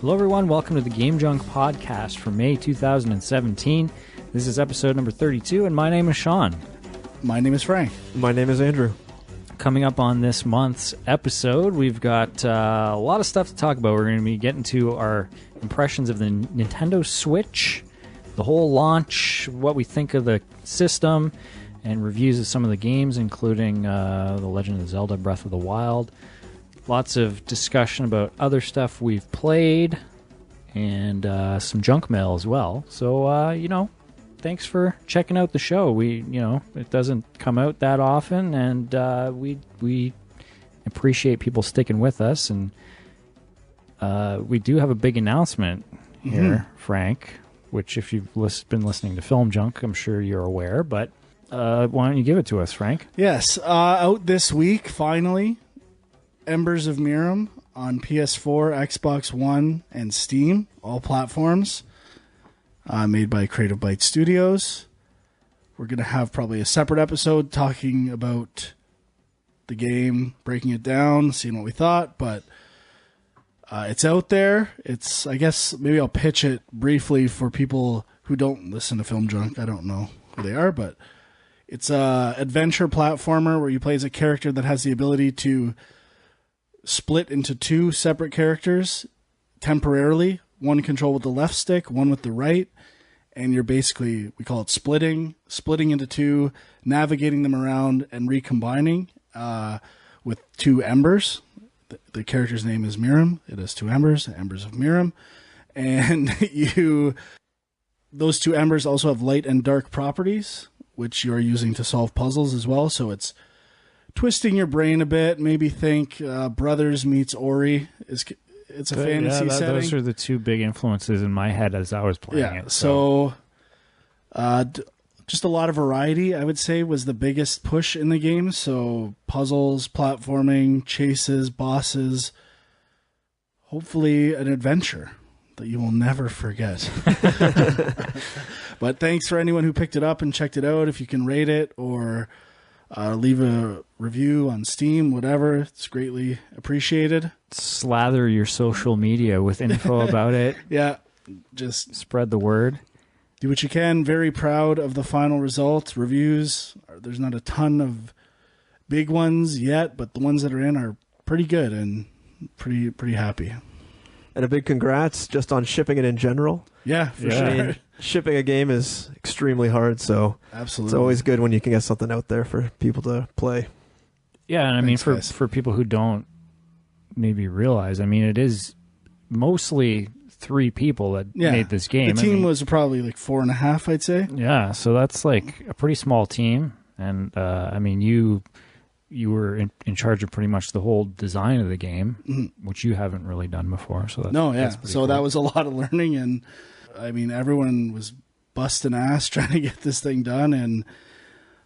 Hello everyone, welcome to the Game Junk podcast for May 2017. This is episode number 32, and my name is Sean. My name is Frank. My name is Andrew. Coming up on this month's episode, we've got a lot of stuff to talk about. We're going to be getting to our impressions of the Nintendo Switch, the whole launch, what we think of the system, and reviews of some of the games, including The Legend of Zelda Breath of the Wild. Lots of discussion about other stuff we've played, and some junk mail as well. So, thanks for checking out the show. It doesn't come out that often, and we appreciate people sticking with us. And we do have a big announcement here, Frank, which if you've been listening to Film Junk, I'm sure you're aware. But why don't you give it to us, Frank? Yes, out this week, finally, Embers of Miriam on PS4, Xbox One, and Steam, all platforms. Made by Creative Byte Studios. We're going to have probably a separate episode talking about the game, breaking it down, seeing what we thought, but it's out there. I guess maybe I'll pitch it briefly for people who don't listen to Film Junk. I don't know who they are, but it's a adventure platformer where you play as a character that has the ability to split into two separate characters temporarily. One control with the left stick, one with the right, and you're basically, we call it splitting into two, navigating them around and recombining with two embers. The character's name is Miriam. It has two embers, the Embers of Miriam. And those two embers also have light and dark properties, which you're using to solve puzzles as well. So it's twisting your brain a bit. Maybe think Brothers meets Ori. It's a fantasy setting. Those are the two big influences in my head as I was playing it. So just a lot of variety, I would say, was the biggest push in the game. So puzzles, platforming, chases, bosses. Hopefully an adventure that you will never forget. But thanks for anyone who picked it up and checked it out. If you can rate it or leave a review on Steam, whatever, it's greatly appreciated. Slather your social media with info about it. Yeah, just spread the word. Do what you can. Very proud of the final result. Reviews, there's not a ton of big ones yet, but the ones that are in are pretty good and pretty happy. And a big congrats just on shipping it in general. Yeah, for sure. I mean, shipping a game is extremely hard, so absolutely, it's always good when you can get something out there for people to play. Yeah, and I mean, for people who don't maybe realize, I mean, it is mostly 3 people that made this game. The team was probably like 4.5, I'd say. Yeah, so that's like a pretty small team, and I mean, you were in charge of pretty much the whole design of the game, which you haven't really done before. So that's so cool. That was a lot of learning, and I mean, everyone was busting ass trying to get this thing done, and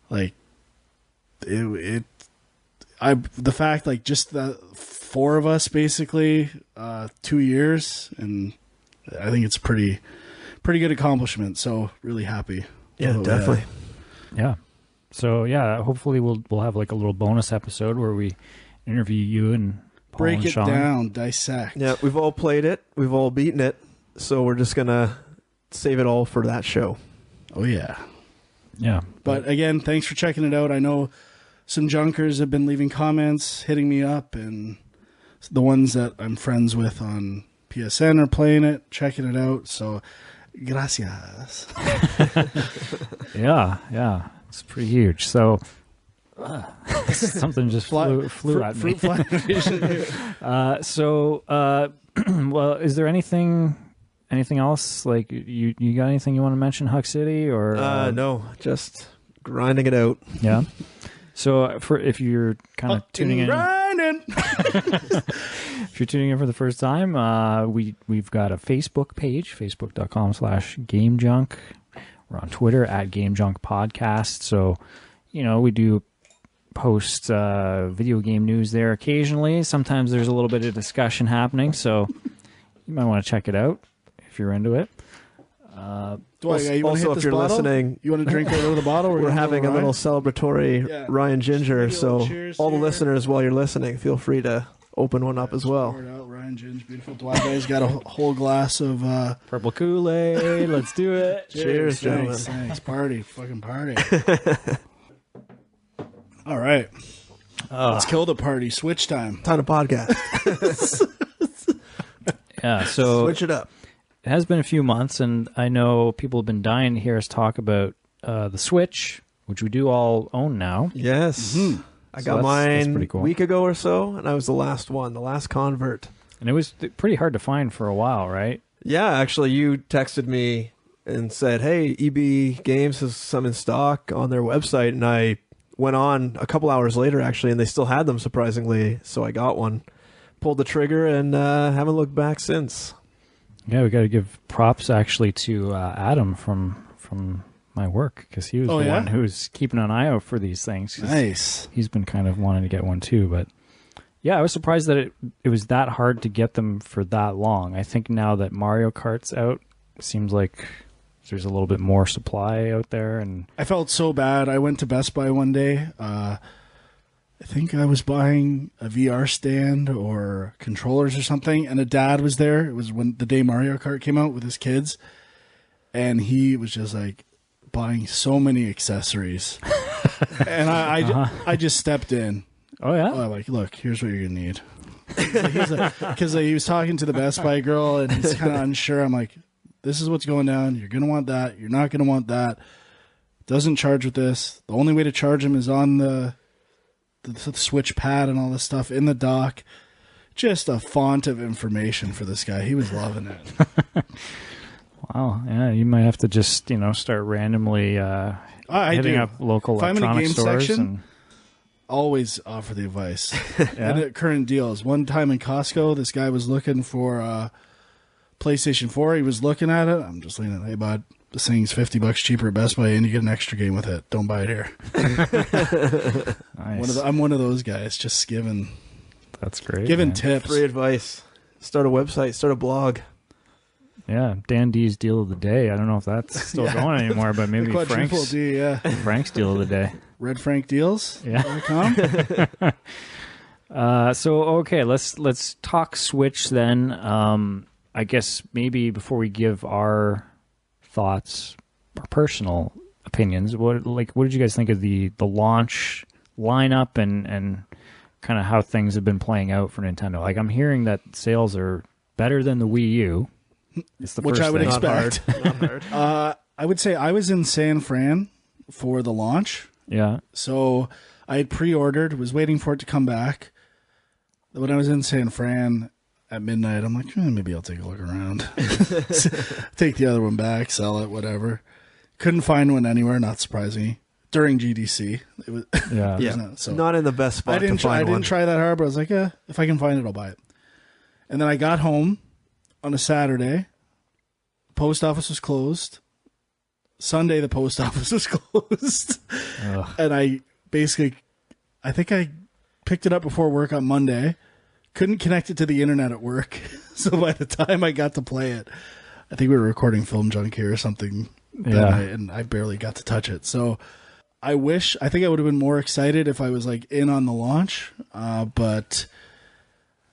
like the fact, like, just the 4 of us basically 2 years, and I think it's pretty good accomplishment. So really happy. Yeah, definitely. Yeah. So yeah, hopefully we'll have like a little bonus episode where we interview you and Paul break and it Sean. down, dissect. Yeah, we've all played it, we've all beaten it, so we're just gonna save it all for that show. Oh yeah. Yeah. But again, thanks for checking it out. I know some junkers have been leaving comments, hitting me up, and the ones that I'm friends with on PSN are playing it, checking it out. So, gracias. Yeah. It's pretty huge. So, something just flew at me. Well, is there anything else? Like, you got anything you want to mention, Huck City? Or no, just grinding it out. Yeah. So, if you're kind of tuning in, if you're tuning in for the first time, we've got a Facebook page, facebook.com/GameJunk. We're on Twitter @GameJunkPodcast. So, we do post video game news there occasionally. Sometimes there's a little bit of discussion happening, so you might want to check it out if you're into it. Also, if you're listening, you want to drink out of the bottle? We're having a little celebratory Ryan Ginger. So all the listeners, while you're listening, feel free to open one up as well. Pour it out, Ryan Ginge, beautiful. Dwight guy's got a whole glass of Purple Kool-Aid. Let's do it. Cheers, gentlemen. Thanks. Party. Fucking party. All right. Let's kill the party. Switch time. Ton of podcast. Yeah, so Switch it up. it has been a few months, and I know people have been dying to hear us talk about the Switch, which we do all own now. Yes. Mm-hmm. I So got that's mine pretty cool. a week ago or so, and I was the last one, the last convert. And it was pretty hard to find for a while, right? Yeah, actually, you texted me and said, hey, EB Games has some in stock on their website, and I went on a couple hours later, actually, and they still had them, surprisingly, so I got one. Pulled the trigger and haven't looked back since. Yeah, we got to give props, actually, to Adam from my work, because he was the one who was keeping an eye out for these things. Nice. He's been kind of wanting to get one, too, but... Yeah, I was surprised that it was that hard to get them for that long. I think now that Mario Kart's out, it seems like there's a little bit more supply out there. And I felt so bad. I went to Best Buy one day. I think I was buying a VR stand or controllers or something, and a dad was there. It was when the day Mario Kart came out with his kids, and he was just like buying so many accessories. And I just stepped in. oh yeah, Oh, like, look, here's what you're gonna need. Because he was talking to the Best Buy girl, and he's kind of unsure. I'm like, this is what's going down. You're gonna want that. You're not gonna want that. Doesn't charge with this. The only way to charge him is on the Switch pad and all this stuff in the dock. Just a font of information for this guy. He was loving it. wow, yeah. You might have to just start randomly hitting up local If I'm in a electronic game stores. section, always offer the advice. And at current deals. One time in Costco, this guy was looking for PlayStation 4. He was looking at it. I'm just leaning, hey, bud, this thing's $50 cheaper at Best Buy, and you get an extra game with it. Don't buy it here. Nice. I'm one of those guys, just giving That's great. giving man. tips. Free advice. Start a website, start a blog. Yeah, Dan D's deal of the day. I don't know if that's still going anymore, but maybe The quadruple Frank's, D, yeah. Frank's deal of the day. Red Frank Deals. Yeah. So okay, let's talk Switch then. I guess maybe before we give our thoughts, our personal opinions, what did you guys think of the launch lineup and kind of how things have been playing out for Nintendo? Like, I'm hearing that sales are better than the Wii U. It's the Which first I would thing. expect. Not hard. I would say I was in San Fran for the launch. Yeah. So I had pre-ordered, was waiting for it to come back. When I was in San Fran at midnight, I'm like, maybe I'll take a look around. Take the other one back, sell it, whatever. Couldn't find one anywhere, not surprising. During GDC. It was, Yeah. Yeah. not, so Not in the best spot I didn't to find one. try that hard, but I was like, if I can find it, I'll buy it. And then I got home on a Saturday. Post office was closed. Sunday, the post office was closed. Ugh. And I think I picked it up before work on Monday. Couldn't connect it to the internet at work. So by the time I got to play it, I think we were recording Film Junkie or something that Yeah. night, and I barely got to touch it. So I think I would have been more excited if I was like in on the launch. But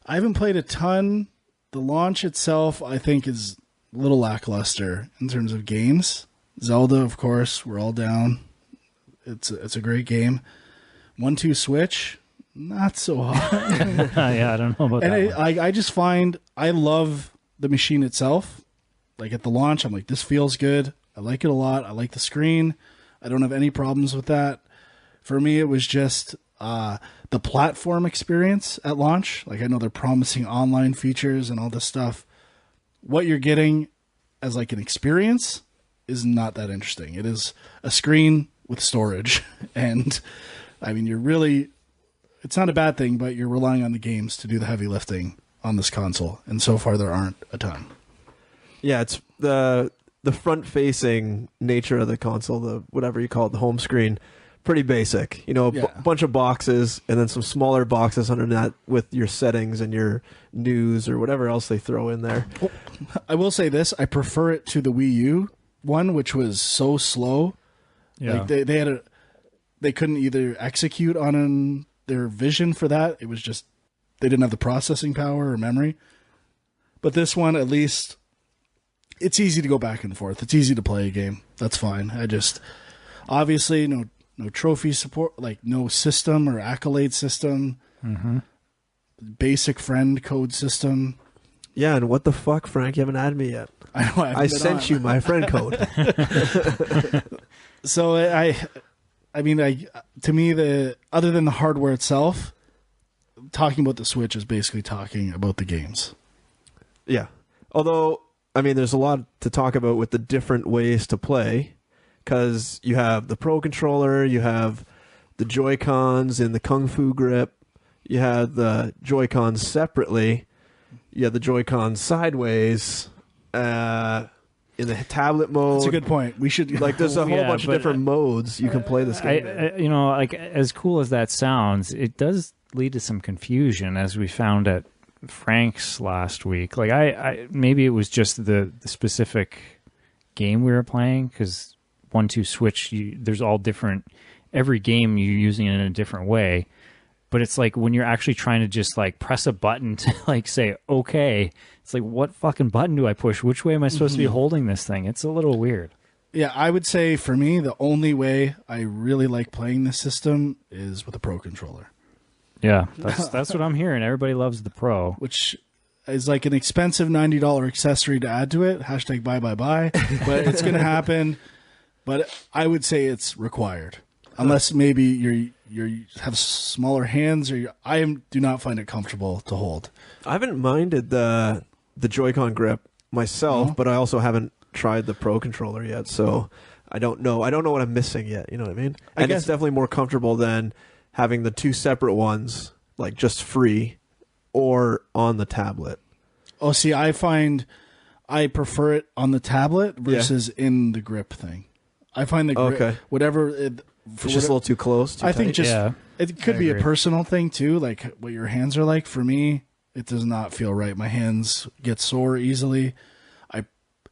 I haven't played a ton. The launch itself, I think, is a little lackluster in terms of games. Zelda, of course, we're all down. It's a great game. 1-2 Switch, not so hot. Yeah, I don't know about that And one. I just find I love the machine itself. Like at the launch, I'm like, this feels good. I like it a lot. I like the screen. I don't have any problems with that. For me, it was just the platform experience at launch. Like, I know they're promising online features and all this stuff. What you're getting as like an experience is not that interesting. It is a screen with storage. And I mean, it's not a bad thing, but you're relying on the games to do the heavy lifting on this console. And so far there aren't a ton. Yeah, it's the front-facing nature of the console, the whatever you call it, the home screen, pretty basic. Yeah. Bunch of boxes and then some smaller boxes under that with your settings and your news or whatever else they throw in there. I will say this, I prefer it to the Wii U one, which was so slow. Yeah. Like they couldn't either execute on their vision for that. It was just they didn't have the processing power or memory. But this one, at least, it's easy to go back and forth. It's easy to play a game. That's fine. Obviously, no trophy support, like no system or accolade system. Mm-hmm. Basic friend code system. Yeah, and what the fuck, Frank? You haven't added me yet. I know. I sent you my friend code. So I mean, to me, other than the hardware itself, talking about the Switch is basically talking about the games. Yeah. Although, I mean, there's a lot to talk about with the different ways to play, because you have the Pro Controller, you have the Joy-Cons in the Kung Fu grip, you have the Joy-Cons separately, you have the Joy-Cons sideways, in the tablet mode. That's a good point. We should there's a whole bunch of different modes you can play this game in. As cool as that sounds, it does lead to some confusion, as we found at Frank's last week. Like I maybe it was just the specific game we were playing, because 1-2 Switch, there's all different. Every game you're using it in a different way. But it's like when you're actually trying to just like press a button to like say, okay, it's like, what fucking button do I push? Which way am I supposed to be holding this thing? It's a little weird. Yeah, I would say for me, the only way I really like playing this system is with a Pro Controller. Yeah, that's what I'm hearing. Everybody loves the Pro. Which is like an expensive $90 accessory to add to it. # buy. But it's going to happen. But I would say it's required. Unless maybe you have smaller hands, or do not find it comfortable to hold. I haven't minded the Joy-Con grip myself, but I also haven't tried the Pro Controller yet, so I don't know. I don't know what I'm missing yet. You know what I mean? And it's definitely more comfortable than having the two separate ones, like just free, or on the tablet. Oh, see, I find I prefer it on the tablet versus in the grip thing. I find the grip, It's just a little too close. I think it could be a personal thing too, like what your hands are like. For me, it does not feel right. My hands get sore easily.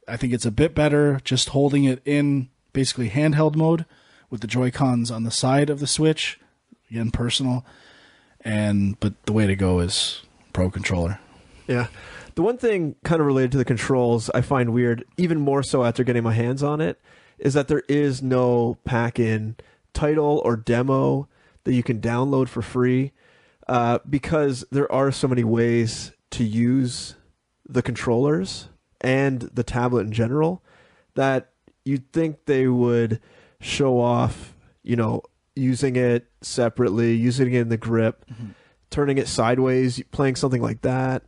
I think it's a bit better just holding it in basically handheld mode with the Joy-Cons on the side of the Switch. Again, personal. But the way to go is Pro Controller. Yeah. The one thing kind of related to the controls I find weird, even more so after getting my hands on it, is that there is no pack-in title or demo that you can download for free, because there are so many ways to use the controllers and the tablet in general that you'd think they would show off, using it separately, using it in the grip, turning it sideways, playing something like that,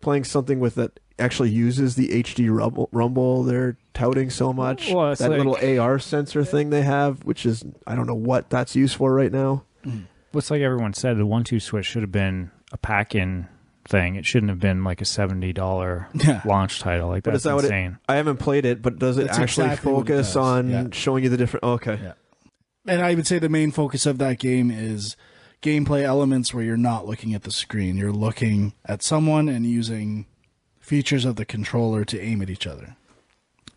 playing something with that actually uses the HD rumble they're touting so much. Well, that little AR sensor thing they have, which is, I don't know what that's used for right now. What's like everyone said, the 1-2 Switch should have been a pack-in thing. It shouldn't have been like a $70 launch title. Like, that's insane. I haven't played it, but does it That's actually exactly focus on showing you the different... Okay. Yeah. And I would say the main focus of that game is gameplay elements where you're not looking at the screen. You're looking at someone and using features of the controller to aim at each other.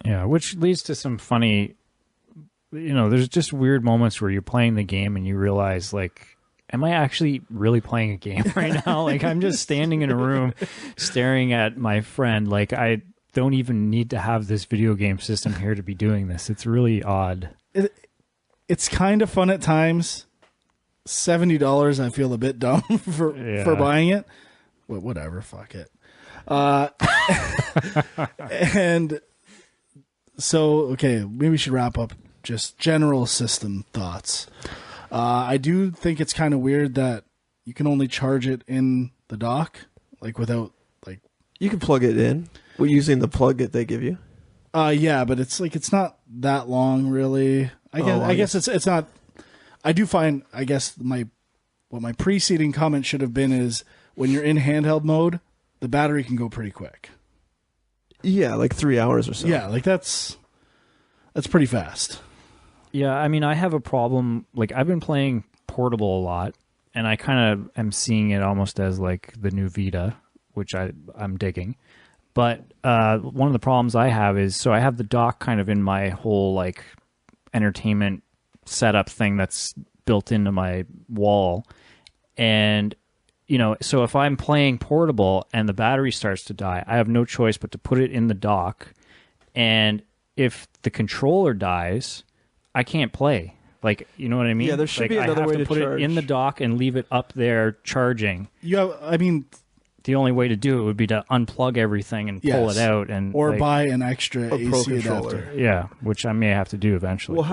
Yeah, which leads to some funny... there's just weird moments where you're playing the game and you realize, like, am I actually really playing a game right now? Like, I'm just standing in a room staring at my friend. Like, I don't even need to have this video game system here to be doing this. It's really odd. It's kind of fun at times. $70, I feel a bit dumb for buying it. Well, whatever, fuck it. And so, okay, maybe we should wrap up just general system thoughts. I do think it's kind of weird that you can only charge it in the dock, like without, like... You can plug it in. We're using the plug that they give you. Yeah, but it's like, it's not that long, really. I guess it's not... I do find, I guess, what my preceding comment should have been is, when you're in handheld mode, the battery can go pretty quick. Yeah, like 3 hours or so. Yeah, like that's pretty fast. Yeah, I mean, I have a problem. Like, I've been playing portable a lot, and I kind of am seeing it almost as like the new Vita, which I'm digging. But one of the problems I have is, so I have the dock kind of in my whole like entertainment setup thing that's built into my wall, and so if I'm playing portable and the battery starts to die, I have no choice but to put it in the dock. And if the controller dies, I can't play. Like, you know what I mean? Yeah, there should be another way to put charge. it in the dock and leave it up there charging. The only way to do it would be to unplug everything and pull it out, or buy an extra AC adapter. Yeah, which I may have to do eventually. Well,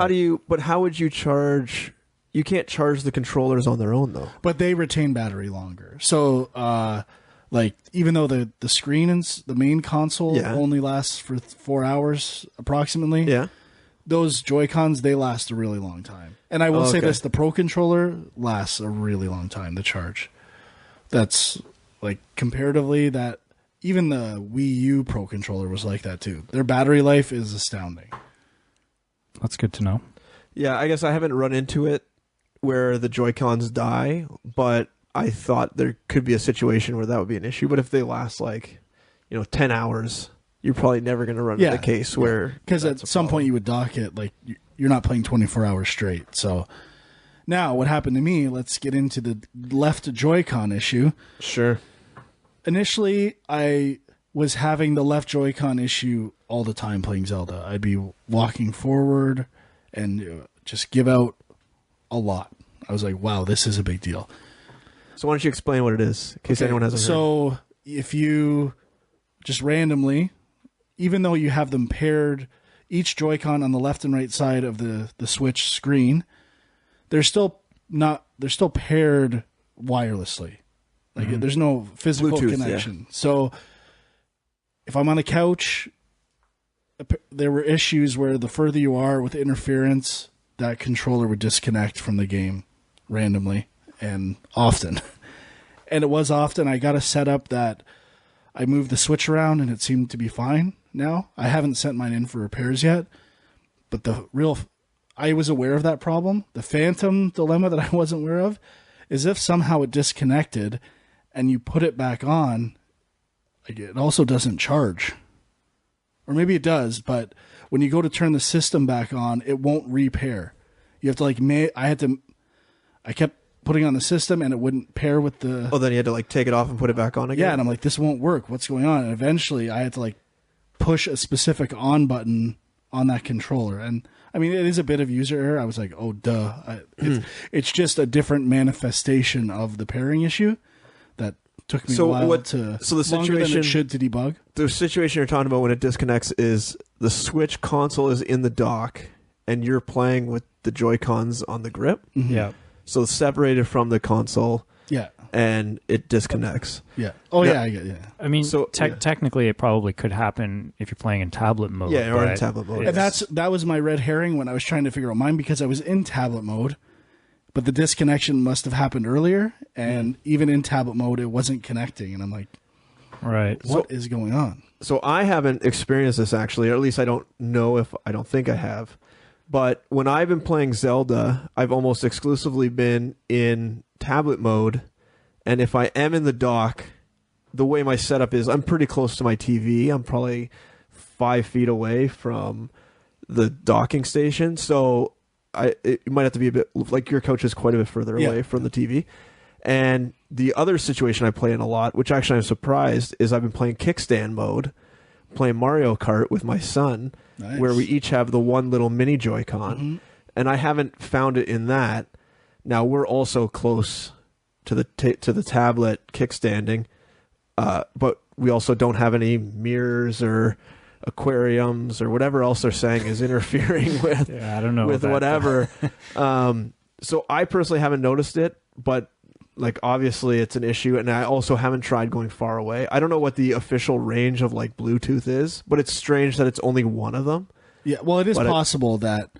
how would you charge? You can't charge the controllers on their own, though. But they retain battery longer. So, even though the screen and the main console only lasts for 4 hours approximately, those Joy-Cons, they last a really long time. And I will say this, the Pro Controller lasts a really long time to charge. That's, like, comparatively, that even the Wii U Pro Controller was like that, too. Their battery life is astounding. That's good to know. Yeah, I guess I haven't run into it where the Joy-Cons die, but I thought there could be a situation where that would be an issue. But if they last, 10 hours... You're probably never going to run into the case where... Because at some point you would dock it, like, you're not playing 24 hours straight. So, now, what happened to me, let's get into the left Joy-Con issue. Sure. Initially, I was having the left Joy-Con issue all the time playing Zelda. I'd be walking forward and just give out a lot. I was like, wow, this is a big deal. So why don't you explain what it is, in case anyone hasn't heard. So, if you just randomly... Even though you have them paired, each Joy-Con on the left and right side of the Switch screen, they're still paired wirelessly. Like there's no physical Bluetooth connection. Yeah. So if I'm on a couch, there were issues where the further you are with interference, that controller would disconnect from the game randomly and often. And it was often. I got a setup that I moved the Switch around and it seemed to be fine now. I haven't sent mine in for repairs yet, but I was aware of that problem. The phantom dilemma that I wasn't aware of is if somehow it disconnected and you put it back on, it also doesn't charge. Or maybe it does, but when you go to turn the system back on, it won't repair. You have to I kept putting on the system and it wouldn't pair with the... Oh, then you had to take it off and put it back on again? Yeah, and I'm like, this won't work. What's going on? And eventually I had to push a specific on button on that controller. And I mean, it is a bit of user error. I was like, oh, duh. It's just a different manifestation of the pairing issue that took me a while longer than it should to debug. The situation you're talking about when it disconnects is the Switch console is in the dock and you're playing with the Joy-Cons on the grip. Mm-hmm. Yeah. So it's separated from the console. Yeah. And it disconnects. Yeah. Oh, yeah, I get it. Yeah. I mean, technically, it probably could happen if you're playing in tablet mode. Yeah, or in tablet mode. And that was my red herring when I was trying to figure out mine, because I was in tablet mode, but the disconnection must have happened earlier, and even in tablet mode, it wasn't connecting. And I'm like, right, what is going on? So I haven't experienced this, actually, or at least I don't think I have. But when I've been playing Zelda, I've almost exclusively been in tablet mode. And if I am in the dock, the way my setup is, I'm pretty close to my TV. I'm probably 5 feet away from the docking station. So it might have to be a bit, like your couch is quite a bit further away from the TV. And the other situation I play in a lot, which actually I'm surprised, is I've been playing kickstand mode, playing Mario Kart with my son, where we each have the one little mini Joy-Con. Mm-hmm. And I haven't found it in that. Now, we're also close to the tablet kickstanding, but we also don't have any mirrors or aquariums or whatever else they're saying is interfering with I don't know with whatever. So I personally haven't noticed it, but obviously it's an issue, and I also haven't tried going far away. I don't know what the official range of Bluetooth is, but it's strange that it's only one of them. Yeah, well, it is possible that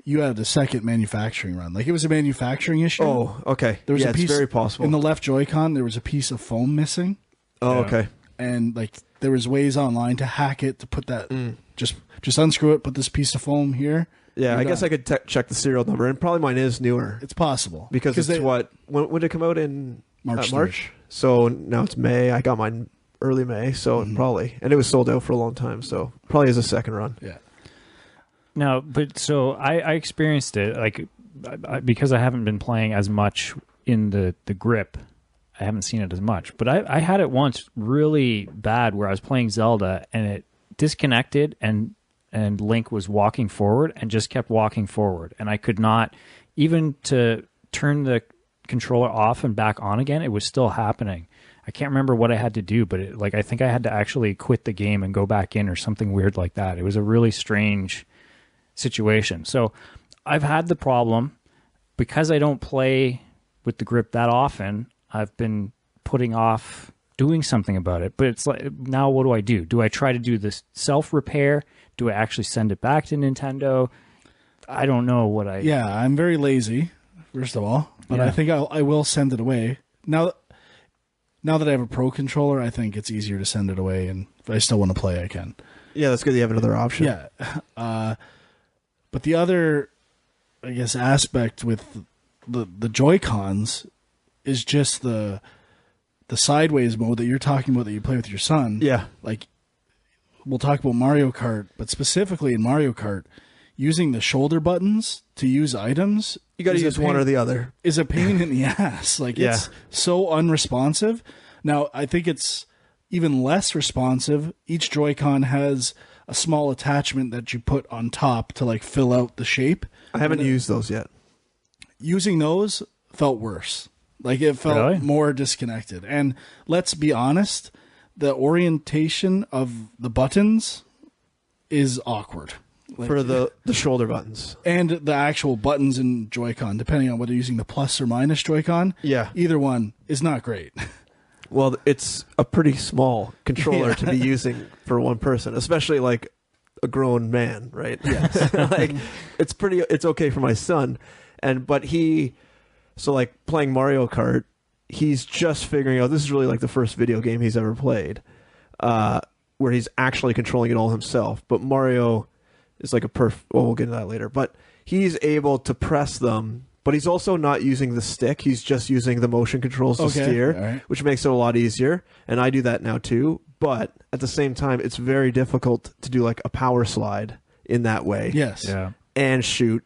you had a second manufacturing run. It was a manufacturing issue. Oh, okay. There was a piece, it's very possible. In the left Joy-Con, there was a piece of foam missing. Oh, okay. And there was ways online to hack it, to put that, just unscrew it, put this piece of foam here. Yeah, I guess I could check the serial number, and probably mine is newer. It's possible. Because it's when did it come out in March? March? So now it's May. I got mine early May, so probably. And it was sold out for a long time, so probably is a second run. Yeah. No, but so I experienced it because I haven't been playing as much in the grip I haven't seen it as much. But I had it once really bad where I was playing Zelda and it disconnected and Link was walking forward and just kept walking forward. And I could not, even to turn the controller off and back on again, it was still happening. I can't remember what I had to do, but I think I had to actually quit the game and go back in or something weird like that. It was a really strange situation. So I've had the problem because I don't play with the grip that often. I've been putting off doing something about it, but it's like, now what do? Do I try to do this self-repair? Do I actually send it back to Nintendo? I don't know what Yeah, I'm very lazy, first of all, but I think I will send it away. Now that I have a Pro controller, I think it's easier to send it away, and if I still want to play, I can. Yeah, that's good. You have another option. Yeah. But the other, I guess, aspect with the Joy-Cons is just the sideways mode that you're talking about that you play with your son. Yeah. Like, we'll talk about Mario Kart, but specifically in Mario Kart, using the shoulder buttons to use items, you got to use one or the other, is a pain in the ass. Like, it's so unresponsive. Now, I think it's even less responsive. Each Joy-Con has a small attachment that you put on top to like fill out the shape. I haven't used those yet. Using those felt worse. Like, it felt more disconnected. And let's be honest, the orientation of the buttons is awkward. Like, for the shoulder buttons. And the actual buttons in Joy-Con, depending on whether you're using the plus or minus Joy-Con. Yeah. Either one is not great. Well, it's a pretty small controller to be using for one person, especially like a grown man, right? Yes. Like, it's okay for my son. But so like playing Mario Kart, he's just figuring out, this is really like the first video game he's ever played, where he's actually controlling it all himself. But Mario is like well, we'll get into that later. But he's able to press them, but he's also not using the stick. He's just using the motion controls to steer, which makes it a lot easier. And I do that now too. But at the same time, it's very difficult to do like a power slide in that way. Yes. Yeah. And shoot,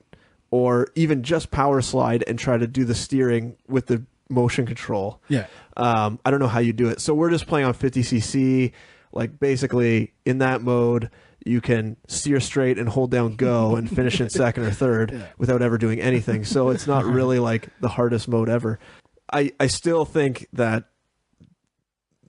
or even just power slide and try to do the steering with the motion control. Yeah. I don't know how you do it. So we're just playing on 50cc. Like, basically in that mode, you can steer straight and hold down go and finish in second or third without ever doing anything. So it's not really like the hardest mode ever. I still think that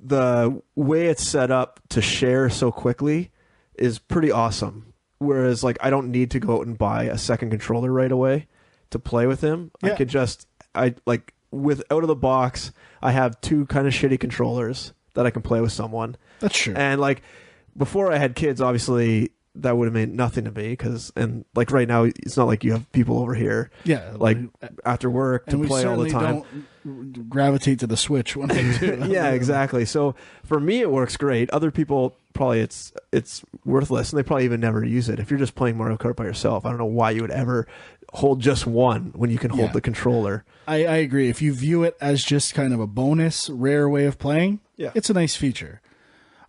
the way it's set up to share so quickly is pretty awesome. Whereas, like, I don't need to go out and buy a second controller right away to play with him. Yeah. I could just, out of the box, I have two kind of shitty controllers that I can play with someone. That's true. And like, before I had kids, obviously that would have meant nothing to me, and like right now, it's not like you have people over here, like after work to play all the time. Don't gravitate to the Switch when I do. Yeah, exactly. So for me, it works great. Other people, probably it's worthless, and they probably even never use it. If you're just playing Mario Kart by yourself, I don't know why you would ever hold just one when you can hold the controller. I agree. If you view it as just kind of a bonus, rare way of playing, it's a nice feature.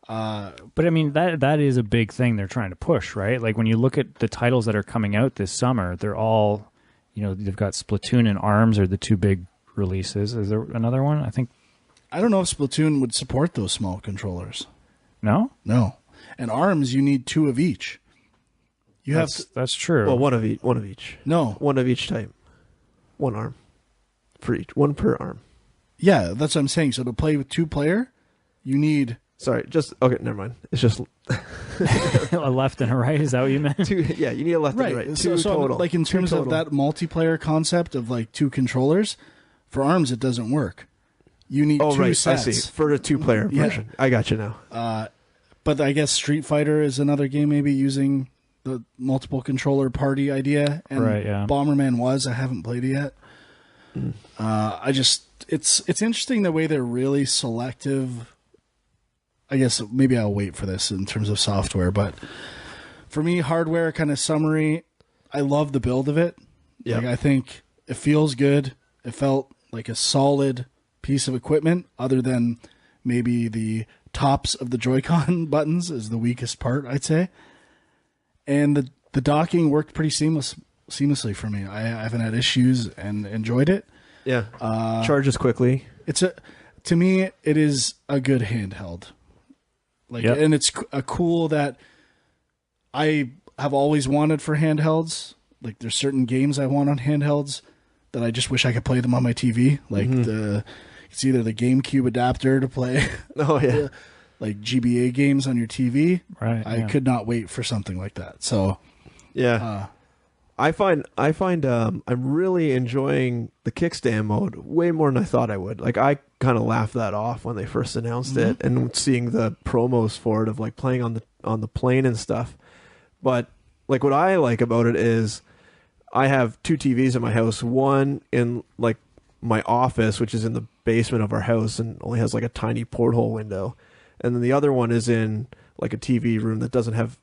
But I mean, that is a big thing they're trying to push, right? Like, when you look at the titles that are coming out this summer, they're all, they've got Splatoon and ARMS are the two big releases. Is there another one? I don't know if Splatoon would support those small controllers. No? No. And ARMS, you need two of each. That's true. Well, one of each. No. One of each type. One arm. For each. One per arm. Yeah, that's what I'm saying. So to play with two-player, you need... Sorry, okay, never mind. It's just... a left and a right, is that what you meant? You need a left and a right. Two total. Like, in terms of that multiplayer concept of, like, two controllers, for ARMS, it doesn't work. You need two sets. I see. For the two-player version. I got you now. But I guess Street Fighter is another game maybe using the multiple controller party idea. And Bomberman was. I haven't played it yet. It's interesting the way they're really selective. I guess maybe I'll wait for this in terms of software, but for me, hardware kind of summary, I love the build of it. Yeah. Like, I think it feels good. It felt like a solid piece of equipment, other than maybe the tops of the Joy-Con buttons is the weakest part, I'd say. And the docking worked pretty seamlessly for me. I haven't had issues and enjoyed it. Yeah. Charges quickly. to me, it is a good handheld. Like, Yep. and it's cool that I have always wanted for handhelds. Like, there's certain games I want on handhelds that I just wish I could play them on my TV. Like it's either the GameCube adapter to play. Oh yeah. Like GBA games on your TV. Right. I could not wait for something like that. So Yeah. I find I'm really enjoying the kickstand mode way more than I thought I would. Like, I kind of laughed that off when they first announced it, and seeing the promos for it of like playing on the plane and stuff. But like, what I like about it is I have 2 TVs in my house, one in like my office, which is in the basement of our house and only has like a tiny porthole window, and then the other one is in like a TV room that doesn't have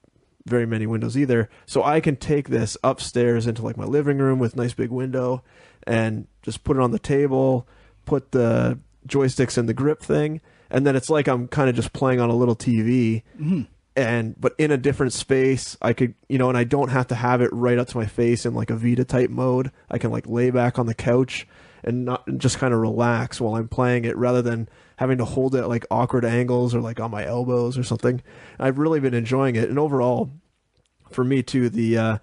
very many windows either. So I can take this upstairs into like my living room with nice big window and just put it on the table, put the joysticks in the grip thing, and then it's like I'm kind of just playing on a little TV. But in a different space. I could, and I don't have to have it right up to my face in like a Vita type mode. I can like lay back on the couch and not just kind of relax while I'm playing it, rather than having to hold it at like awkward angles or like on my elbows or something. I've really been enjoying it, and overall, for me too, the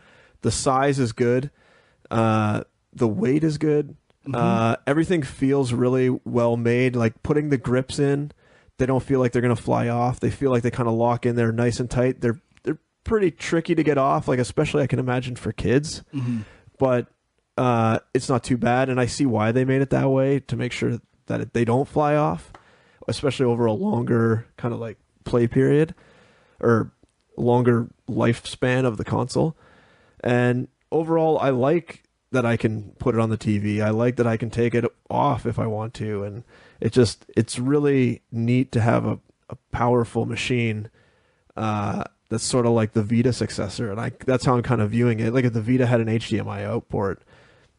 size is good, the weight is good, everything feels really well made. Like, putting the grips in, they don't feel like they're gonna fly off. They feel like they kind of lock in there nice and tight. They're pretty tricky to get off, like especially I can imagine for kids, but it's not too bad, and I see why they made it that way, to make sure that they don't fly off, especially over a longer kind of like play period or longer lifespan of the console. And overall, I like that I can put it on the TV. I like that I can take it off if I want to, and it's really neat to have a powerful machine that's sort of like the Vita successor, and that's how I'm kind of viewing it. Like, if the Vita had an HDMI out port,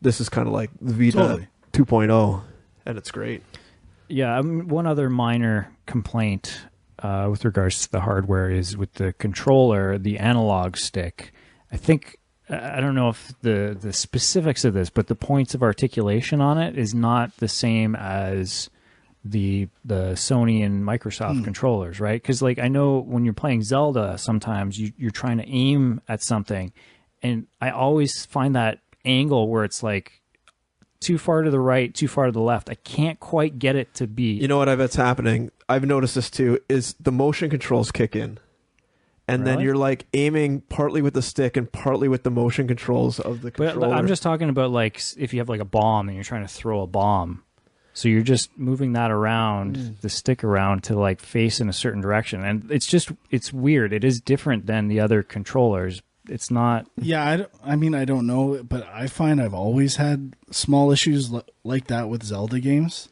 this is kind of like the Vita 2.0, and it's great. Yeah, one other minor complaint with regards to the hardware is with the controller, the analog stick. I think, I don't know if the specifics of this, but the points of articulation on it is not the same as the Sony and Microsoft controllers, right? Because like, I know when you're playing Zelda, sometimes you're trying to aim at something, and I always find that angle where it's like too far to the right, too far to the left. I can't quite get it to be. You know what I bet's happening? I've noticed this too, is the motion controls kick in. And then you're like aiming partly with the stick and partly with the motion controls of the controller. But I'm just talking about like if you have like a bomb and you're trying to throw a bomb. So you're just moving that around, the stick around to like face in a certain direction. And it's weird. It is different than the other controllers. It's not. Yeah, I mean, I don't know, but I find I've always had small issues like that with Zelda games.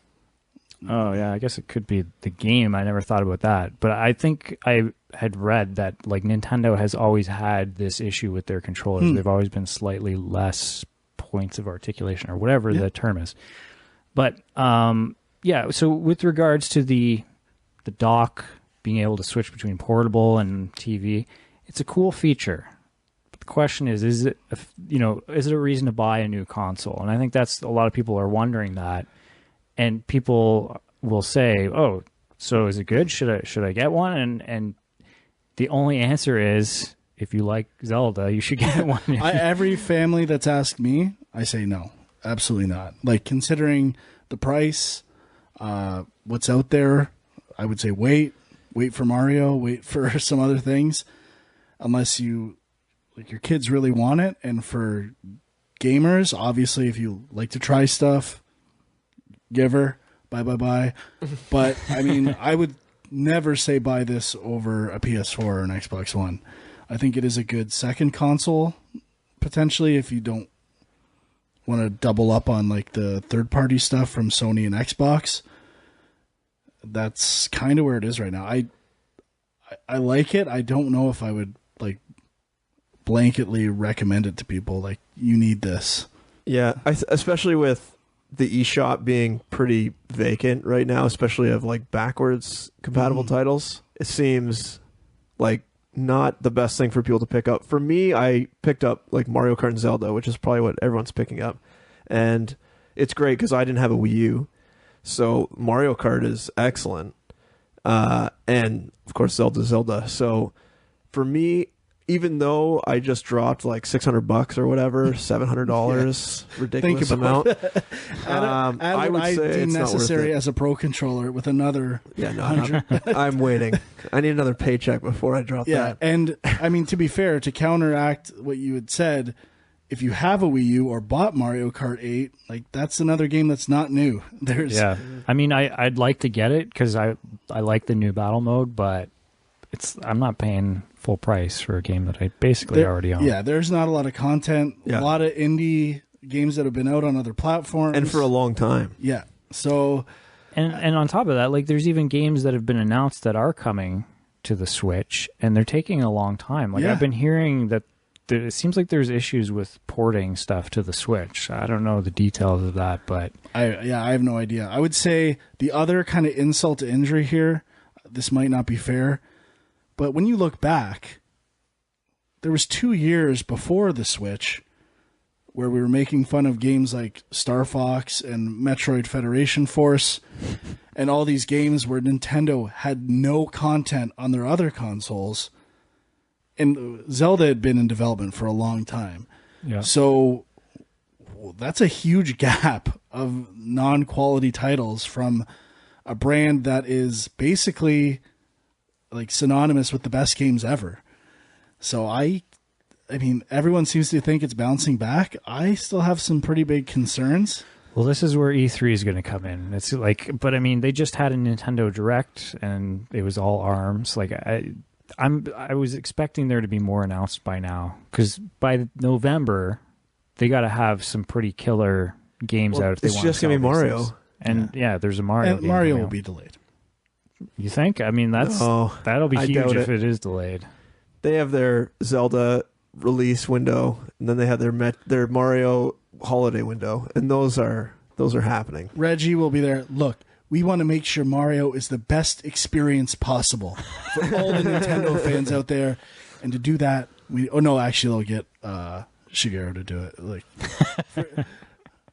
Oh, yeah, I guess it could be the game. I never thought about that. But I think I had read that like Nintendo has always had this issue with their controllers. They've always been slightly less points of articulation or whatever the term is. But yeah, so with regards to the dock being able to switch between portable and TV, it's a cool feature. But the question is it is it a reason to buy a new console? And I think that's a lot of people are wondering that. And people will say, "Oh, so is it good? Should I get one?" And the only answer is, if you like Zelda, you should get one. Every family that's asked me, I say no, absolutely not. Like, considering the price, what's out there, I would say wait for Mario, wait for some other things, unless you like your kids really want it. And for gamers, obviously, if you like to try stuff, give her bye. But I mean, I would never say buy this over a PS4 or an Xbox One. I think it is a good second console, potentially, if you don't want to double up on like the third-party stuff from Sony and Xbox. That's kind of where it is right now. I like it. I don't know if I would like blanketly recommend it to people. Like, you need this. Yeah, especially with the eShop being pretty vacant right now, especially of like backwards compatible titles. It seems like not the best thing for people to pick up. For me, I picked up like Mario Kart and Zelda, which is probably what everyone's picking up. And it's great because I didn't have a Wii U. So Mario Kart is excellent. And of course Zelda. So for me, even though I just dropped like $600 or whatever, $700, ridiculous amount. I would say it's necessary as a pro controller with another. Yeah, no, I'm waiting. I need another paycheck before I drop that. And I mean, to be fair, to counteract what you had said, if you have a Wii U or bought Mario Kart 8, like that's another game that's not new. I mean, I'd like to get it because I like the new battle mode, but I'm not paying full price for a game that I basically already own. Yeah, there's not a lot of content. A lot of indie games that have been out on other platforms and for a long time. Yeah, so and on top of that, like there's even games that have been announced that are coming to the Switch, and they're taking a long time. Like I've been hearing that it seems like there's issues with porting stuff to the Switch. I don't know the details of that, but I have no idea. I would say the other kind of insult to injury here, this might not be fair, but when you look back, there was 2 years before the Switch where we were making fun of games like Star Fox and Metroid Federation Force and all these games where Nintendo had no content on their other consoles. And Zelda had been in development for a long time. Yeah. So that's a huge gap of non-quality titles from a brand that is basically like synonymous with the best games ever. So I mean, everyone seems to think it's bouncing back. I still have some pretty big concerns. Well, this is where E3 is going to come in. It's like, but I mean, they just had a Nintendo Direct and it was all ARMS. Like I was expecting there to be more announced by now, because by November they got to have some pretty killer games out if they want to. It's just gonna be Mario, and there's a Mario. And game Mario coming will out. be delayed. You think? I mean, that'll be huge if it is delayed. They have their Zelda release window, and then they have their Mario holiday window, and those are happening. Reggie will be there. Look, we want to make sure Mario is the best experience possible for all the Nintendo fans out there, and to do that, actually they'll get Shigeru to do it. Like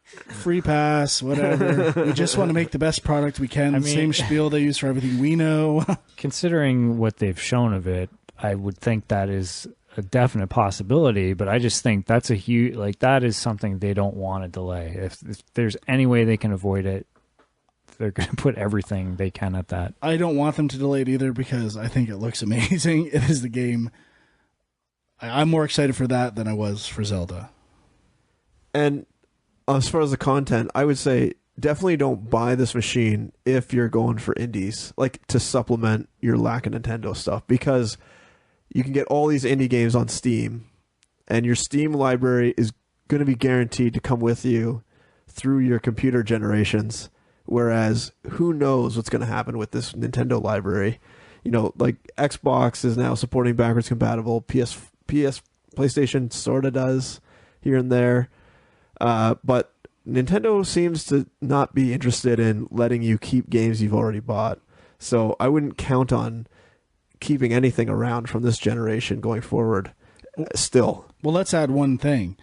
free pass, whatever. We just want to make the best product we can. Same spiel they use for everything we know. Considering what they've shown of it, I would think that is a definite possibility, but I just think that's a huge, like, that is something they don't want to delay. If there's any way they can avoid it, they're going to put everything they can at that. I don't want them to delay it either because I think it looks amazing. It is the game. I'm more excited for that than I was for Zelda. And as far as the content, I would say definitely don't buy this machine if you're going for indies, like to supplement your lack of Nintendo stuff, because you can get all these indie games on Steam, and your Steam library is going to be guaranteed to come with you through your computer generations. Whereas, who knows what's going to happen with this Nintendo library? You know, like Xbox is now supporting backwards compatible. PlayStation sort of does here and there. But Nintendo seems to not be interested in letting you keep games you've already bought. So I wouldn't count on keeping anything around from this generation going forward still. Well, let's add one thing.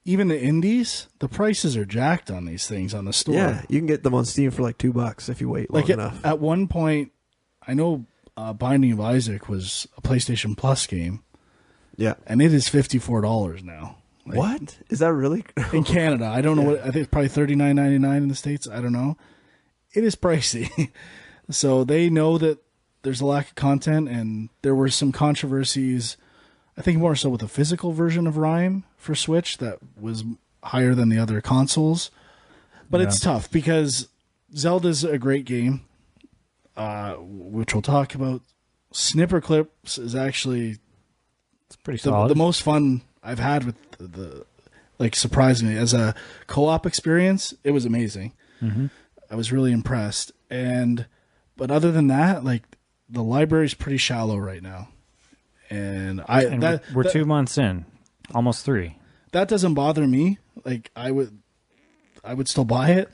Even the indies, the prices are jacked on these things on the store. Yeah, you can get them on Steam for like $2 if you wait long enough. At one point, I know Binding of Isaac was a PlayStation Plus game. Yeah. And it is $54 now. Like, what? Is that really? In Canada. I don't know what. I think it's probably $39.99 in the States. I don't know. It is pricey. So they know that there's a lack of content, and there were some controversies, I think more so with the physical version of Rime for Switch that was higher than the other consoles. But it's tough because Zelda's a great game, which we'll talk about. Snipperclips is actually pretty solid. The most fun I've had with the like, surprisingly, as a co-op experience, it was amazing. Mm-hmm. I was really impressed. But other than that, like, the library's pretty shallow right now. And we're 2 months in, almost 3. That doesn't bother me. Like, I would still buy it.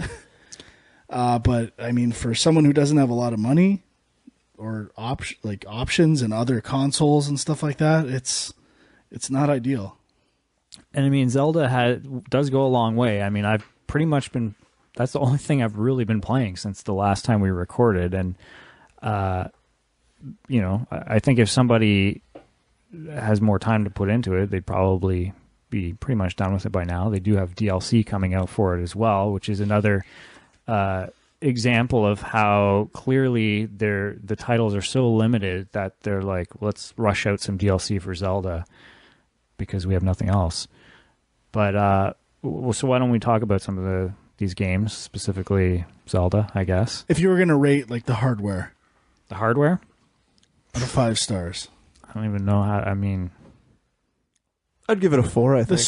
But I mean, for someone who doesn't have a lot of money or options and other consoles and stuff like that, it's not ideal. And I mean, Zelda does go a long way. I mean, I've pretty much been that's the only thing I've really been playing since the last time we recorded. And you know, I think if somebody has more time to put into it, they'd probably be pretty much done with it by now. They do have DLC coming out for it as well, which is another example of how clearly the titles are so limited that they're like, let's rush out some DLC for Zelda because we have nothing else. But so why don't we talk about some of these games, specifically Zelda, I guess. If you were going to rate like the hardware out of 5 stars, I don't even know how. I mean, I'd give it a 4. I think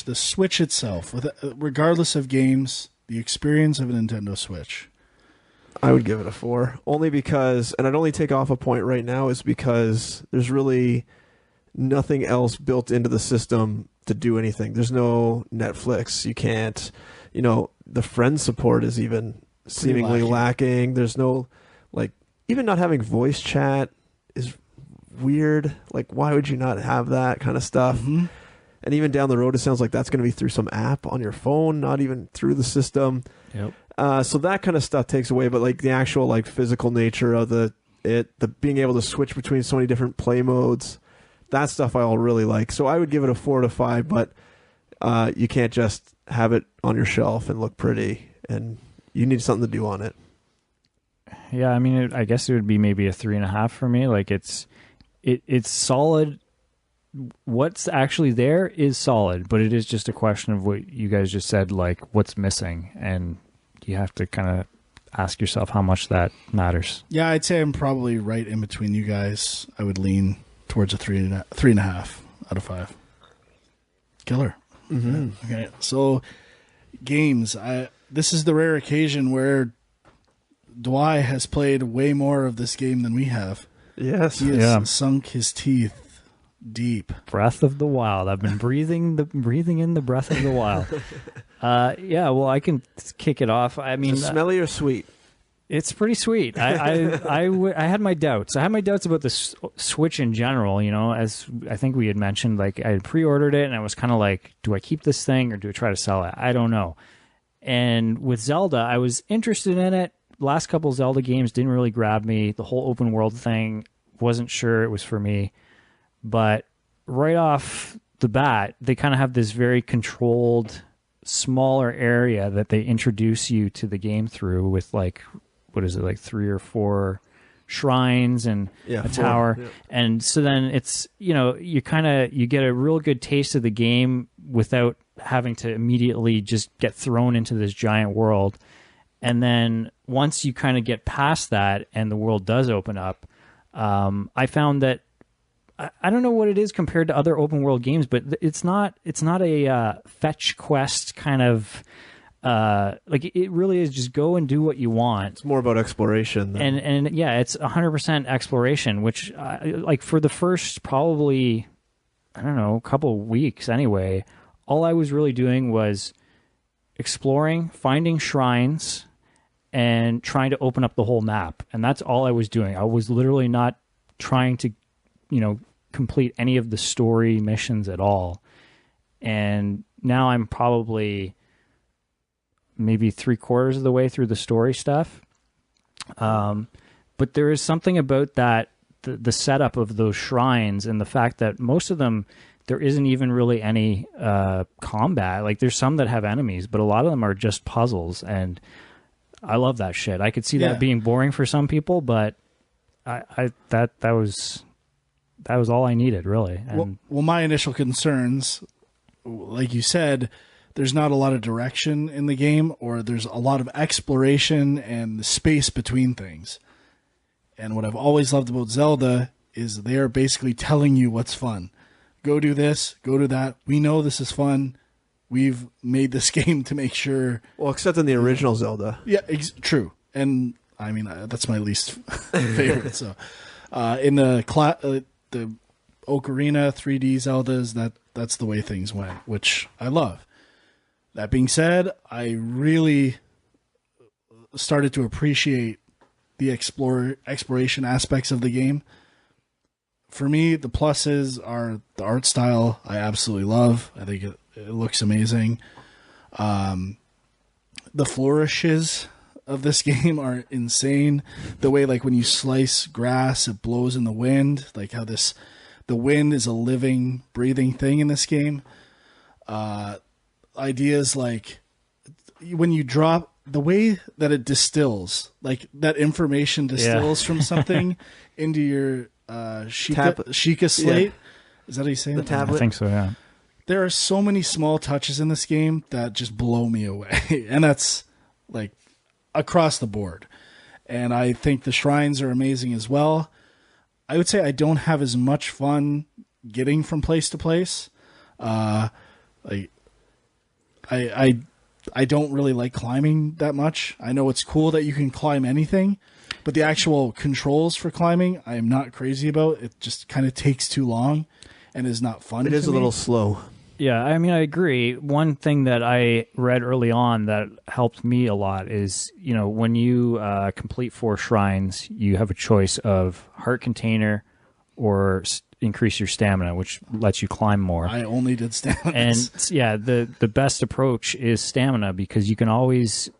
the Switch itself, regardless of games, the experience of a Nintendo Switch. I would give it a 4, only because, and I'd only take off a point right now, is because there's really nothing else built into the system to do anything. There's no Netflix. You can't, the friend support is even seemingly lacking. There's no, even not having voice chat is weird. Why would you not have that kind of stuff? Mm-hmm. And even down the road, it sounds like that's going to be through some app on your phone, not even through the system. Yep. So that kind of stuff takes away, but the actual physical nature of the being able to switch between so many different play modes, that stuff I all really like. So I would give it a 4 to 5, but you can't just have it on your shelf and look pretty, and you need something to do on it. Yeah, I mean, I guess it would be maybe a 3.5 for me. It's solid. What's actually there is solid, but it is just a question of what you guys just said, what's missing, and you have to kind of ask yourself how much that matters. Yeah, I'd say I'm probably right in between you guys. I would lean towards a 3.5 out of 5. Killer. Mm-hmm. Okay, so games. This is the rare occasion where Dwight has played way more of this game than we have. Yes. He has sunk his teeth deep. Breath of the Wild. I've been breathing in the breath of the wild. Yeah, well, I can kick it off. I mean, is it smelly or sweet? It's pretty sweet. I had my doubts. I had my doubts about the Switch in general. As I think we had mentioned, I had pre-ordered it, and I was kind of like, do I keep this thing or do I try to sell it? I don't know. And with Zelda, I was interested in it. Last couple Zelda games didn't really grab me. The whole open world thing, wasn't sure it was for me. But right off the bat, they kind of have this very controlled, smaller area that they introduce you to the game through with 3 or 4 shrines and a tower. Yeah. And so then it's, you get a real good taste of the game without having to immediately just get thrown into this giant world. And then once you kind of get past that and the world does open up, I found that I don't know what it is compared to other open world games, but it's not a fetch quest kind of it really is just go and do what you want. It's more about exploration, and yeah, it's 100% exploration. Which for the first probably couple weeks anyway, all I was really doing was exploring, finding shrines, and trying to open up the whole map. And that's all I was doing. I was literally not trying to, complete any of the story missions at all. And now I'm probably maybe 3/4 of the way through the story stuff. But there is something about that, the setup of those shrines and the fact that most of them, there isn't even really any combat. There's some that have enemies, but a lot of them are just puzzles. And I love that shit. I could see that being boring for some people, but that was all I needed, really. And well, my initial concerns, like you said, there's not a lot of direction in the game, or there's a lot of exploration and the space between things. And what I've always loved about Zelda is they're basically telling you what's fun. Go do this, go do that. We know this is fun. We've made this game to make sure. Well, except in the original Zelda. Yeah, true. And I mean, that's my least favorite. So, in the Ocarina 3D Zeldas, that's the way things went, which I love. That being said, I really started to appreciate the exploration aspects of the game. For me, the pluses are the art style. I absolutely love. I think it looks amazing. the flourishes of this game are insane. The way, like, when you slice grass, it blows in the wind. Like how the wind is a living, breathing thing in this game. Ideas like when you drop, the way that it distills, like that information distills from something into your Sheikah slate. Yeah. Is that how you say it? Tablet? I think so, yeah. There are so many small touches in this game that just blow me away. And that's like across the board. And I think the shrines are amazing as well. I would say I don't have as much fun getting from place to place. Like I don't really like climbing that much. I know it's cool that you can climb anything, but the actual controls for climbing, I am not crazy about. It just kind of takes too long and is not fun. It is a little slow. Yeah, I mean, I agree. One thing that I read early on that helped me a lot is, you know, when you complete 4 shrines, you have a choice of heart container or increase your stamina, which lets you climb more. I only did stamina. And yeah, the best approach is stamina, because you can always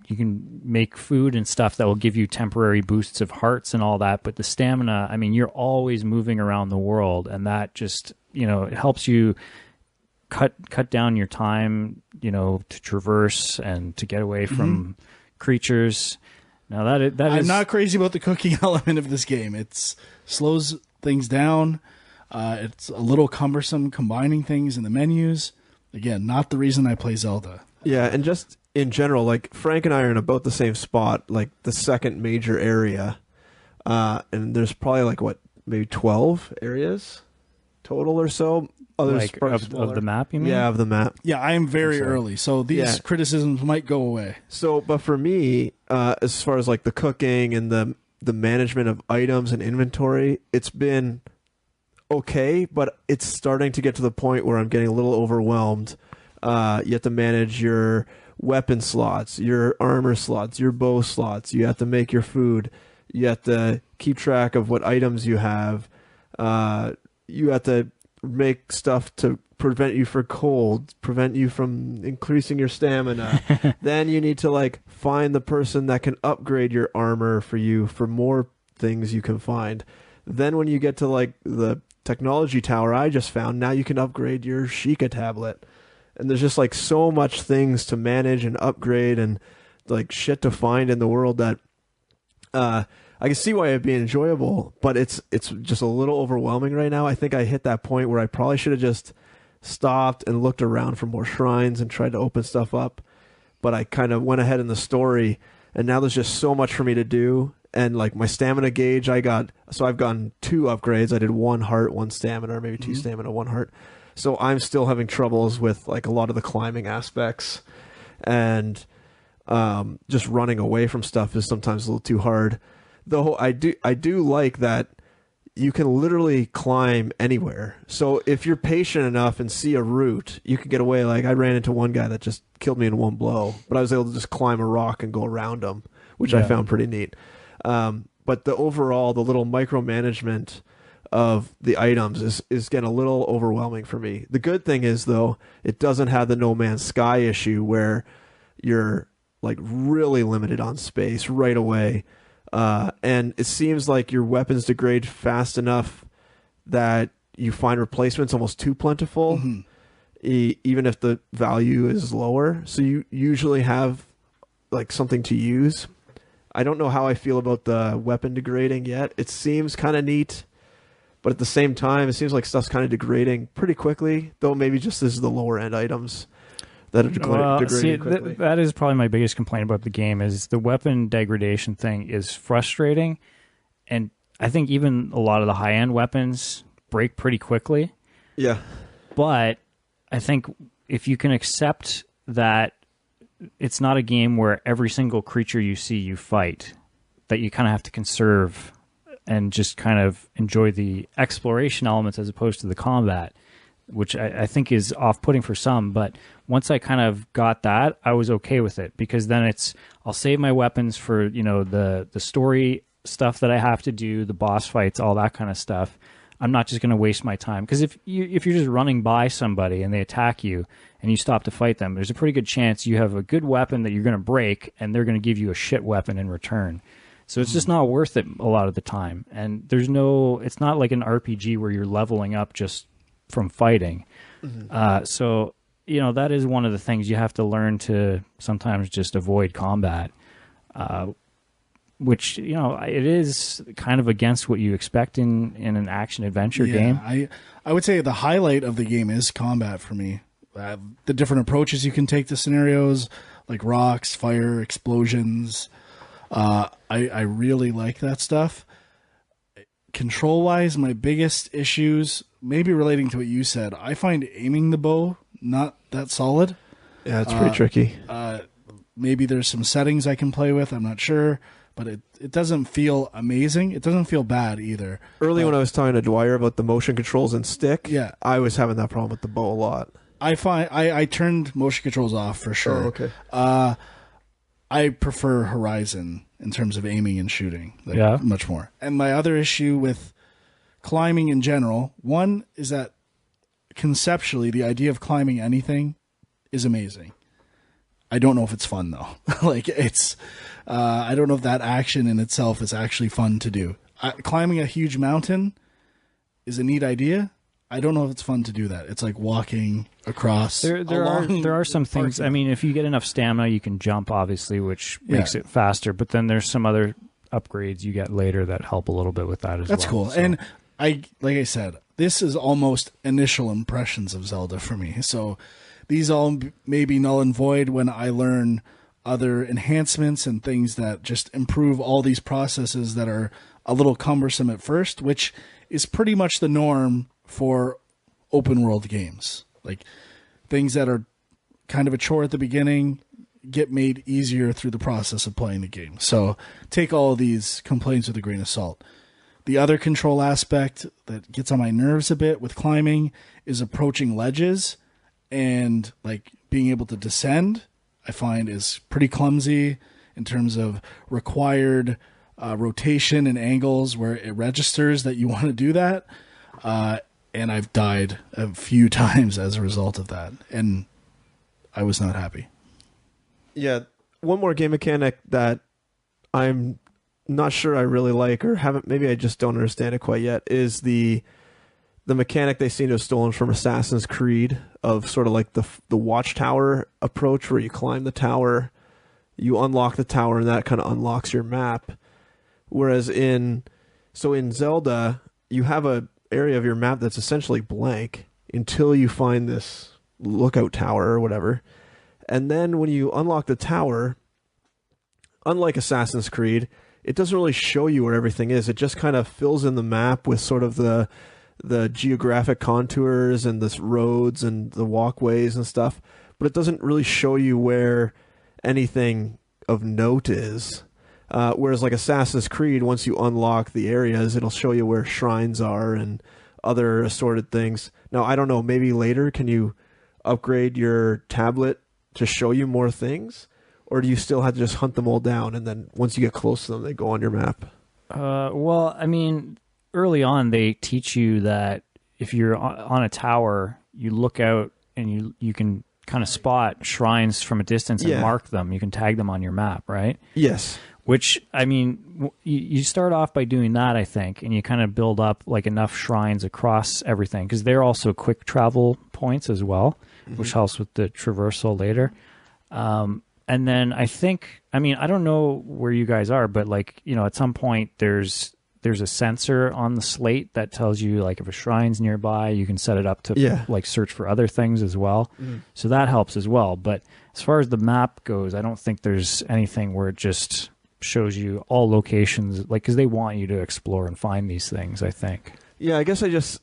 you can make food and stuff that will give you temporary boosts of hearts and all that, but the stamina, I mean, you're always moving around the world, and that just, you know, it helps you cut down your time, you know, to traverse and to get away from creatures. Now I'm not crazy about the cooking element of this game. It slows things down. It's a little cumbersome combining things in the menus. Again, not the reason I play Zelda. Yeah, and just in general, like Frank and I are in about the same spot, like the second major area. And there's probably like, what, maybe 12 areas total or so? Like of the map, you mean? Yeah, of the map. Yeah, I am very early, so these criticisms might go away. So, but for me, as far as like the cooking and the management of items and inventory, it's been okay, but it's starting to get to the point where I'm getting a little overwhelmed. You have to manage your weapon slots, your armor slots, your bow slots. You have to make your food. You have to keep track of what items you have. You have to make stuff to prevent you from cold, prevent you from increasing your stamina. Then you need to like find the person that can upgrade your armor for you for more things you can find. Then when you get to like the technology tower I just found, now you can upgrade your Sheikah tablet. And there's just like so much things to manage and upgrade and like shit to find in the world that I can see why it'd be enjoyable, but it's just a little overwhelming right now. I think I hit that point where I probably should have just stopped and looked around for more shrines and tried to open stuff up. But I kind of went ahead in the story, and now there's just so much for me to do. And like my stamina gauge, I've gotten 2 upgrades. I did 1 heart, 1 stamina, or maybe 2 stamina, 1 heart. So I'm still having troubles with like a lot of the climbing aspects, and just running away from stuff is sometimes a little too hard. Though I do like that you can literally climb anywhere. So if you're patient enough and see a route, you can get away. Like I ran into one guy that just killed me in one blow, but I was able to just climb a rock and go around him, which I found pretty neat. But the little micromanagement of the items is getting a little overwhelming for me. The good thing is, though, it doesn't have the No Man's Sky issue where you're like really limited on space right away. And it seems like your weapons degrade fast enough that you find replacements almost too plentiful, even if the value is lower. So you usually have like something to use. I don't know how I feel about the weapon degrading yet. It seems kind of neat, but at the same time, it seems like stuff's kind of degrading pretty quickly, though maybe just this is the lower end items that are degrading quickly. That is probably my biggest complaint about the game is the weapon degradation thing is frustrating, and I think even a lot of the high-end weapons break pretty quickly. Yeah. But I think if you can accept that it's not a game where every single creature you see you fight, that you kind of have to conserve and just kind of enjoy the exploration elements as opposed to the combat, which I think is off-putting for some. But once I kind of got that, I was okay with it, because then I'll save my weapons for, you know, the story stuff that I have to do, the boss fights, all that kind of stuff. I'm not just going to waste my time. Because if you're just running by somebody and they attack you and you stop to fight them, there's a pretty good chance you have a good weapon that you're going to break, and they're going to give you a shit weapon in return. So it's just not worth it a lot of the time. And it's not like an RPG where you're leveling up just from fighting. So, that is one of the things you have to learn to sometimes just avoid combat, which, it is kind of against what you expect in an action-adventure game. I would say the highlight of the game is combat for me. The different approaches you can take to scenarios, like rocks, fire, explosions. I really like that stuff. Control-wise, my biggest issues, maybe relating to what you said, I find aiming the bow not that solid. Yeah, it's pretty tricky. Maybe there's some settings I can play with, I'm not sure, but it doesn't feel amazing. It doesn't feel bad either. Early when I was talking to Dwyer about the motion controls and stick, yeah, I was having that problem with the bow a lot. I find I turned motion controls off for sure. Oh, okay. I prefer Horizon in terms of aiming and shooting, much more. And my other issue with climbing in general, one is that conceptually, the idea of climbing anything is amazing. I don't know if it's fun though. I don't know if that action in itself is actually fun to do. Climbing a huge mountain is a neat idea. I don't know if it's fun to do that. It's like walking across. There are some things. I mean, if you get enough stamina, you can jump, obviously, which makes it faster. But then there's some other upgrades you get later that help a little bit with that as well. That's cool. So. And like I said, this is almost initial impressions of Zelda for me. So these all may be null and void when I learn other enhancements and things that just improve all these processes that are a little cumbersome at first, which is pretty much the norm for open world games. Like things that are kind of a chore at the beginning get made easier through the process of playing the game. So take all of these complaints with a grain of salt. The other control aspect that gets on my nerves a bit with climbing is approaching ledges and like being able to descend. I find is pretty clumsy in terms of required rotation and angles where it registers that you want to do that. And I've died a few times as a result of that. And I was not happy. Yeah. One more game mechanic that I'm not sure I really like or haven't, maybe I just don't understand it quite yet, is the mechanic they seem to have stolen from Assassin's Creed of sort of like the watchtower approach where you climb the tower, you unlock the tower, and that kind of unlocks your map. Whereas in Zelda, you have a area of your map that's essentially blank until you find this lookout tower or whatever. And then when you unlock the tower, unlike Assassin's Creed, it doesn't really show you where everything is. It just kind of fills in the map with sort of the geographic contours and the roads and the walkways and stuff, but it doesn't really show you where anything of note is. Whereas like Assassin's Creed, once you unlock the areas, it'll show you where shrines are and other assorted things. Now, I don't know, maybe later can you upgrade your tablet to show you more things? Or do you still have to just hunt them all down and then once you get close to them, they go on your map? Well, I mean, early on they teach you that if you're on a tower, you look out and you can kind of spot shrines from a distance and mark them. You can tag them on your map, right? Yes. Which, I mean, you start off by doing that, I think, and you kind of build up like enough shrines across everything because they're also quick travel points as well, which helps with the traversal later. And then I think, I mean, I don't know where you guys are, but like, you know, at some point there's a sensor on the slate that tells you like if a shrine's nearby, you can set it up to like search for other things as well. So that helps as well. But as far as the map goes, I don't think there's anything where it just shows you all locations, like, because they want you to explore and find these things, I think. Yeah, I guess if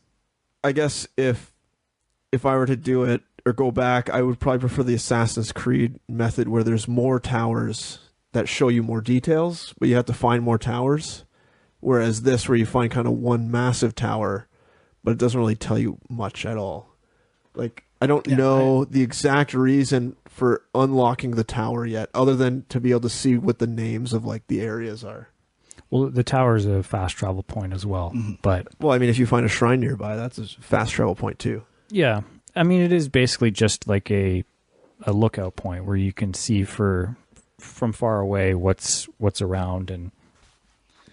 I were to do it or go back, I would probably prefer the Assassin's Creed method where there's more towers that show you more details, but you have to find more towers. Whereas this, where you find kind of one massive tower, but it doesn't really tell you much at all. Like, I don't know the exact reason for unlocking the tower yet, other than to be able to see what the names of like the areas are. Well, the tower is a fast travel point as well. But Well, I mean, if you find a shrine nearby, that's a fast travel point too. yeah, I mean, it is basically just like a lookout point where you can see from far away what's around.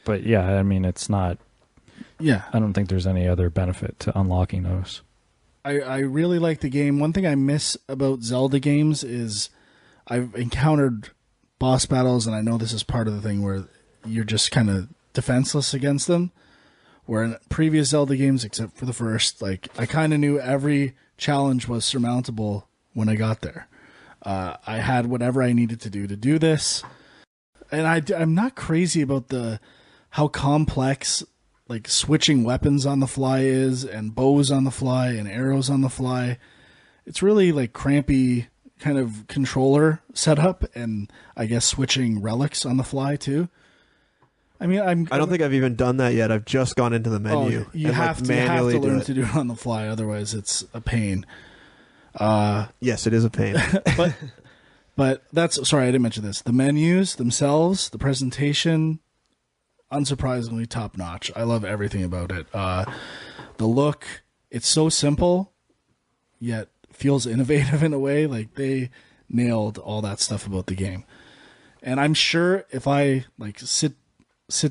But yeah, I mean, it's not. Yeah. I don't think there's any other benefit to unlocking those. I really like the game. One thing I miss about Zelda games is I've encountered boss battles, and I know this is part of the thing where you're just kind of defenseless against them. Where in previous Zelda games, except for the first, like I kind of knew every challenge was surmountable when I got there. I had whatever I needed to do this, and I'm not crazy about how complex like switching weapons on the fly is, and bows on the fly and arrows on the fly. It's really like crampy kind of controller setup, and I guess switching relics on the fly too. I mean, I don't think I've even done that yet. I've just gone into the menu. You have to learn to do it on the fly, otherwise it's a pain. Yes, it is a pain. But that's, sorry, I didn't mention this. The menus themselves, the presentation, unsurprisingly top notch. I love everything about it. The look, it's so simple, yet feels innovative in a way. Like they nailed all that stuff about the game. And I'm sure if I like sit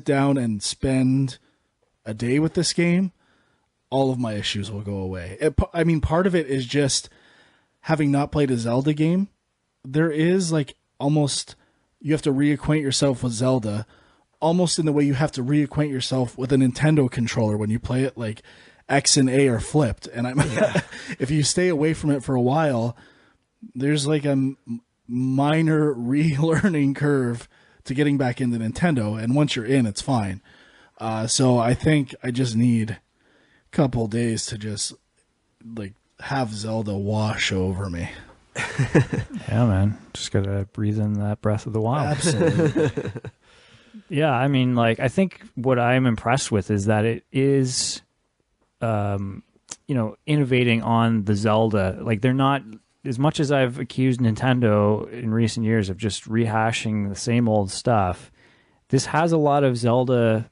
down and spend a day with this game, all of my issues will go away. I mean, part of it is just having not played a Zelda game. There is like almost, you have to reacquaint yourself with Zelda almost in the way you have to reacquaint yourself with a Nintendo controller when you play it, like X and A are flipped. And if you stay away from it for a while, there's like a minor relearning curve to getting back into Nintendo. And once you're in, it's fine. So I think I just need a couple days to just like have Zelda wash over me. Yeah, man. Just gotta breathe in that breath of the wild. Absolutely. Yeah, I mean, like, I think what I'm impressed with is that it is, innovating on the Zelda. Like, they're not, as much as I've accused Nintendo in recent years of just rehashing the same old stuff, this has a lot of Zelda,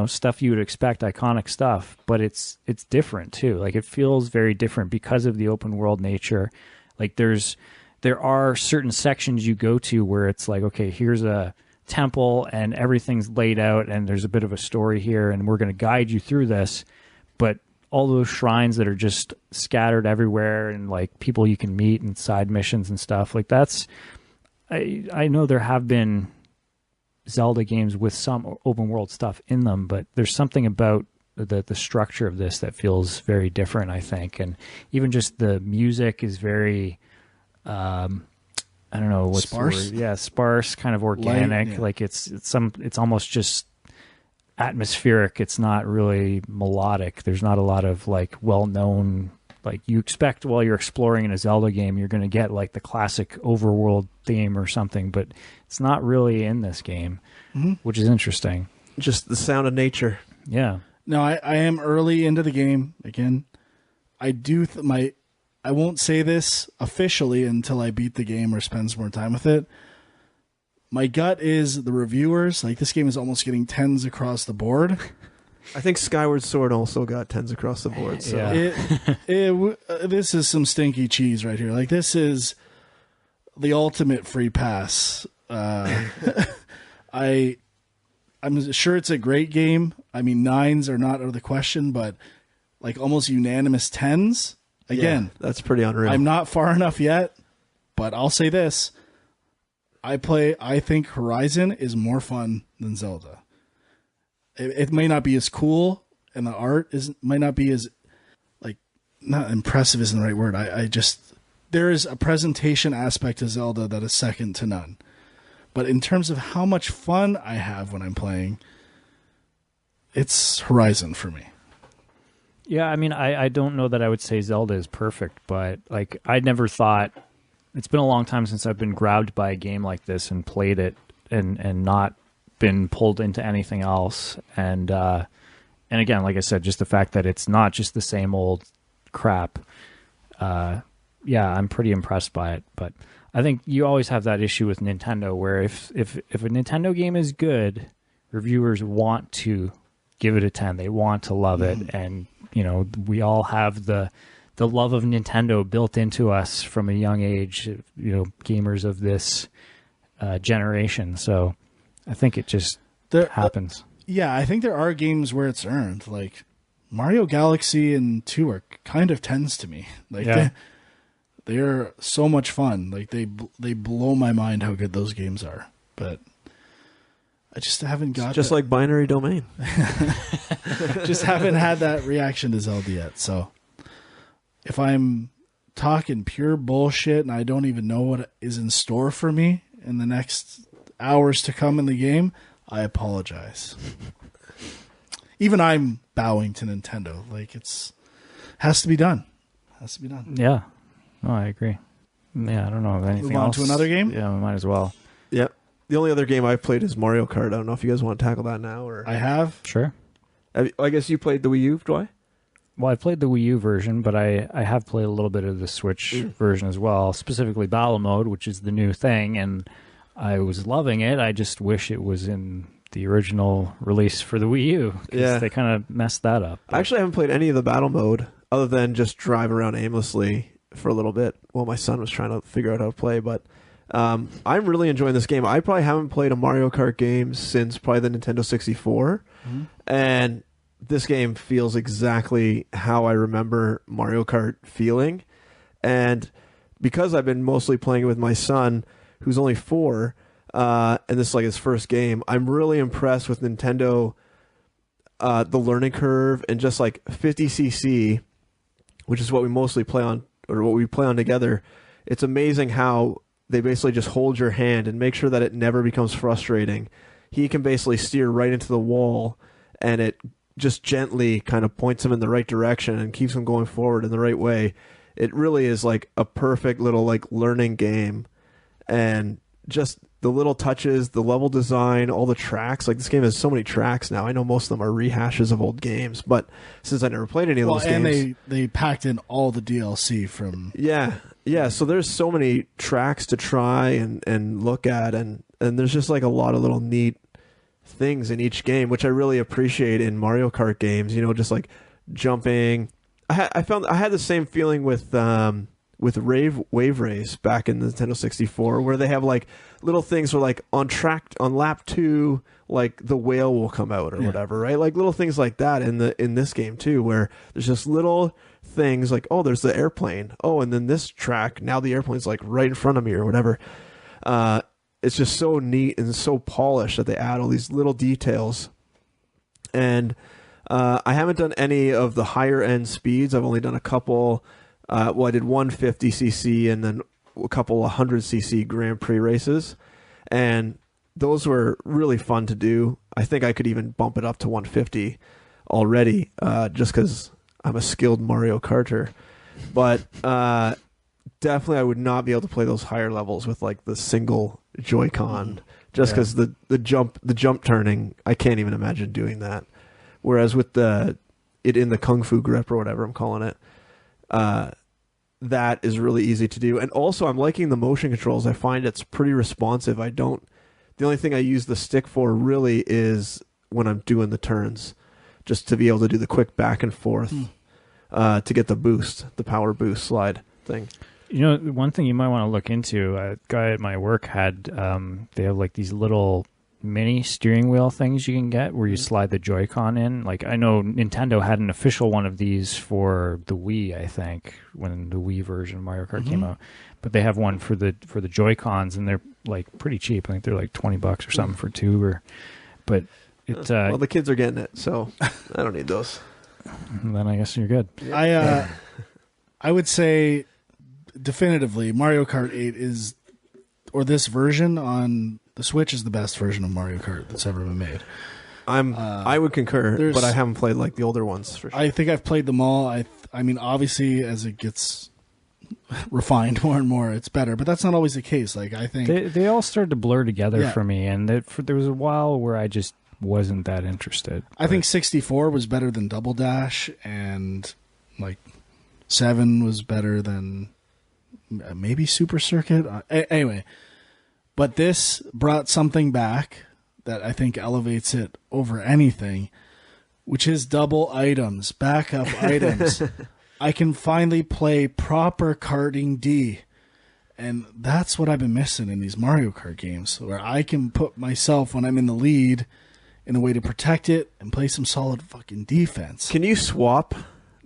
stuff you would expect, iconic stuff, but it's different too. Like, it feels very different because of the open world nature. Like, there are certain sections you go to where it's like, okay, here's a temple and everything's laid out and there's a bit of a story here and we're going to guide you through this. But all those shrines that are just scattered everywhere and like people you can meet and side missions and stuff like that's, I know there have been Zelda games with some open world stuff in them, but there's something about the structure of this that feels very different, I think. And even just the music is very, I don't know what's sparse. the word? Yeah, sparse, kind of organic. Light, yeah. Like it's almost just atmospheric. It's not really melodic. There's not a lot of like well-known, like you expect while you're exploring in a Zelda game, you're going to get like the classic overworld theme or something, but it's not really in this game, which is interesting. Just the sound of nature. Yeah. No, I am early into the game. Again, I do I won't say this officially until I beat the game or spend some more time with it. My gut is the reviewers, like this game is almost getting 10s across the board. I think Skyward Sword also got 10s across the board. So. Yeah. This is some stinky cheese right here. Like this is the ultimate free pass. I'm sure it's a great game. I mean, 9s are not out of the question, but like almost unanimous 10s. Again, yeah, that's pretty unreal. I'm not far enough yet, but I'll say this. I think Horizon is more fun than Zelda. It may not be as cool, and the art might not be as, like, not impressive isn't the right word. There is a presentation aspect to Zelda that is second to none. But in terms of how much fun I have when I'm playing, it's Horizon for me. Yeah, I mean, I don't know that I would say Zelda is perfect, but like I never thought, it's been a long time since I've been grabbed by a game like this and played it and not been pulled into anything else. And again, like I said, just the fact that it's not just the same old crap. Yeah, I'm pretty impressed by it, but I think you always have that issue with Nintendo where if a Nintendo game is good, reviewers want to give it a 10. They want to love it, and we all have the love of Nintendo built into us from a young age. Gamers of this generation. So I think it just happens. Yeah, I think there are games where it's earned. Like Mario Galaxy and 2 are kind of 10s to me. Like they're so much fun. Like they blow my mind how good those games are. But I just haven't got just like Binary Domain. Just haven't had that reaction to Zelda yet. So if I'm talking pure bullshit and I don't even know what is in store for me in the next hours to come in the game, I apologize. Even I'm bowing to Nintendo. Like has to be done. Has to be done. Yeah. No, I agree. Yeah, I don't know of anything else. Move on to another game? Yeah, we might as well. Yep. The only other game I've played is Mario Kart. I don't know if you guys want to tackle that now. Or I have. Sure. I guess you played the Wii U, Dwight? Well, I played the Wii U version, but I have played a little bit of the Switch version as well, specifically Battle Mode, which is the new thing, and I was loving it. I just wish it was in the original release for the Wii U, because they kind of messed that up. I actually haven't played any of the Battle Mode other than just drive around aimlessly for a little bit while my son was trying to figure out how to play, but I'm really enjoying this game. I probably haven't played a Mario Kart game since probably the Nintendo 64, and this game feels exactly how I remember Mario Kart feeling. And because I've been mostly playing it with my son, who's only 4, and this is like his first game, I'm really impressed with Nintendo, the learning curve, and just like 50cc, which is what we mostly play on, or what we play on together. It's amazing how they basically just hold your hand and make sure that it never becomes frustrating. He can basically steer right into the wall, and it just gently kind of points him in the right direction and keeps him going forward in the right way. It really is like a perfect little like learning game, and just the little touches, the level design, all the tracks. Like this game has so many tracks now. I know most of them are rehashes of old games, but since I never played any of those games, and they packed in all the DLC from yeah. So there's so many tracks to try and look at, and there's just like a lot of little neat things in each game, which I really appreciate in Mario Kart games. Just like jumping. I found I had the same feeling with Wave Race back in the Nintendo 64, where they have like little things where like on lap 2, like the whale will come out or whatever, right? Like little things like that in this game too, where there's just little things like, oh, there's the airplane. Oh, and then this track, now the airplane's like right in front of me or whatever. It's just so neat and so polished that they add all these little details. And I haven't done any of the higher end speeds. I've only done a couple. I did 150cc and then a couple 100cc Grand Prix races. And those were really fun to do. I think I could even bump it up to 150 already, just because I'm a skilled Mario Karter. But definitely I would not be able to play those higher levels with like the single Joy-Con, just because the jump turning, I can't even imagine doing that. Whereas with it in the Kung Fu grip or whatever I'm calling it, that is really easy to do. And also I'm liking the motion controls. I find it's pretty responsive. The only thing I use the stick for really is when I'm doing the turns, just to be able to do the quick back and forth to get the power boost slide thing. One thing you might want to look into, a guy at my work had, they have like these little mini steering wheel things you can get where you slide the Joy-Con in. Like I know Nintendo had an official one of these for the Wii, I think, when the Wii version of Mario Kart came out. But they have one for the Joy-Cons, and they're like pretty cheap. I think they're like $20 or something for 2. But it. Well, the kids are getting it, so I don't need those. Then I guess you're good. I would say definitively Mario Kart 8 or this version on the Switch is the best version of Mario Kart that's ever been made. I would concur, but I haven't played like the older ones for sure. I think I've played them all. I mean, obviously, as it gets refined more and more, it's better. But that's not always the case. Like I think they all started to blur together for me, and there was a while where I just wasn't that interested. I think 64 was better than Double Dash, and like 7 was better than maybe Super Circuit. Anyway. But this brought something back that I think elevates it over anything, which is double items, backup items. I can finally play proper karting D. And that's what I've been missing in these Mario Kart games, where I can put myself, when I'm in the lead, in a way to protect it and play some solid fucking defense. Can you swap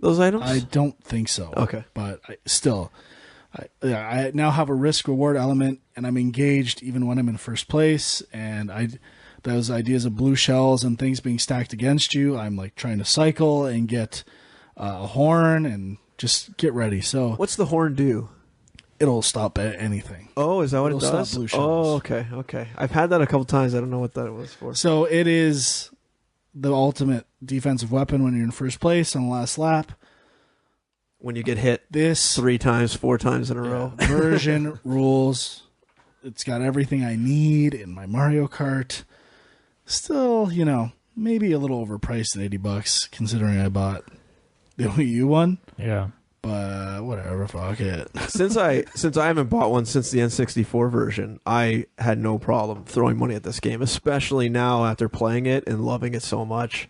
those items? I don't think so. Okay. But I now have a risk-reward element, and I'm engaged even when I'm in first place. And those ideas of blue shells and things being stacked against you, I'm like trying to cycle and get a horn and just get ready. So what's the horn do? It'll stop at anything. Oh, is that what It'll it does? stop blue shells. Oh, okay. I've had that a couple times. I don't know what that was for. So it is the ultimate defensive weapon when you're in first place on the last lap. When you get hit This 3 times, 4 times in a row. version rules. It's got everything I need in my Mario Kart. Still, maybe a little overpriced at $80 considering I bought the Wii U one. Yeah. But whatever, fuck it. Since I haven't bought one since the N64 version, I had no problem throwing money at this game, especially now after playing it and loving it so much.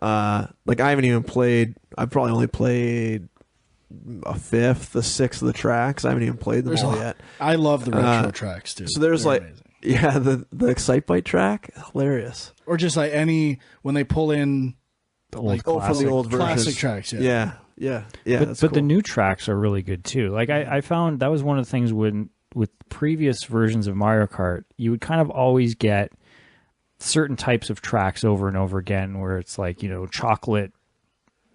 Like I haven't even played. I've probably only played a fifth, a sixth of the tracks. I haven't even played them all yet. I love the retro tracks too. So there's They're like, amazing. yeah, the Excitebike track, hilarious. Or just like when they pull in The old from the old versions. classic tracks. Yeah. But that's the cool. new tracks are really good too. Like I found that was one of the things with previous versions of Mario Kart, you would kind of always get certain types of tracks over and over again, where it's like chocolate,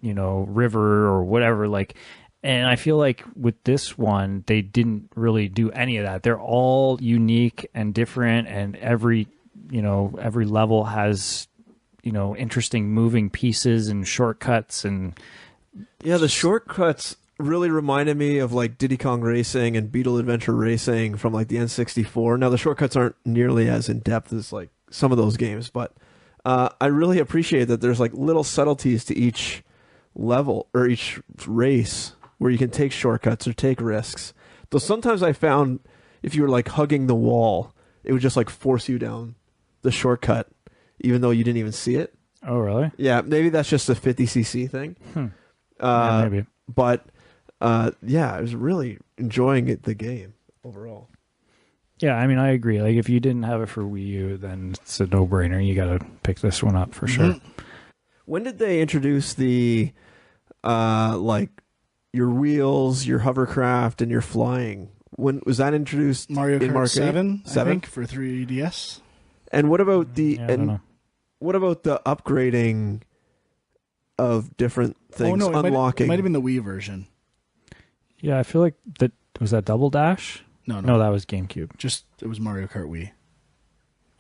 river or whatever. Like, and I feel like with this one, they didn't really do any of that. They're all unique and different, and every level has interesting moving pieces and shortcuts and. Yeah, the shortcuts really reminded me of like Diddy Kong Racing and Beetle Adventure Racing from like the N64. Now the shortcuts aren't nearly as in depth as like some of those games, but I really appreciate that there's like little subtleties to each level or each race where you can take shortcuts or take risks. Though sometimes I found if you were like hugging the wall, it would just like force you down the shortcut, even though you didn't even see it. Oh, really? Yeah, maybe that's just a 50cc thing. Yeah, maybe. But I was really enjoying the game overall. Yeah, I mean, I agree. Like, if you didn't have it for Wii U, then it's a no-brainer. You got to pick this one up for sure. When did they introduce the like your wheels, your hovercraft, and your flying? When was that introduced? Mario in Kart 7, I 7? think, for 3DS. And what about I don't know. what about the upgrading of different things, it unlocking? might have been the Wii version. Yeah, I feel like that was that Double Dash. No, No, that was GameCube. it was Mario Kart Wii.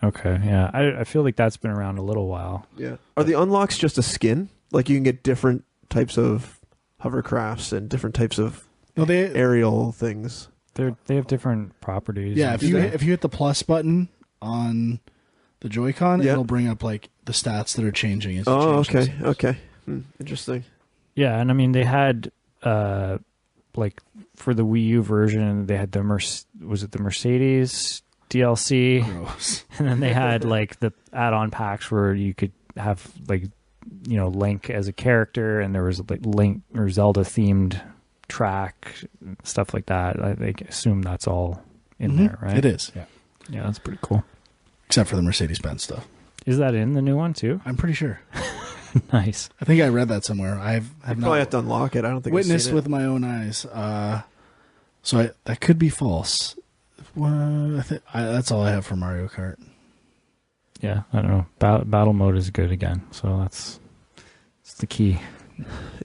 Okay, yeah, I feel like that's been around a little while. Yeah. Are the unlocks just a skin? Like you can get different types of hovercrafts and different types of aerial things. They have different properties. Yeah, and if you stuff. hit the plus button on the Joy-Con, Yeah. it'll bring up like the stats that are changing. As you Oh, change okay, those. okay. Interesting. Yeah, and I mean they had like for the Wii U version, they had the Mercedes DLC, Gross. and then they had like the add-on packs where you could have like Link as a character, and there was like Link or Zelda themed track stuff like that. I assume that's all in there, right? It is, yeah. Yeah, that's pretty cool. Except for the Mercedes-Benz stuff. Is that in the new one too? I'm pretty sure. Nice. I think I read that somewhere. Have Probably not have to unlock it. I don't think I've witnessed seen it. with my own eyes. So that could be false. That's all I have for Mario Kart. Yeah, I don't know. Battle mode is good again, so that's the key.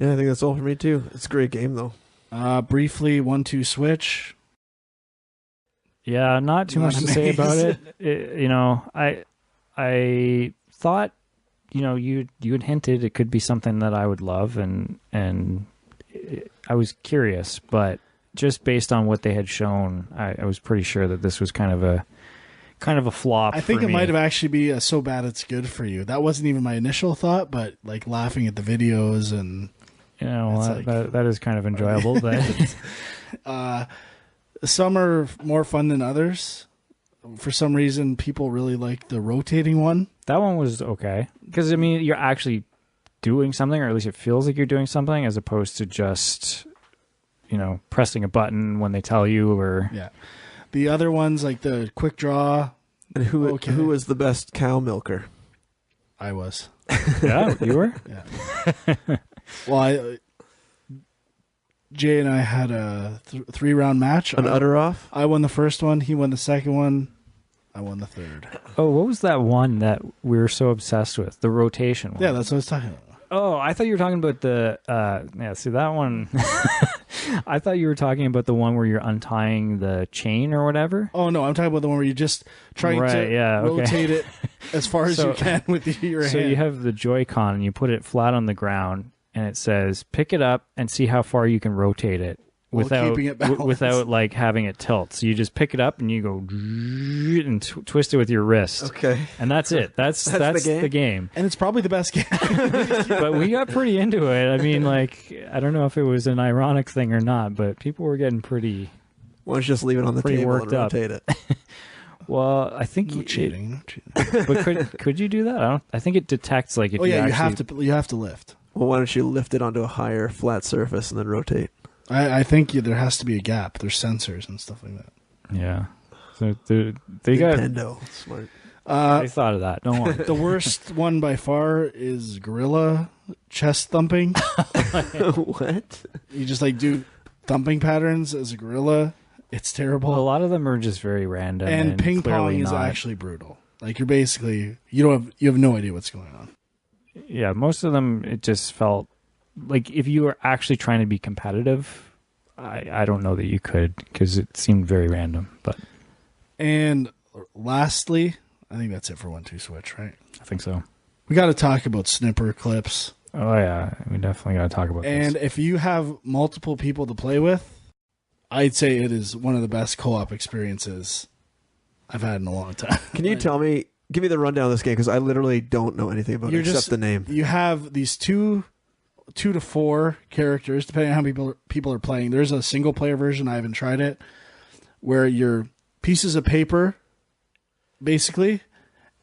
Yeah, I think that's all for me too. It's a great game though. Briefly, 1-2 Switch. Yeah, not too much to say about it. I thought, you had hinted it could be something that I would love, and I was curious, but just based on what they had shown, I was pretty sure that this was kind of a flop. I think for it me. might have actually be so bad it's good for you. That wasn't even my initial thought, but like laughing at the videos and that is kind of enjoyable, but some are more fun than others. for some reason, people really like the rotating one. That one was okay. Because, I mean, you're actually doing something, or at least it feels like you're doing something, as opposed to just, pressing a button when they tell you, or... Yeah. The other ones, like the quick draw... And who was the best cow milker? I was. Yeah, you were? Yeah. Well, Jay and I had a 3-round match. An utter off? I won the first one. He won the second one. I won the third. Oh, what was that one that we were so obsessed with? The rotation one. Yeah, that's what I was talking about. Oh, I thought you were talking about the... see, that one... I thought you were talking about the one where you're untying the chain or whatever. Oh, no, I'm talking about the one where you just try to rotate it as far as you can with your hand. So you have the Joy-Con and you put it flat on the ground and it says, pick it up and see how far you can rotate it without keeping it balanced. without like having it tilt. So you just pick it up and you go and twist it with your wrist. Okay. And that's it. That's the game. And it's probably the best game. But we got pretty into it. I mean, like, I don't know if it was an ironic thing or not, but people were getting pretty... Why don't you just leave it on the table and rotate it? Well, I think No cheating. but could you do that? I think it detects like if you actually... you have to lift. Well, why don't you lift it onto a higher flat surface and then rotate? I think there has to be a gap. There's sensors and stuff like that. Yeah. So they got Nintendo. Smart. they thought of that. Don't worry. The worst one by far is gorilla chest thumping. What? You just like do thumping patterns as a gorilla. It's terrible. A lot of them are just very random. And ping clearly pong is not. actually brutal. Like you're basically you have no idea what's going on. Yeah, most of them it just felt like if you were actually trying to be competitive, I don't know that you could, because it seemed very random. But and lastly, I think that's it for 1-2 Switch, right? I think so. We got to talk about Snipperclips. Oh yeah, we definitely got to talk about And this. if you have multiple people to play with, I'd say it is one of the best co-op experiences I've had in a long time. Can you tell me? Give me the rundown of this game, because I literally don't know anything about it except the name. You have these two to four characters, depending on how many people are playing. There's a single player version. I haven't tried it, where you're pieces of paper, basically,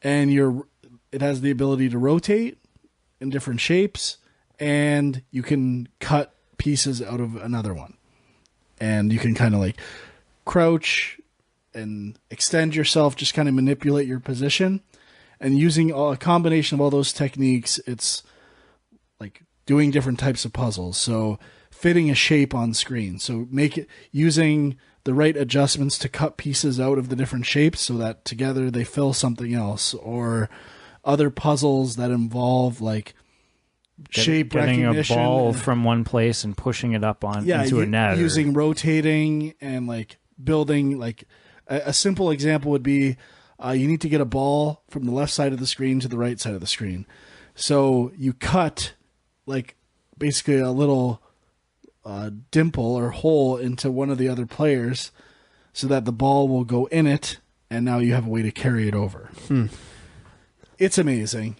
and it has the ability to rotate in different shapes, and you can cut pieces out of another one, and you can kind of like crouch and extend yourself, just kind of manipulate your position, and using a combination of all those techniques, it's like doing different types of puzzles. So fitting a shape on screen. So using the right adjustments to cut pieces out of the different shapes so that together they fill something else, or other puzzles that involve like shape getting recognition. a ball from one place and pushing it up into a net. Using rotating and like building like a simple example would be you need to get a ball from the left side of the screen to the right side of the screen. So you cut like basically a little dimple or hole into one of the other players so that the ball will go in it, and now you have a way to carry it over. It's amazing.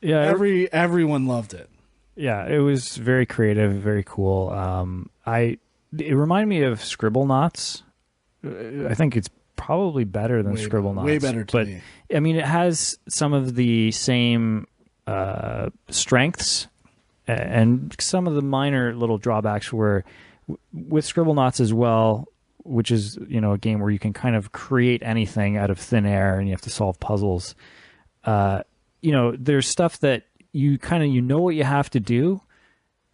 Yeah, everyone loved it. Yeah, it was very creative, very cool. It reminded me of Scribblenauts. I think it's probably better than Scribblenauts. Way better to me. I mean, it has some of the same strengths and some of the minor little drawbacks were with Scribblenauts as well, which is, a game where you can kind of create anything out of thin air and you have to solve puzzles. There's stuff that you know what you have to do,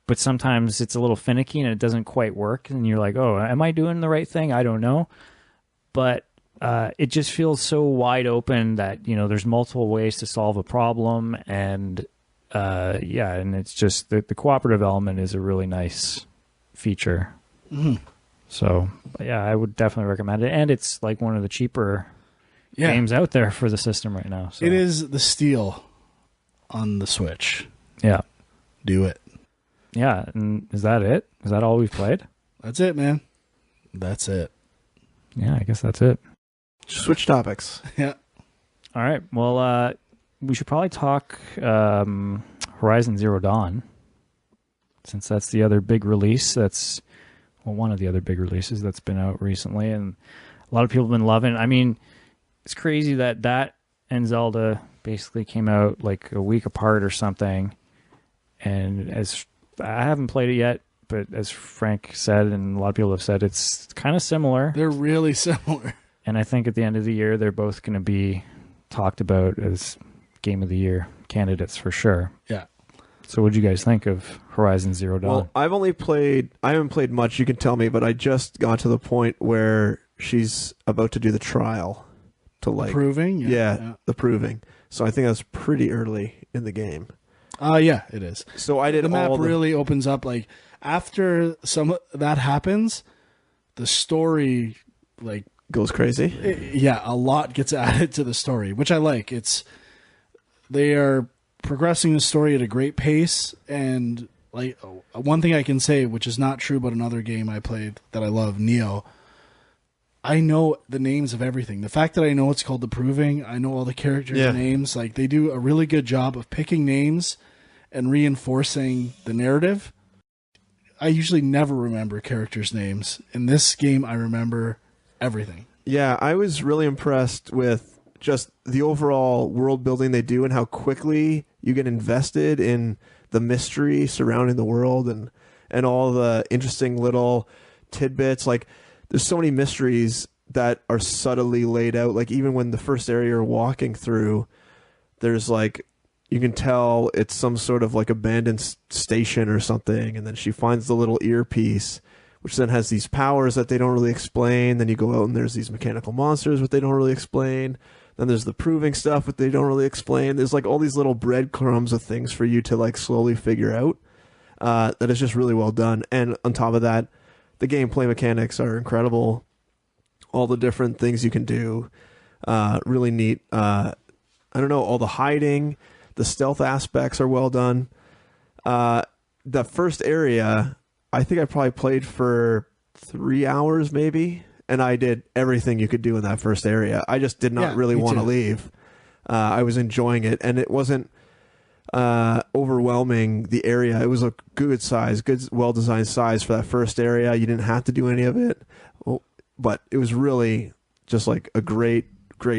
but sometimes it's a little finicky and it doesn't quite work. And you're like, oh, am I doing the right thing? I don't know. But it just feels so wide open that, there's multiple ways to solve a problem. And and it's just the cooperative element is a really nice feature. Mm-hmm. So, yeah, I would definitely recommend it. And it's like one of the cheaper games out there for the system right now. So. It is the steal on the Switch. Yeah. Do it. Yeah, and is that it? Is that all we've played? That's it, man. That's it. Yeah, I guess that's it. Switch topics. Yeah. All right. Well, we should probably talk Horizon Zero Dawn, since that's the other big release. That's one of the other big releases that's been out recently, and a lot of people have been loving. I mean, it's crazy that and Zelda basically came out like a week apart or something. And as I haven't played it yet, but as Frank said, and a lot of people have said, it's kind of similar. They're really similar. And I think at the end of the year, they're both going to be talked about as Game of the Year candidates for sure. Yeah. So what do you guys think of Horizon Zero Dawn? Well, I haven't played much, you can tell me, but I just got to the point where she's about to do the trial. To like Proving? Yeah, the proving. So I think that's pretty early in the game. Yeah, it is. So I did the map all really opens up. Like after some that happens, the story like goes crazy. Yeah, a lot gets added to the story, which I like. They are progressing the story at a great pace, and like one thing I can say, which is not true about another game I played that I love, Nioh. I know the names of everything. The fact that I know it's called The Proving, I know all the characters' names. Like they do a really good job of picking names and reinforcing the narrative. I usually never remember characters' names. In this game, I remember everything. Yeah, I was really impressed with just the overall world building they do and how quickly you get invested in the mystery surrounding the world and all the interesting little tidbits. Like there's so many mysteries that are subtly laid out. Like even when the first area you're walking through, there's like, you can tell it's some sort of like abandoned station or something. And then she finds the little earpiece, which then has these powers that they don't really explain. Then you go out and there's these mechanical monsters, which they don't really explain. Then there's the proving stuff, which they don't really explain. There's like all these little breadcrumbs of things for you to like slowly figure out. That is just really well done. And on top of that, the gameplay mechanics are incredible. All the different things you can do, really neat. I don't know, all the hiding, the stealth aspects are well done. The first area, I think I probably played for 3 hours maybe, and I did everything you could do in that first area. I just did not really want to leave. I was enjoying it, and it wasn't overwhelming the area. It was a good size, good, well-designed size for that first area. You didn't have to do any of it, but it was really just like a great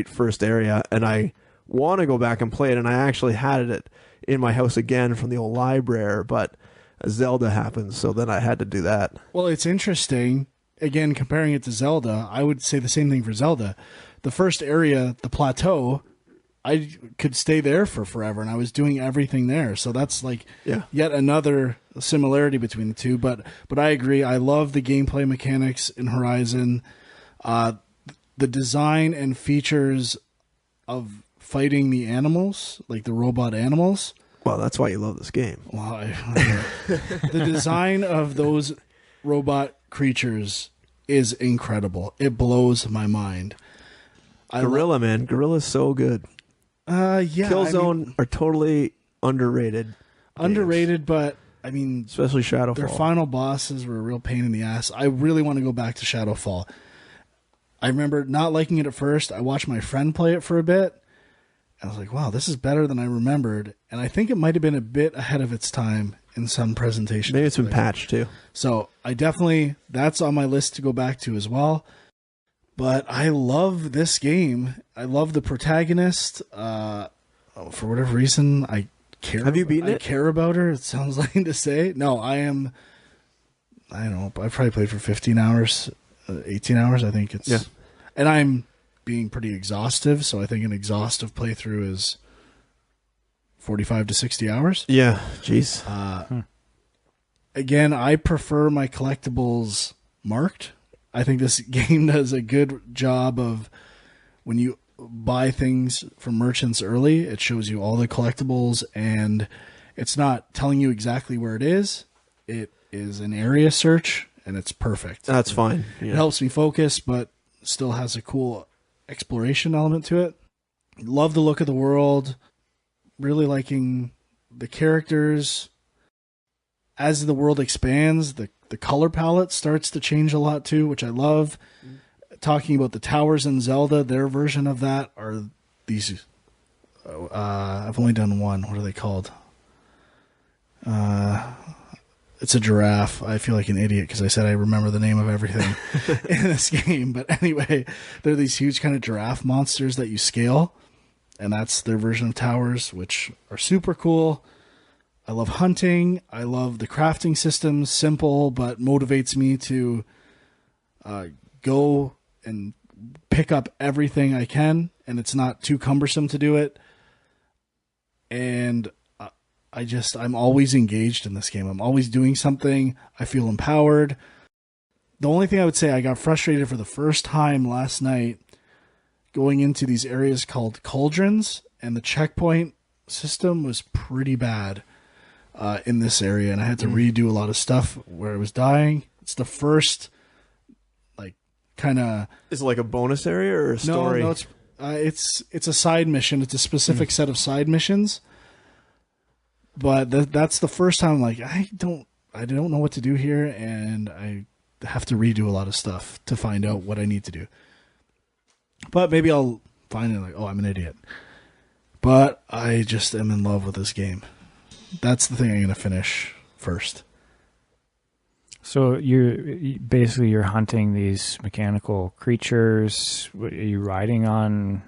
first area, and I want to go back and play it, and I actually had it in my house again from the old library, but Zelda happened, so then I had to do that. Well, it's interesting. Again, comparing it to Zelda, I would say the same thing for Zelda. The first area, the plateau, I could stay there for forever, and I was doing everything there. So that's like yet another similarity between the two. But I agree. I love the gameplay mechanics in Horizon. The design and features of fighting the animals, like the robot animals. Well, that's why you love this game. Well, the design of those robot creatures is incredible. It blows my mind. Gorilla, man. Gorilla's so good. Yeah. Killzone are totally underrated. Underrated, but I mean, especially Shadowfall. Their final bosses were a real pain in the ass. I really want to go back to Shadowfall. I remember not liking it at first. I watched my friend play it for a bit. I was like, wow, this is better than I remembered. And I think it might have been a bit ahead of its time in some presentations. Maybe it's been patched too. So that's on my list to go back to as well. But I love this game. I love the protagonist. For whatever reason, I care. Have you beaten it? I care about her. It sounds like to say. No, I don't know. I probably played for 15 hours, 18 hours. I think it's. Yeah. And I'm being pretty exhaustive, so I think an exhaustive playthrough is 45 to 60 hours. Yeah, jeez. Again, I prefer my collectibles marked. I think this game does a good job of when you buy things from merchants early, it shows you all the collectibles, and it's not telling you exactly where it is. It is an area search, and it's perfect. That's fine. Yeah. It helps me focus, but still has a cool exploration element to it. Love the look of the world. Really liking the characters. As the world expands, the color palette starts to change a lot too, which I love. Talking about the towers in Zelda, their version of that are these. I've only done one. What are they called? It's a giraffe. I feel like an idiot because I said I remember the name of everything in this game. But anyway, they're these huge kind of giraffe monsters that you scale. And that's their version of towers, which are super cool. I love hunting. I love the crafting system. Simple, but motivates me to go and pick up everything I can. And it's not too cumbersome to do it. And I'm always engaged in this game. I'm always doing something. I feel empowered. The only thing I would say, I got frustrated for the first time last night going into these areas called cauldrons, and the checkpoint system was pretty bad in this area, and I had to redo a lot of stuff where I was dying. It's the first, kind of... Is it like a bonus area or a story? No, it's a side mission. It's a specific set of side missions. But that's the first time I'm like, I don't know what to do here, and I have to redo a lot of stuff to find out what I need to do. But maybe I'll find it like, oh, I'm an idiot. But I just am in love with this game. That's the thing I'm going to finish first. So you're hunting these mechanical creatures. Are you riding on?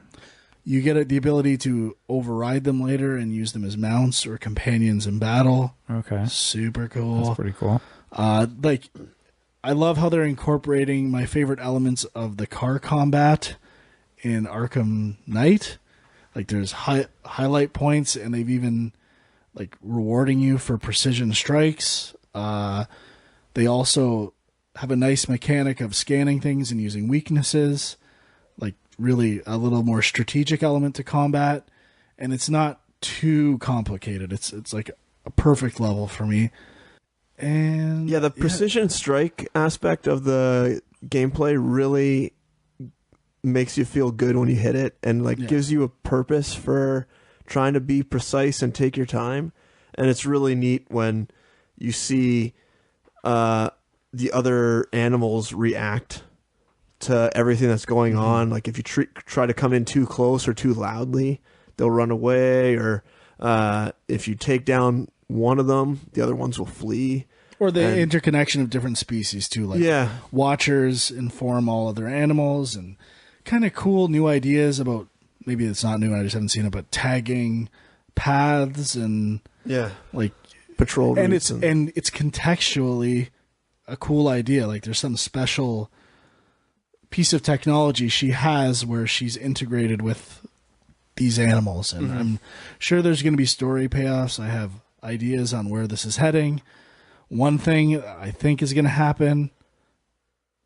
You get the ability to override them later and use them as mounts or companions in battle. Okay. Super cool. That's pretty cool. I love how they're incorporating my favorite elements of the car combat in Arkham Knight. Like there's highlight points, and they've even rewarding you for precision strikes. They also have a nice mechanic of scanning things and using weaknesses. Really a little more strategic element to combat, and it's not too complicated. It's like a perfect level for me. And the precision strike aspect of the gameplay really makes you feel good when you hit it, and gives you a purpose for trying to be precise and take your time. And it's really neat when you see the other animals react to everything that's going on. Like if you try to come in too close or too loudly, they'll run away, or if you take down one of them, the other ones will flee. Or the interconnection of different species too. Watchers inform all other animals, and kind of cool new ideas about, maybe it's not new, I just haven't seen it, but tagging paths and patrol routes. And it's contextually a cool idea. There's some special piece of technology she has where she's integrated with these animals, and I'm sure there's going to be story payoffs. I have ideas on where this is heading. One thing I think is going to happen,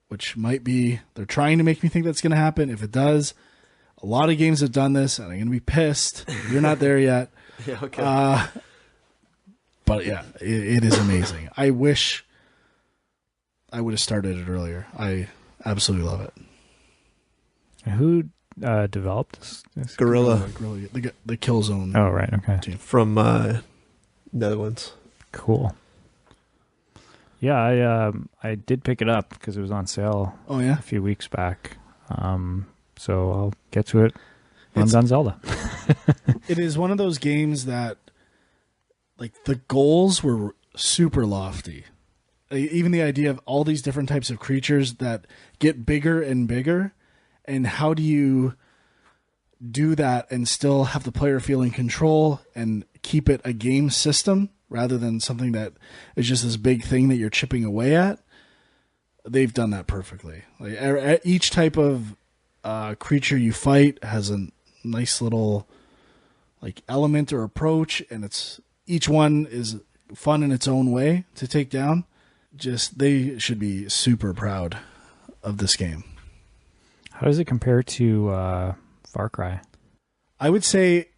which might be they're trying to make me think that's going to happen. If it does, a lot of games have done this, and I'm going to be pissed. You're not there yet. Okay. But yeah, it is amazing. I wish I would have started it earlier. I absolutely love it. Who developed this? Gorilla. The Killzone. Oh, right. Okay. Team. From Netherlands. Cool. Yeah, I did pick it up because it was on sale. Oh, yeah? A few weeks back. So I'll get to it when I'm done Zelda. It is one of those games that, the goals were super lofty. Even the idea of all these different types of creatures that get bigger and bigger, and how do you do that and still have the player feel in control and keep it a game system rather than something that is just this big thing that you're chipping away at. They've done that perfectly. Each type of creature you fight has a nice little element or approach, and each one is fun in its own way to take down. They should be super proud of this game. How does it compare to Far Cry? I would say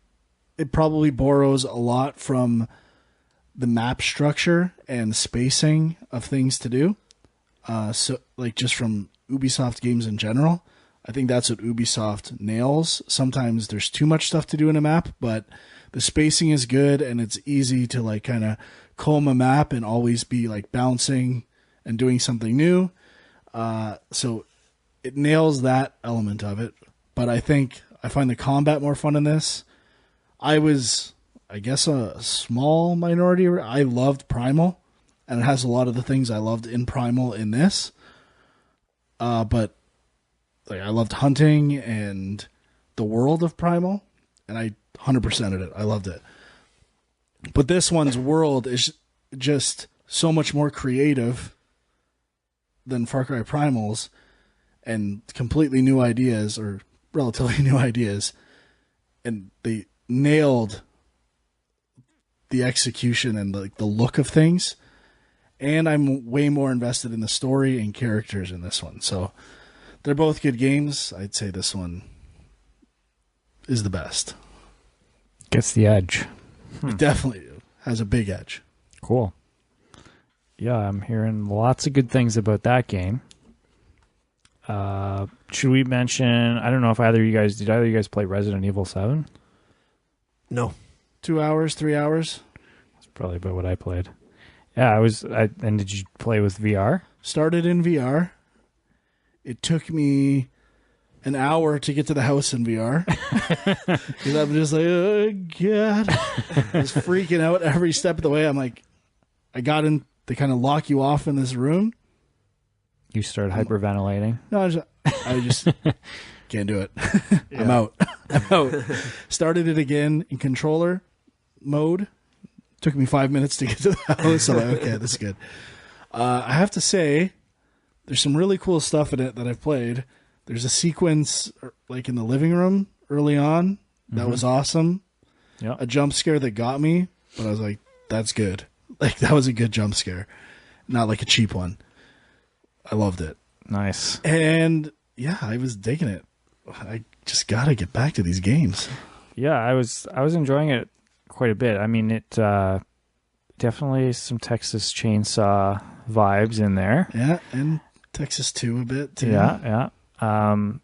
it probably borrows a lot from the map structure and spacing of things to do. Just from Ubisoft games in general. I think that's what Ubisoft nails. Sometimes there's too much stuff to do in a map, but the spacing is good, and it's easy to kind of comb a map and always be bouncing and doing something new. So it nails that element of it. But I find the combat more fun in this. I was, I guess, a small minority. I loved Primal. and it has a lot of the things I loved in Primal in this. But like I loved hunting and the world of Primal, and I 100%ed it. I loved it. But this one's world is just so much more creative than Far Cry Primal's, and completely new ideas, or relatively new ideas, and they nailed the execution and the look of things. And I'm way more invested in the story and characters in this one. So they're both good games. I'd say this one is the best. Gets the edge. It definitely has a big edge. Cool. Yeah, I'm hearing lots of good things about that game. Should we mention, I don't know if either of you guys play Resident Evil 7? No. 2 hours, 3 hours? That's probably about what I played. Yeah, and did you play with VR? Started in VR. It took me an hour to get to the house in VR. Because I'm just like, oh, God. I was freaking out every step of the way. I'm like, I got in, they kind of lock you off in this room. You start hyperventilating? No, I just can't do it. Yeah. I'm out. Started it again in controller mode. Took me 5 minutes to get to the house. I'm like, okay, this is good. I have to say, there's some really cool stuff in it that I've played. There's a sequence like in the living room early on that was awesome. Yeah. A jump scare that got me, but I was like, that's good. Like, that was a good jump scare. Not like a cheap one. I loved it. Nice. And yeah, I was digging it. I just got to get back to these games. Yeah, I was enjoying it quite a bit. I mean, it definitely some Texas Chainsaw vibes in there. Yeah, and Texas 2 a bit too. Yeah. And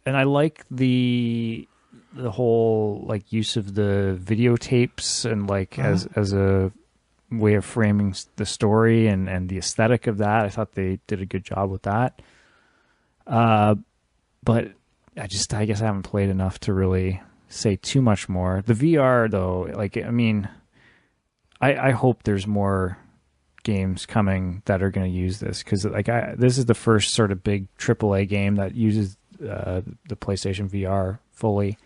I like the whole like use of the videotapes and like as a way of framing the story and the aesthetic of that. I thought they did a good job with that. But I guess I haven't played enough to really say too much more. The VR though, like, I mean, I hope there's more games coming that are going to use this, because like this is the first sort of big AAA game that uses the PlayStation VR fully,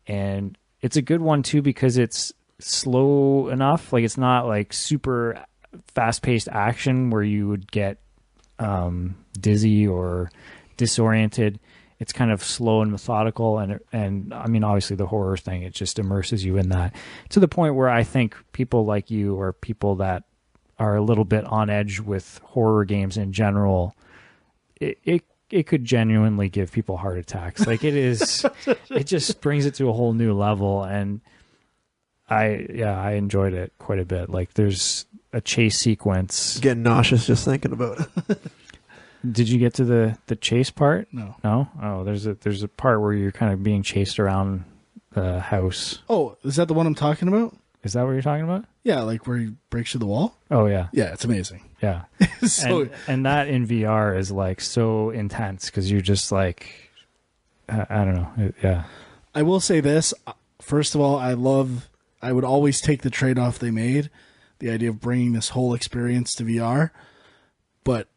and it's a good one too because it's slow enough. Like, it's not like super fast-paced action where you would get dizzy or disoriented. It's kind of slow and methodical, and I mean, obviously the horror thing, it just immerses you in that to the point where I think people like you, or people that are a little bit on edge with horror games in general, it could genuinely give people heart attacks. Like, it is, it just brings it to a whole new level, and I enjoyed it quite a bit. Like, there's a chase sequence. Getting nauseous just thinking about it. Did you get to the chase part? No. Oh, there's a part where you're kind of being chased around the house. Oh, is that the one I'm talking about? Is that what you're talking about? Yeah, like where he breaks through the wall? Oh, yeah. Yeah, it's amazing. Yeah. and that in VR is like so intense because you're just like, I don't know. Yeah. I will say this. First of all, I would always take the trade-off they made, the idea of bringing this whole experience to VR. But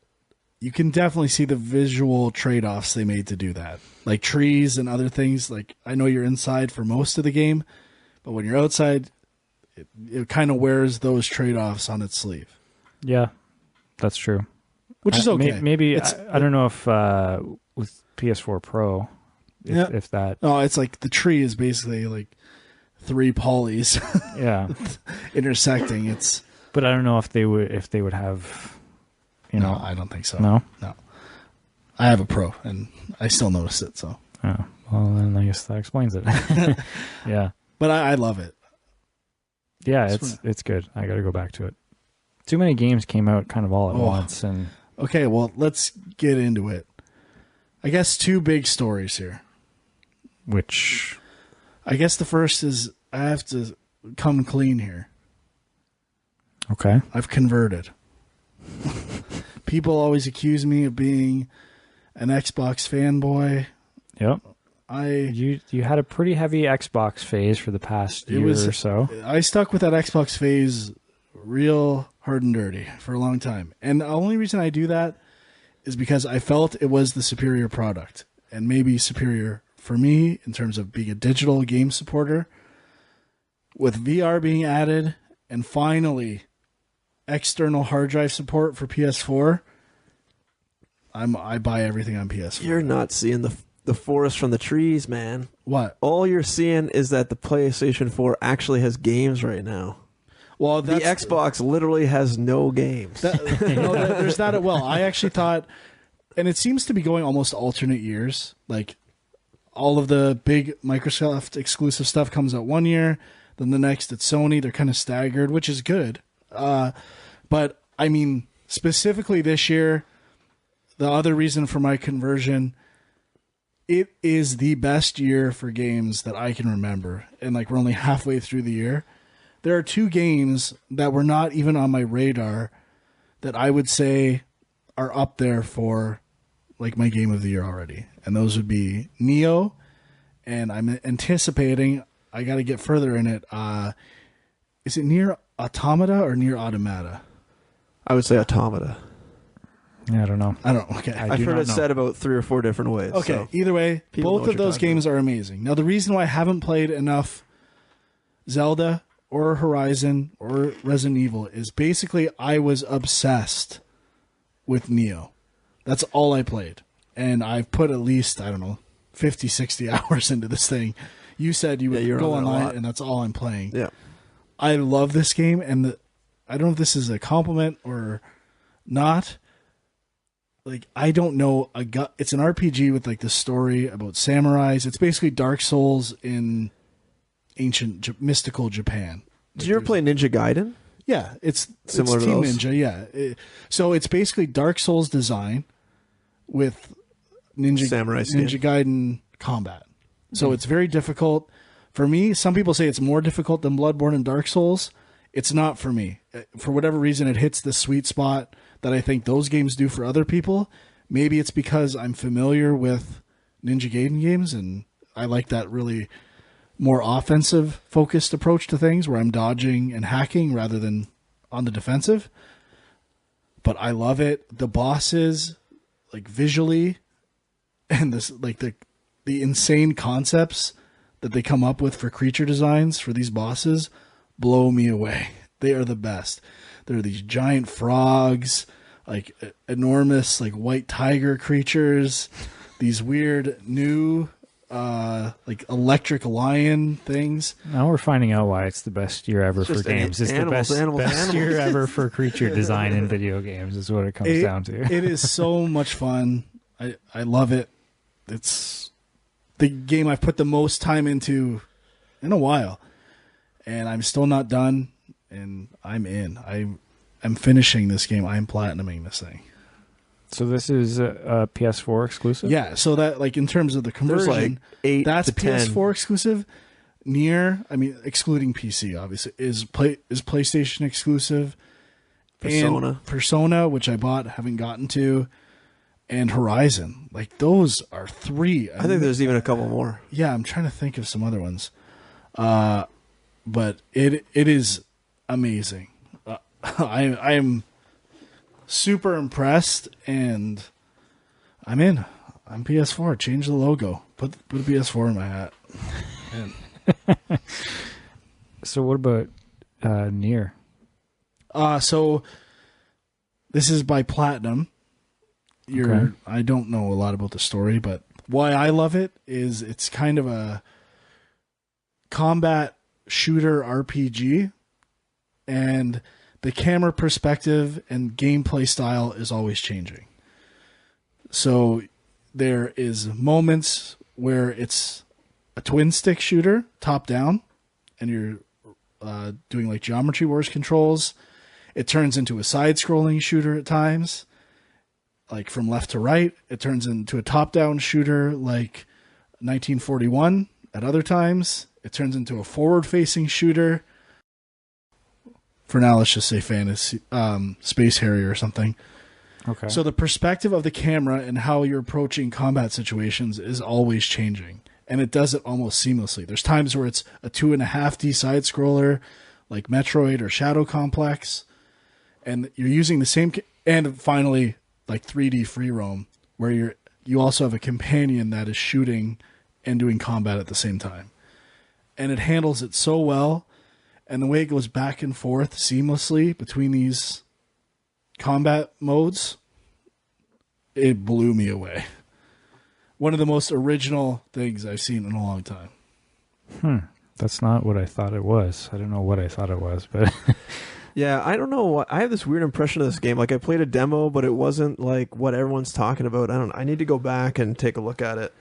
you can definitely see the visual trade-offs they made to do that. Like trees and other things. Like, I know you're inside for most of the game, but when you're outside, it kind of wears those trade-offs on its sleeve. Yeah, that's true. Which is okay. Maybe, I don't know if with PS4 Pro, if that... No, it's like the tree is basically like 3 polys yeah, intersecting. But I don't know if they would have... No, I don't think so. No? No. I have a Pro, and I still notice it, so. Oh, well, then I guess that explains it. Yeah. But I love it. Yeah, it's good. I got to go back to it. Too many games came out kind of all at once. And okay, well, let's get into it. I guess 2 big stories here. Which? I guess the first is I have to come clean here. Okay. I've converted. People always accuse me of being an Xbox fanboy. Yep. You had a pretty heavy Xbox phase for the past year or so. I stuck with that Xbox phase real hard and dirty for a long time. And the only reason I do that is because I felt it was the superior product, and maybe superior for me in terms of being a digital game supporter. With VR being added and finally external hard drive support for PS4, I buy everything on PS4. You're not seeing the forest from the trees, man. What? All you're seeing is that the PlayStation 4 actually has games right now. Well, the Xbox literally has no games. There's that. Well, I actually thought, and it seems to be going almost alternate years. Like all of the big Microsoft exclusive stuff comes out one year, then the next it's Sony. They're kind of staggered, which is good. But I mean, specifically this year, the other reason for my conversion, it is the best year for games that I can remember. And like we're only halfway through the year. There are 2 games that were not even on my radar that I would say are up there for like my game of the year already. And those would be Nioh, and I'm anticipating, I got to get further in it. Is it Nier Automata or Nier Automata? I would say Automata. Yeah, I don't know. Okay. I've heard it said about 3 or 4 different ways. Okay, so either way, both of those games are amazing. Now, the reason why I haven't played enough Zelda or Horizon or Resident Evil is basically I was obsessed with Nioh. That's all I played. And I've put at least, 50, 60 hours into this thing. You said you would go online, and that's all I'm playing. Yeah. I love this game, and I don't know if this is a compliment or not. Like, I don't know. It's an RPG with like the story about samurais. It's basically Dark Souls in ancient mystical Japan. Did you ever play Ninja Gaiden? Yeah, it's Similar to Team those? Ninja. Yeah, so it's basically Dark Souls design with Samurai skin. Ninja Gaiden combat. So it's very difficult for me. Some people say it's more difficult than Bloodborne and Dark Souls. It's not for me. For whatever reason, it hits the sweet spot that I think those games do for other people. Maybe it's because I'm familiar with Ninja Gaiden games and I like that really more offensive focused approach to things where I'm dodging and hacking rather than on the defensive. But I love it. The bosses, like visually, and this like the insane concepts that they come up with for creature designs for these bosses blow me away. They are the best. There are these giant frogs, like enormous like white tiger creatures, these weird new like electric lion things. Now we're finding out why it's the best year ever for just games. It's animals, the best, animals, best animals. year ever for creature design in video games is what it comes down to. It is so much fun. I love it. It's the game I've put the most time into in a while. And I'm still not done. And I'm in. I'm finishing this game. I'm platinuming this thing. So this is a PS4 exclusive? Yeah, so that like in terms of the conversion, like 8 that's to 10. PS4 exclusive. Nier, I mean, excluding PC, obviously, is PlayStation exclusive. Persona. And Persona, which I bought, haven't gotten to, and Horizon. Like those are 3. I think there's even a couple more. Yeah, I'm trying to think of some other ones. But it is amazing. I am super impressed, and I'm in. I'm PS4. Change the logo. Put a PS4 in my hat. And So what about Nier? so this is by Platinum. Okay. I don't know a lot about the story, but why I love it is it's kind of a combat shooter RPG, and the camera perspective and gameplay style is always changing. So there is moments where it's a twin stick shooter, top down, and you're doing like Geometry Wars controls. It turns into a side-scrolling shooter at times, like from left to right. It turns into a top-down shooter like 1941 at other times. It turns into a forward-facing shooter. For now, let's just say fantasy, Space Harrier or something. Okay. So the perspective of the camera and how you're approaching combat situations is always changing. And it does it almost seamlessly. There's times where it's a 2.5D side-scroller like Metroid or Shadow Complex, and you're using the same. And finally, like 3D free roam, where you also have a companion that is shooting and doing combat at the same time, and it handles it so well, and the way it goes back and forth seamlessly between these combat modes, it blew me away. One of the most original things I've seen in a long time. That's not what I thought it was. I don't know what I thought it was, but Yeah, I don't know. I have this weird impression of this game. Like, I played a demo, but it wasn't like what everyone's talking about. I don't know. I need to go back and take a look at it.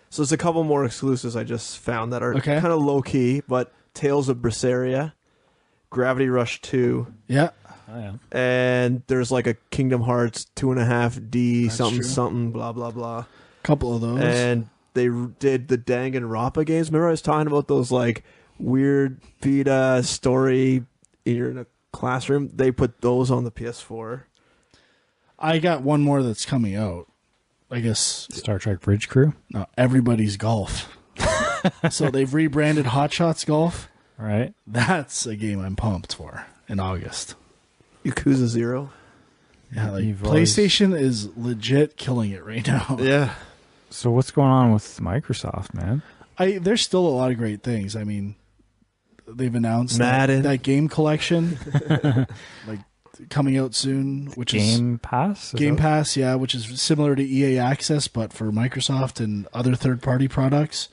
So there's a couple more exclusives I just found that are kind of low-key, but Tales of Berseria, Gravity Rush 2. Yeah. oh, yeah. And there's like a Kingdom Hearts 2.5D That's something true. something blah blah blah. Couple of those. And they did the Danganronpa games. Remember I was talking about those like weird beta story. You're in a classroom. They put those on the PS4. I got one more that's coming out. I guess Star Trek Bridge Crew. no, Everybody's Golf. So they've rebranded Hot Shots Golf. Right. That's a game I'm pumped for in August. Yakuza 0. Yeah, like You've always- PlayStation is legit killing it right now. Yeah. So what's going on with Microsoft, man? There's still a lot of great things. I mean, they've announced Madden. that game collection, like coming out soon, which is Game Pass? Is Game that- Pass, yeah, which is similar to EA Access, but for Microsoft and other third-party products.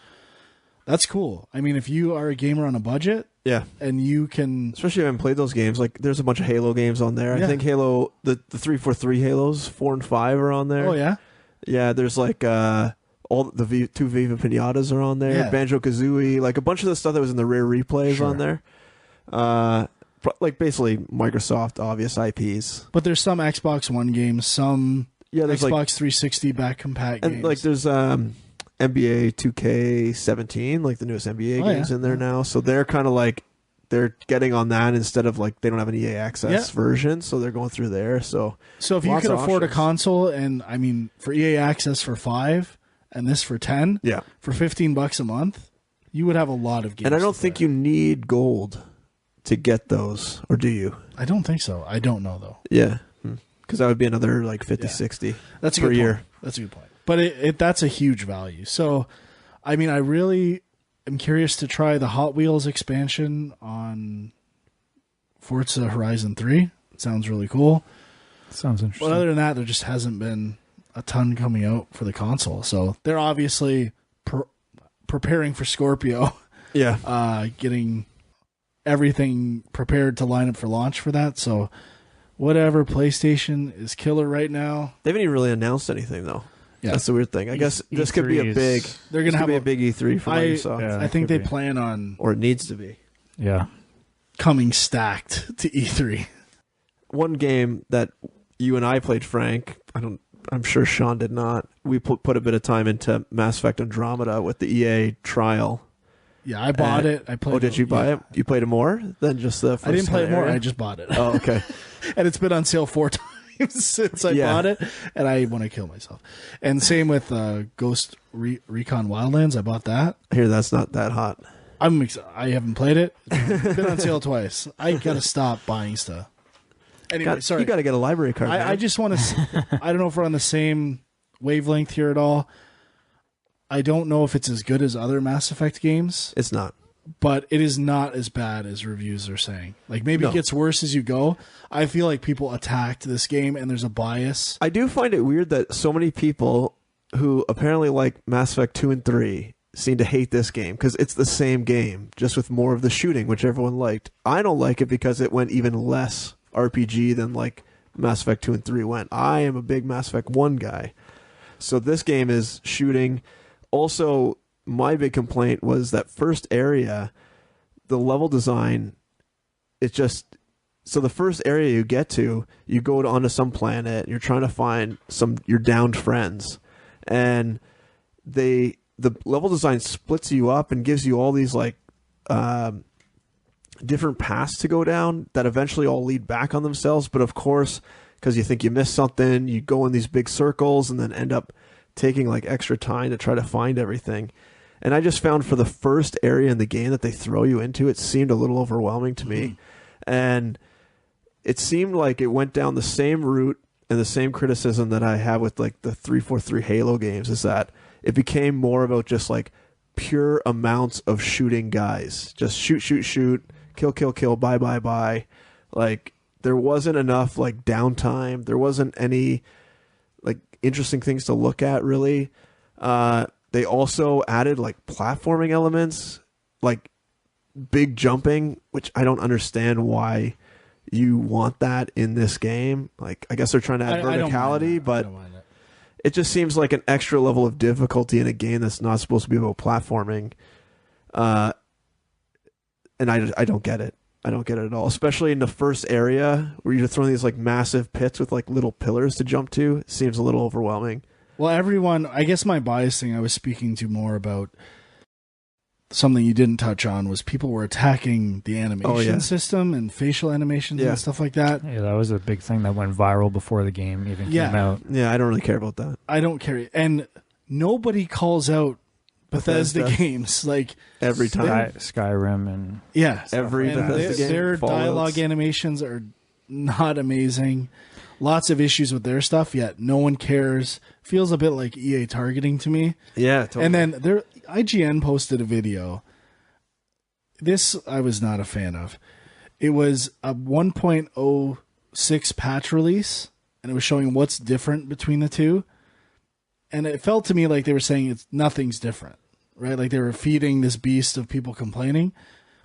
That's cool. I mean, if you are a gamer on a budget Yeah. and you can, Especially if I haven't played those games. Like, there's a bunch of Halo games on there. Yeah. I think Halo, the 343 Halos, 4 and 5 are on there. oh yeah, Yeah, there's like all the two Viva Pinatas are on there. Yeah. Banjo-Kazooie, like a bunch of the stuff that was in the rare replays Sure. on there. Like basically Microsoft obvious IPs. but there's some Xbox One games, some Yeah, there's Xbox like 360 back compat and games. like there's NBA 2K17, like the newest NBA Oh, games yeah. in there now. So they're kind of like they're getting on that instead of like they don't have an EA Access version, so they're going through there. So if you lots could of afford a options. console, and I mean for EA Access for $5 and this for 10, yeah, for $15 a month, you would have a lot of games. and I don't to think play. you need gold to get those, or do you? I don't think so. I don't know though. Yeah, because that would be another like 50, Yeah. 60 That's a per good year. point. That's a good point. But that's a huge value. So, I mean, I really am curious to try the Hot Wheels expansion on Forza Horizon 3. It sounds really cool. Sounds interesting. But other than that, there just hasn't been a ton coming out for the console. So they're obviously preparing for Scorpio, Yeah, getting everything prepared to line up for launch for that. So whatever, PlayStation is killer right now. they haven't even really announced anything though. Yeah. That's the weird thing. I guess this could be E3 a is- big. They're This gonna could have be a big E3 for Microsoft, Yeah. I think could they be. plan on or it needs to be. Yeah. coming stacked to E3. One game that you and I played, Frank. I'm sure Sean did not. We put a bit of time into Mass Effect Andromeda with the EA trial. Yeah, I bought it. I played. Oh, did you buy it? You played it more than just the first I didn't play it more. area? I just bought it, Oh, okay. and it's been on sale 4 times since I Yeah. bought it, and I want to kill myself. And same with Ghost Recon Wildlands. I bought that. I hear that's not that hot. I haven't played it. It's been on sale twice. I gotta stop buying stuff. Anyway, sorry. You got to get a library card. man. I just want to. I don't know if we're on the same wavelength here at all. I don't know if it's as good as other Mass Effect games, It's not. but it is not as bad as reviews are saying. Like maybe No. it gets worse as you go. I feel like people attacked this game and there's a bias. I do find it weird that so many people who apparently like Mass Effect 2 and 3 seem to hate this game because it's the same game, just with more of the shooting, which everyone liked. I don't like it because it went even less RPG than like Mass Effect 2 and 3 went. I am a big Mass Effect 1 guy. So this game is shooting. Also, my big complaint was that first area, the level design, it just... So the first area you get to, you go onto some planet, you're trying to find your downed friends. And the level design splits you up and gives you all these like different paths to go down that eventually all lead back on themselves. But of course, because you think you missed something, you go in these big circles and then end up taking like extra time to try to find everything. And I just found for the first area in the game that they throw you into, it seemed a little overwhelming to me. And it seemed like it went down the same route and the same criticism that I have with like the 343 Halo games, is that it became more about just like pure amounts of shooting guys. Just shoot, shoot, shoot, kill, kill, kill, bye, bye, bye. Like, there wasn't enough like downtime. There wasn't any like interesting things to look at, really. They also added like platforming elements, like big jumping, which I don't understand why you want that in this game. Like, I guess they're trying to add verticality, but it just seems like an extra level of difficulty in a game that's not supposed to be about platforming. And I don't get it. I don't get it at all, especially in the first area where you're throwing these like massive pits with like little pillars to jump to. It seems a little overwhelming. Well, everyone, I guess my bias thing I was speaking to more about something you didn't touch on was people were attacking the animation system and facial animations and stuff like that. Yeah, that was a big thing that went viral before the game even came out. Yeah, I don't really care about that. I don't care. And nobody calls out Bethesda games like every time. Skyrim and every Bethesda game. Their dialogue animations are not amazing. Lots of issues with their stuff, yet no one cares. Feels a bit like EA targeting to me. Yeah, totally. And then IGN posted a video. This I was not a fan of. It was a 1.06 patch release, and it was showing what's different between the two. And it felt to me like they were saying nothing's different, right? Like they were feeding this beast of people complaining.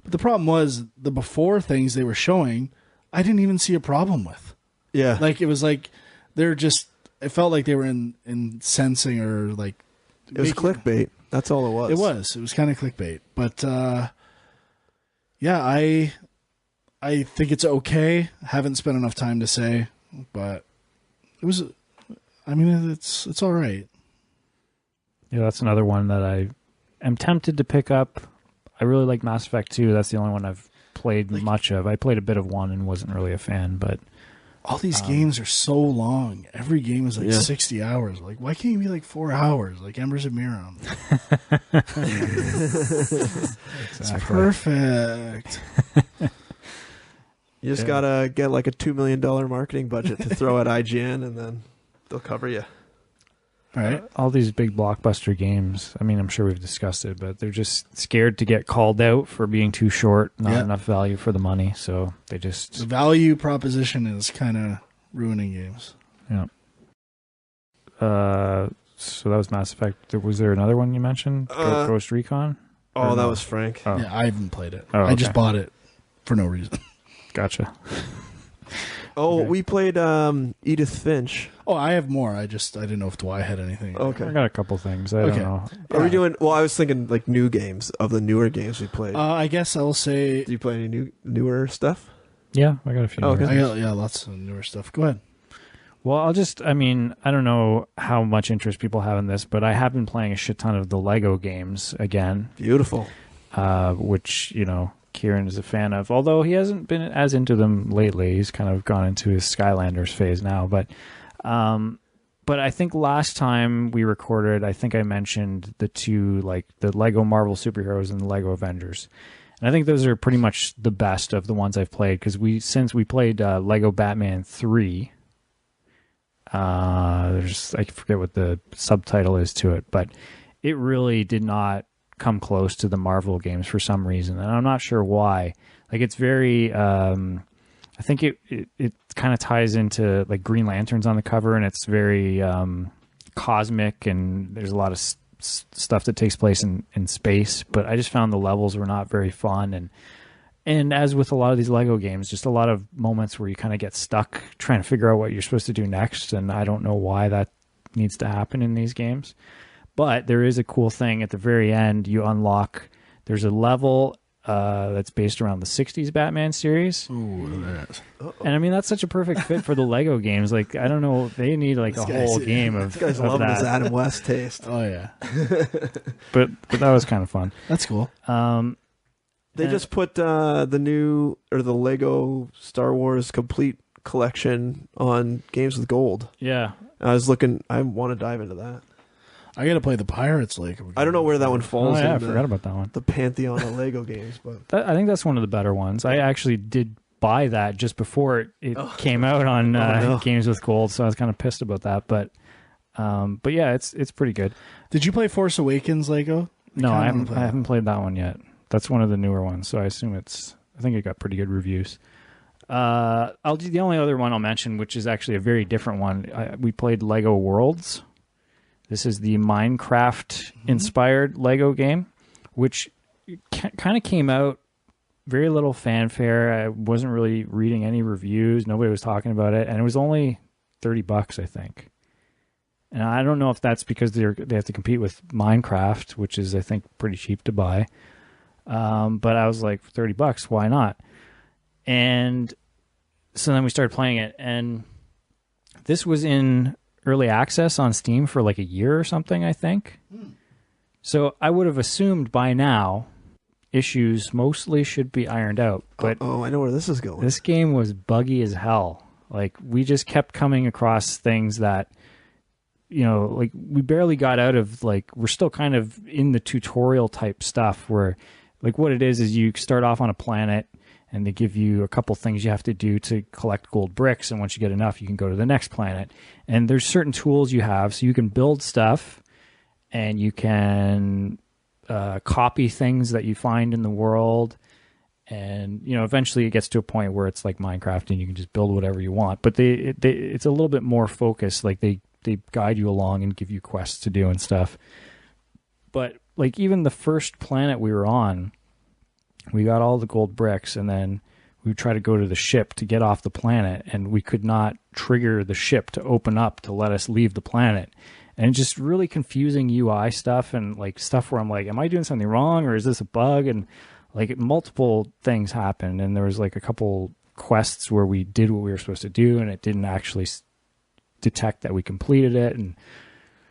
But the problem was the before things they were showing, I didn't even see a problem with. Yeah. Like it was like they're just, it felt like they were in sensing or like. It was clickbait. That's all it was. It was kind of clickbait. But yeah, I think it's okay. Haven't spent enough time to say, but it was, I mean, it's all right. Yeah, that's another one that I am tempted to pick up. I really like Mass Effect 2. That's the only one I've played much of. I played a bit of 1 and wasn't really a fan, but all these games are so long. Every game is like 60 hours. Like, why can't you be like 4 hours? Like Embers of Miram. It's perfect. You just gotta get like a $2 million marketing budget to throw at IGN, and then they'll cover you. Right. All these big blockbuster games, I mean, I'm sure we've discussed it, but they're just scared to get called out for being too short, not enough value for the money, so they just... The value proposition is kind of ruining games. Yeah. So that was Mass Effect. Was there another one you mentioned? Ghost Recon? Oh, that was Frank. Oh. Yeah, I haven't played it. Oh, I just bought it for no reason. Gotcha. We played Edith Finch. Oh, I have more. I didn't know if Dwight had anything. Okay. I got a couple things. I don't know. Are we doing... Well, I was thinking like new games, of the newer games we played. I guess I'll say... Do you play any newer stuff? Yeah, I got a few. Okay. I got lots of newer stuff. Go ahead. Well, I don't know how much interest people have in this, but I have been playing a shit ton of the Lego games again. Beautiful. Which, Kieran is a fan of, although he hasn't been as into them lately. He's kind of gone into his Skylanders phase now. But I think last time we recorded, I think I mentioned the two, like the Lego Marvel Superheroes and the Lego Avengers. And I think those are pretty much the best of the ones I've played, because since we played Lego Batman 3, I forget what the subtitle is to it, but it really did not come close to the Marvel games for some reason, and I'm not sure why. Like, it's very I think it kind of ties into like Green Lanterns on the cover, and it's very cosmic, and there's a lot of stuff that takes place in space, but I just found the levels were not very fun, and as with a lot of these Lego games, just a lot of moments where you kind of get stuck trying to figure out what you're supposed to do next, and I don't know why that needs to happen in these games. But there is a cool thing at the very end. You unlock, there's a level that's based around the 60s Batman series. Ooh, and I mean, that's such a perfect fit for the Lego games. Like, I don't know, they need like a whole game of this guy's of loving that. his Adam West taste. Oh, yeah. But that was kind of fun. That's cool. They just put the Lego Star Wars Complete Collection on Games with Gold. Yeah. I want to dive into that. I got to play the Pirates Lake. I don't know where that one falls. Oh, yeah, I in forgot about that one. The pantheon of Lego games, but I think that's one of the better ones. I actually did buy that just before it came out on Games with Gold, so I was kind of pissed about that. But yeah, it's pretty good. Did you play Force Awakens Lego? No, I haven't played that one yet. That's one of the newer ones, so I assume I think it got pretty good reviews. I'll do the only other one I'll mention, which is actually a very different one. We played Lego Worlds. This is the Minecraft-inspired Lego game, which kind of came out very little fanfare. I wasn't really reading any reviews. Nobody was talking about it, and it was only $30, I think. And I don't know if that's because they have to compete with Minecraft, which is, I think, pretty cheap to buy. But I was like, $30, why not? And so then we started playing it, and this was in early access on Steam for like a year or something, I think. So I would have assumed by now issues mostly should be ironed out. But I know where this is going. This game was buggy as hell. Like, we just kept coming across things that, like, we barely got out of, like, we're still kind of in the tutorial type stuff where, like, what it is you start off on a planet and they give you a couple things you have to do to collect gold bricks, and once you get enough, you can go to the next planet. And there's certain tools you have, so you can build stuff, and you can copy things that you find in the world, and eventually it gets to a point where it's like Minecraft, and you can just build whatever you want. But it's a little bit more focused. Like they guide you along and give you quests to do and stuff. But like even the first planet we were on, we got all the gold bricks, and then we would try to go to the ship to get off the planet, and we could not trigger the ship to open up to let us leave the planet. And just really confusing UI stuff, and like stuff where I'm like, am I doing something wrong, or is this a bug? And like multiple things happened, and there was like a couple quests where we did what we were supposed to do, and it didn't actually detect that we completed it. And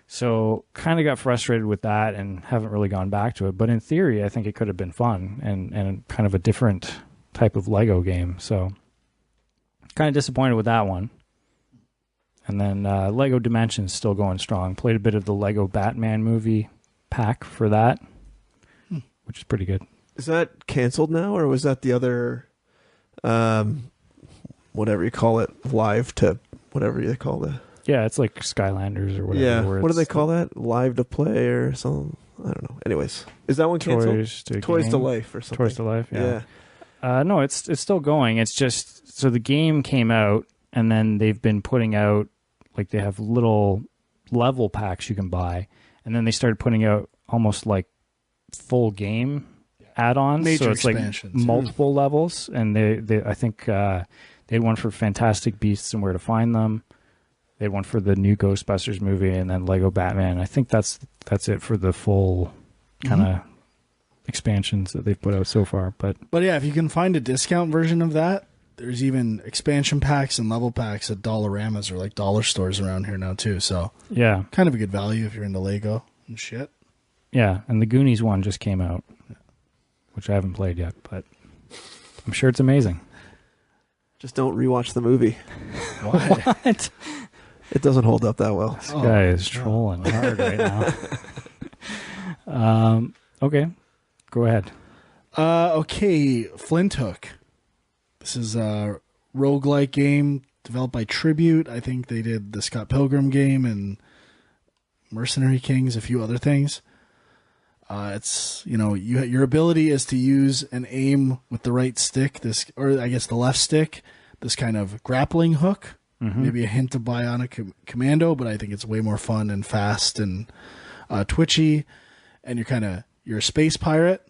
so kind of got frustrated with that and haven't really gone back to it. But in theory, I think it could have been fun and kind of a different type of Lego game. So kind of disappointed with that one. And then Lego Dimensions still going strong. Played a bit of the Lego Batman movie pack for that, which is pretty good. Is that canceled now, or was that the other, whatever you call it, live to whatever you call it? Yeah, it's like Skylanders or whatever. Yeah, what do they call that? Live to play or something? I don't know. Anyways, is that one canceled? Toys to Life or something? Toys to Life, yeah. No, it's still going. It's just, so the game came out, and then they've been putting out, like, they have little level packs you can buy, and then they started putting out almost like full game add-ons. Major so it's expansions. Like multiple levels, and they I think they had one for Fantastic Beasts and Where to Find Them. They had one for the new Ghostbusters movie, and then Lego Batman. I think that's it for the full kind of expansions that they've put out so far. But yeah, if you can find a discount version of that, there's even expansion packs and level packs at Dollaramas or like dollar stores around here now too. So yeah, kind of a good value if you're into Lego and shit. Yeah, and the Goonies one just came out, which I haven't played yet, but I'm sure it's amazing. Just don't rewatch the movie. Why? What? It doesn't hold up that well. This guy is trolling hard right now. Okay, go ahead. Okay, Flinthook. This is a roguelike game developed by Tribute. I think they did the Scott Pilgrim game and Mercenary Kings, a few other things. It's, your ability is to use and aim with the right stick, or I guess the left stick, this kind of grappling hook. Maybe a hint of Bionic Commando, but I think it's way more fun and fast and twitchy. And you're a space pirate,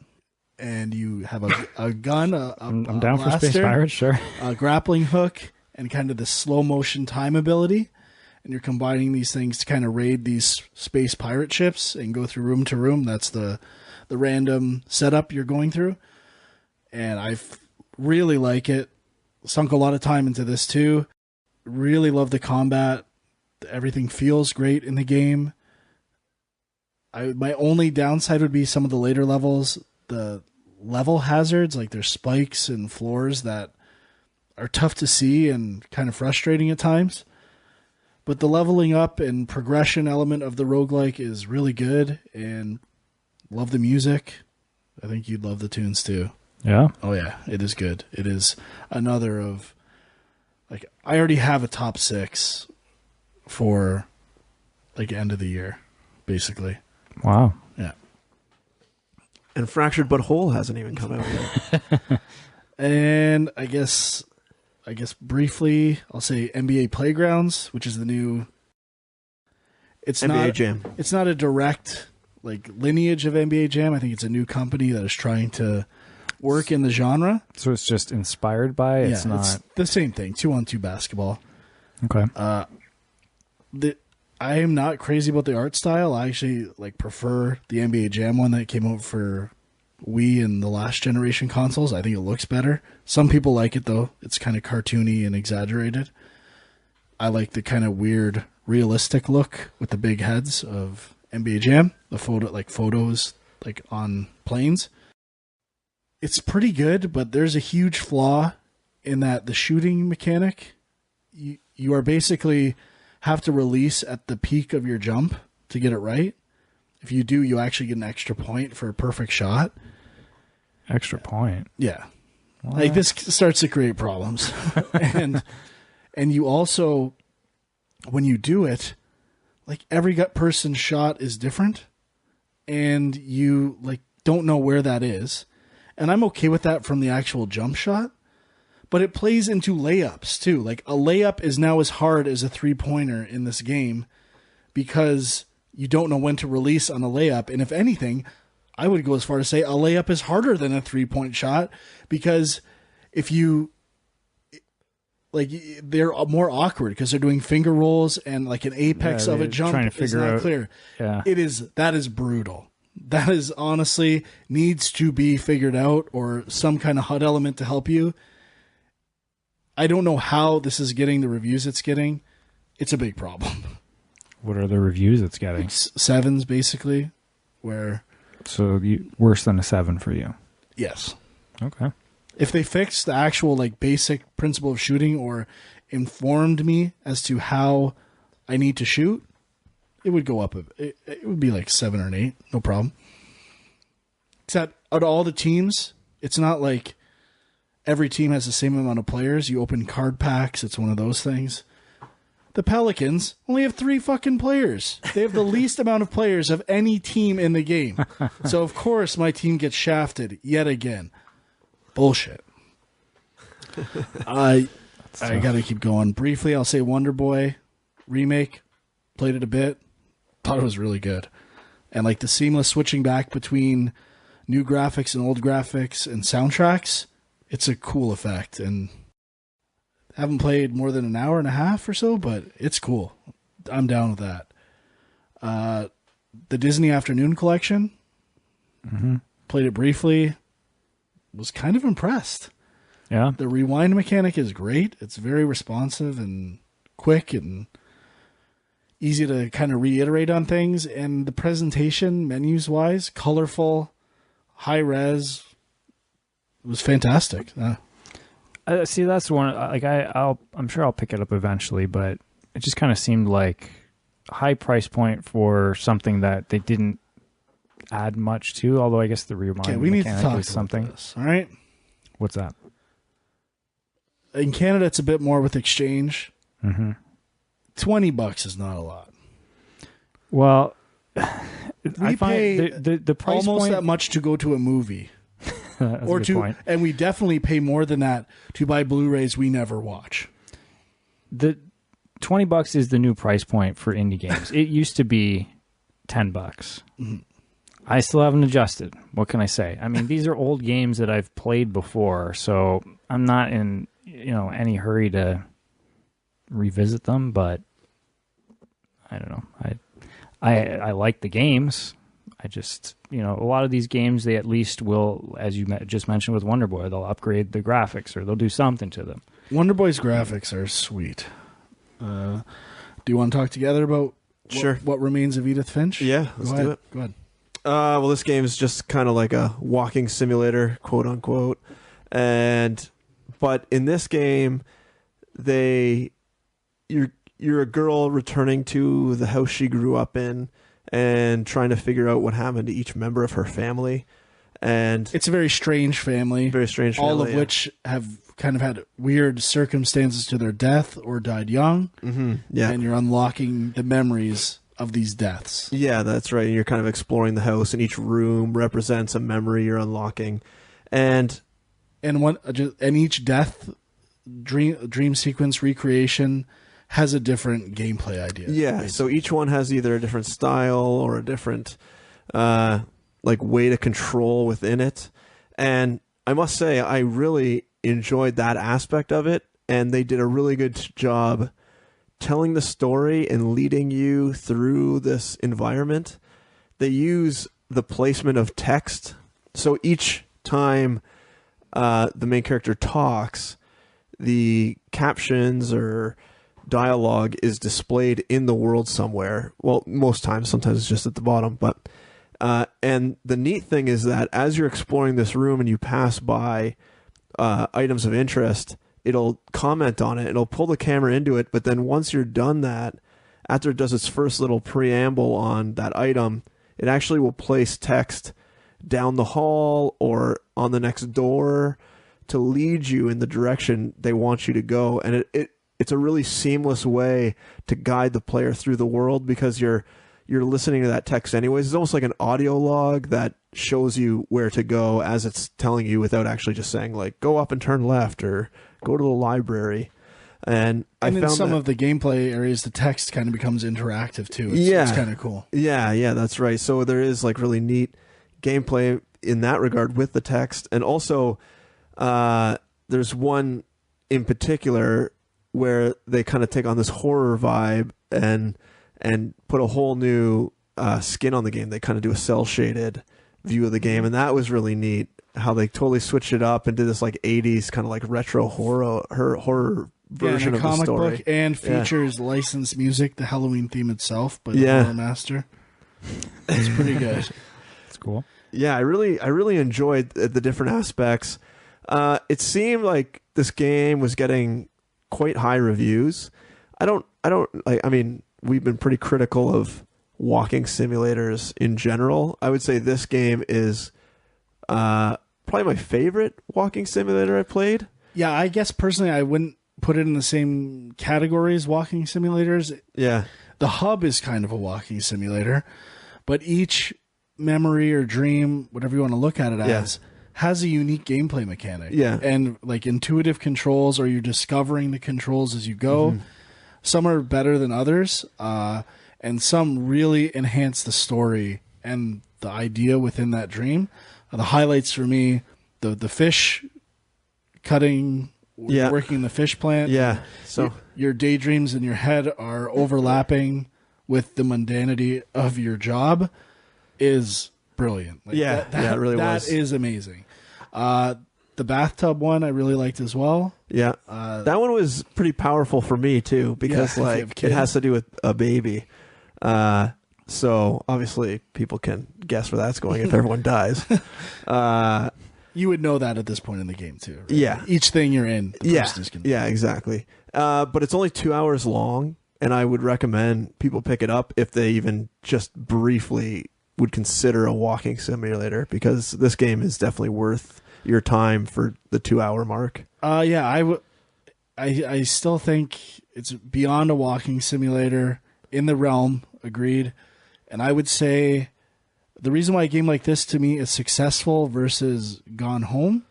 and you have a gun. I'm down blaster, for space pirates, sure. A grappling hook, and kind of the slow motion time ability. And you're combining these things to kind of raid these space pirate ships and go through room to room. That's the random setup you're going through. And I really like it. Sunk a lot of time into this too. Really love the combat. Everything feels great in the game. My only downside would be some of the later levels. The level hazards, like there's spikes and floors that are tough to see and kind of frustrating at times. But the leveling up and progression element of the roguelike is really good, and love the music. I think you'd love the tunes too. Yeah? Oh yeah, it is good. It is another of, like, I already have a top 6 for, like, end of the year, basically. Wow. Yeah. And Fractured But Whole hasn't even come out yet. And I guess briefly, I'll say NBA Playgrounds, which is the new. It's NBA Jam. It's not a direct like lineage of NBA Jam. I think it's a new company that is trying to work in the genre. So it's just inspired by. It's not. It's the same thing. 2-on-2 basketball. Okay. I am not crazy about the art style. I actually like prefer the NBA Jam one that came out for Wii and the last generation consoles. I think it looks better. Some people like it though. It's kind of cartoony and exaggerated. I like the kind of weird, realistic look with the big heads of NBA Jam. The photos like on planes. It's pretty good, but there's a huge flaw in that the shooting mechanic. You are basically have to release at the peak of your jump to get it right. If you do, you actually get an extra point for a perfect shot. Extra point? Yeah. What? Like, this starts to create problems. and you also, when you do it, like, every person's shot is different, and you, like, don't know where that is. And I'm okay with that from the actual jump shot, but it plays into layups, too. Like, a layup is now as hard as a three-pointer in this game because you don't know when to release on a layup. And if anything, I would go as far to say a layup is harder than a three-point shot because if you, like, they're more awkward because they're doing finger rolls and like an apex of a jump is not clear. Yeah. That is brutal. That is honestly needs to be figured out or some kind of HUD element to help you. I don't know how this is getting the reviews it's getting. It's a big problem. What are the reviews it's getting? Like 7s, basically. So worse than a 7 for you? Yes. Okay. If they fixed the actual like basic principle of shooting or informed me as to how I need to shoot, it would go up. It would be like 7 or an 8. No problem. Except out of all the teams, it's not like every team has the same amount of players. You open card packs. It's one of those things. The Pelicans only have 3 fucking players. They have the least amount of players of any team in the game. So, of course, my team gets shafted yet again. Bullshit. I got to keep going. Briefly, I'll say Wonderboy remake. Played it a bit. Thought it was really good. And like the seamless switching back between new graphics and old graphics and soundtracks, it's a cool effect. And haven't played more than an hour and a half or so, but it's cool. I'm down with that. The Disney Afternoon Collection. Mm-hmm. Played it briefly. Was kind of impressed. Yeah. The rewind mechanic is great. It's very responsive and quick and easy to kind of reiterate on things. And the presentation, menus-wise, colorful, high-res, was fantastic. See, that's one. Like I'm sure I'll pick it up eventually, but it just kind of seemed like a high price point for something that they didn't add much to. Although I guess the rewind we need to mechanic talk was something. about this, all right? What's that? In Canada, it's a bit more with exchange. Mm-hmm. $20 is not a lot. Well, We pay the price almost point that much to go to a movie. That's or a good to point. and we definitely pay more than that to buy Blu-rays we never watch. The $20 is the new price point for indie games. It used to be $10. Mm-hmm. I still haven't adjusted. What can I say? I mean, these are old games that I've played before, so I'm not in any hurry to revisit them. But I don't know. I like the games. I just, a lot of these games, they at least will, as you just mentioned with Wonderboy, they'll upgrade the graphics or they'll do something to them. Wonderboy's graphics are sweet. Do you want to talk together about what remains of Edith Finch? Yeah, let's do it. Go ahead. Well, this game is just kind of like a walking simulator, quote unquote. But in this game, you're you're a girl returning to the house she grew up in and trying to figure out what happened to each member of her family. And it's a very strange family. Very strange family. All of which have kind of had weird circumstances to their death or died young. Mm-hmm. Yeah. And you're unlocking the memories of these deaths. Yeah, that's right. You're kind of exploring the house, and each room represents a memory you're unlocking. And each death dream sequence recreation has a different gameplay idea. Yeah, basically. So each one has either a different style or a different way to control within it. And I must say, I really enjoyed that aspect of it, and they did a really good job telling the story and leading you through this environment. They use the placement of text. So each time the main character talks, the captions or dialogue is displayed in the world somewhere. Well, most times, sometimes it's just at the bottom. But and the neat thing is that as you're exploring this room and you pass by items of interest, it'll comment on it. It'll pull the camera into it. But then once you're done that, after it does its first little preamble on that item, it actually will place text down the hall or on the next door to lead you in the direction they want you to go. And it's a really seamless way to guide the player through the world, because you're listening to that text anyways. It's almost like an audio log that shows you where to go as it's telling you, without actually just saying, like, go up and turn left or go to the library. And I found in some of the gameplay areas, the text kind of becomes interactive too. It's kind of cool. Yeah, that's right. So there is like really neat gameplay in that regard with the text. And also there's one in particular where they kind of take on this horror vibe and put a whole new skin on the game. They kind of do a cell shaded view of the game, and that was really neat. How they totally switched it up and did this like 80s kind of like retro horror version of the comic story. Book, and features licensed music, the Halloween theme itself, but the Horror Master. It's pretty good. It's cool. Yeah, I really enjoyed the different aspects. It seemed like this game was getting quite high reviews. I mean, we've been pretty critical of walking simulators in general. I would say this game is probably my favorite walking simulator I played. Yeah, I guess personally I wouldn't put it in the same category as walking simulators. Yeah. The hub is kind of a walking simulator, but each memory or dream, whatever you want to look at it as, has a unique gameplay mechanic. Yeah. And like intuitive controls, or you're discovering the controls as you go. Mm-hmm. Some are better than others, and some really enhance the story and the idea within that dream. The highlights for me, the fish cutting, working the fish plant. Yeah. So your daydreams in your head are overlapping with the mundanity of your job is brilliant. Like it really was. That is amazing. The bathtub one I really liked as well. Yeah. That one was pretty powerful for me too, because it has to do with a baby. So obviously people can guess where that's going if everyone dies. You would know that at this point in the game too. Right? Yeah. Each thing you're in, the person is yeah, exactly. But it's only 2 hours long, and I would recommend people pick it up if they even just briefly would consider a walking simulator, because this game is definitely worth your time for the 2 hour mark. I still think it's beyond a walking simulator in the realm. Agreed. And I would say the reason why a game like this to me is successful versus Gone Home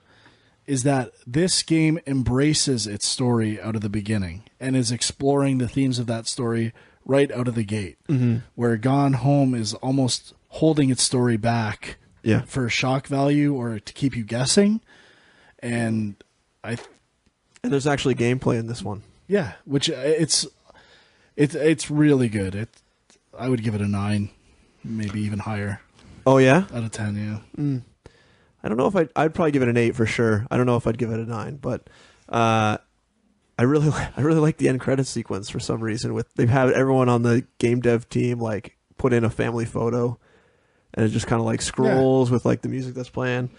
is that this game embraces its story out of the beginning and is exploring the themes of that story right out of the gate. Mm-hmm. Where Gone Home is almost holding its story back for shock value or to keep you guessing. And there's actually gameplay in this one. Yeah, which it's really good. I would give it a 9, maybe even higher. Oh yeah, out of 10, yeah. I don't know if I'd probably give it an 8 for sure. I don't know if I'd give it a 9, but I really like the end credits sequence for some reason. They've had everyone on the game dev team like put in a family photo, and it just kind of like scrolls with like the music that's playing.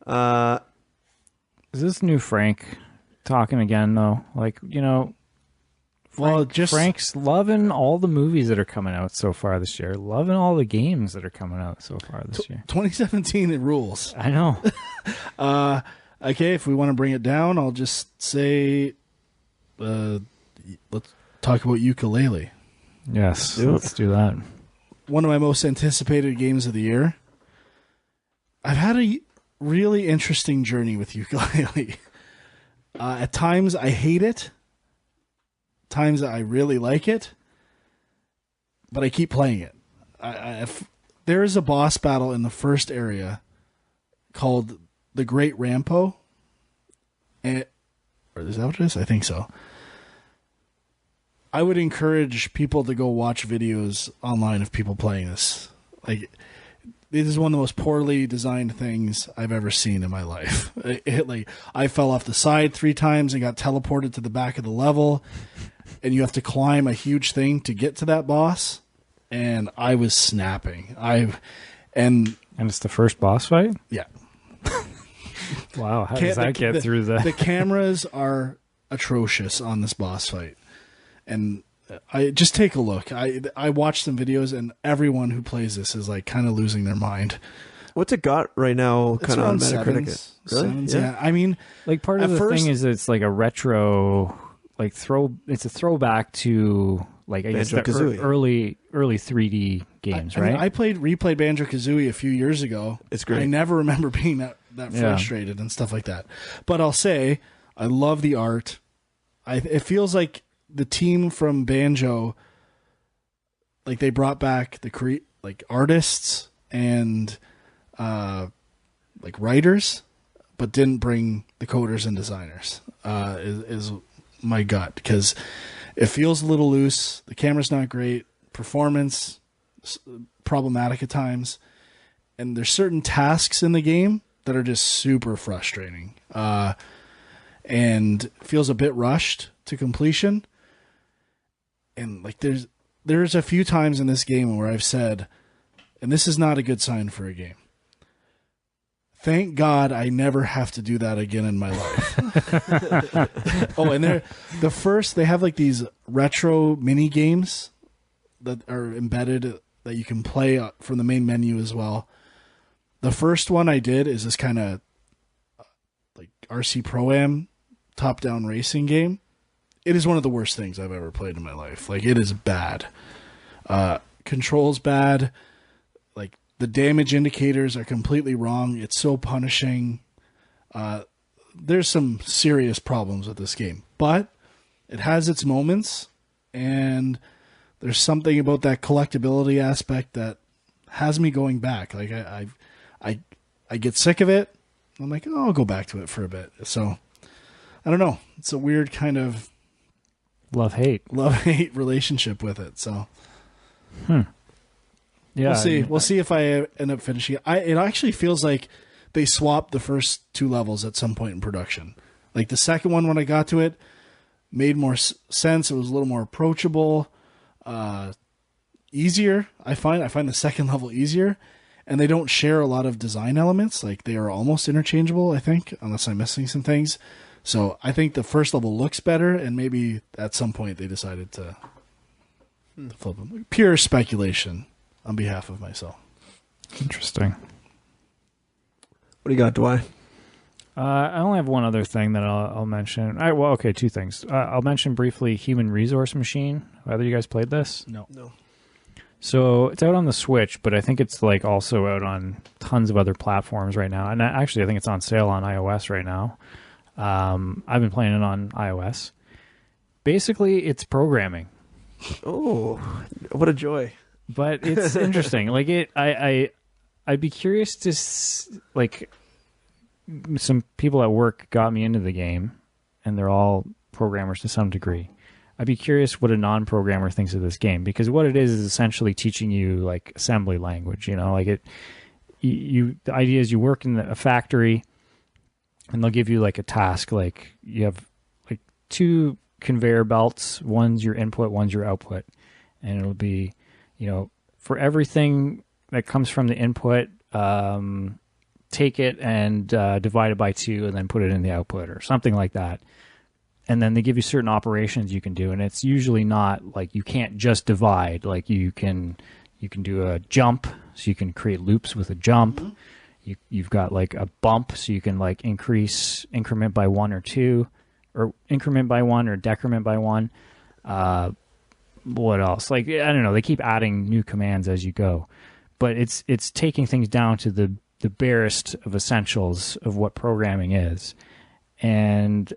Is this new Frank talking again though? Like, Frank's loving all the movies that are coming out so far this year. Loving all the games that are coming out so far this year. 2017, it rules. I know. Okay, if we want to bring it down, I'll just say, let's talk about Yooka-Laylee. Yes, let's do that. One of my most anticipated games of the year. I've had a really interesting journey with Yooka-Laylee. At times, I hate it. Times I really like it, but I keep playing it. There is a boss battle in the first area called the Great Rampo. Or is that what it is? I think so. I would encourage people to go watch videos online of people playing this. Like, this is one of the most poorly designed things I've ever seen in my life. I fell off the side 3 times and got teleported to the back of the level. And you have to climb a huge thing to get to that boss, and I was snapping. And it's the first boss fight? Yeah. Wow, how does that get through the... The cameras are atrocious on this boss fight. And I just take a look. I watched some videos, and everyone who plays this is like kind of losing their mind. What's it got right now? Kind of on Metacritic. Sevens, yeah. I mean, like part of the thing is it's like a retro... it's a throwback to like I guess the early 3D games, right? I replayed Banjo-Kazooie a few years ago. It's great. I never remember being that frustrated and stuff like that. But I'll say I love the art. It feels like the team from Banjo, like they brought back the artists and like writers, but didn't bring the coders and designers. Is my gut, because it feels a little loose. The camera's not great. Performance problematic at times, and there's certain tasks in the game that are just super frustrating, and feels a bit rushed to completion. And like there's a few times in this game where I've said, and this is not a good sign for a game, thank God I never have to do that again in my life. Oh, and they have like these retro mini games that are embedded that you can play from the main menu as well. The first one I did is this kind of like RC Pro-Am top-down racing game. It is one of the worst things I've ever played in my life. Like, it is bad. Controls bad. Like, the damage indicators are completely wrong. It's so punishing. There's some serious problems with this game. But it has its moments, and there's something about that collectability aspect that has me going back. Like, I get sick of it. I'm like, oh, I'll go back to it for a bit. So, I don't know. It's a weird kind of love-hate relationship with it. So, yeah, we'll see. We'll see if I end up finishing it. It actually feels like they swapped the first 2 levels at some point in production. Like the second one, when I got to it, made more sense. It was a little more approachable, easier. I find the second level easier, and they don't share a lot of design elements. Like, they are almost interchangeable, I think, unless I'm missing some things. So I think the first level looks better, and maybe at some point they decided to flip them. Pure speculation on behalf of myself. Interesting. What do you got, Dwight? I only have one other thing that I'll mention. 2 things. I'll mention briefly Human Resource Machine. Either you guys played this? No. So it's out on the Switch, but I think it's like also out on tons of other platforms right now. And actually, I think it's on sale on iOS right now. I've been playing it on iOS. Basically, it's programming. Oh, what a joy! But it's interesting. Like I'd be curious to like. Some people at work got me into the game, and they're all programmers to some degree. I'd be curious what a non-programmer thinks of this game, because what it is essentially teaching you like assembly language. You know, like the idea is you work in a factory, and they'll give you like a task. Like you have like 2 conveyor belts. One's your input, one's your output, and it'll be, you know, for everything that comes from the input. Take it and divide it by 2 and then put it in the output or something like that. and then they give you certain operations you can do, and it's usually not like you can't just divide. Like you can do a jump, so you can create loops with a jump. Mm-hmm. You've got like a bump, so you can like increment by 1 or 2, or increment by 1 or decrement by 1. What else? Like, I don't know. They keep adding new commands as you go, but it's taking things down to the barest of essentials of what programming is. And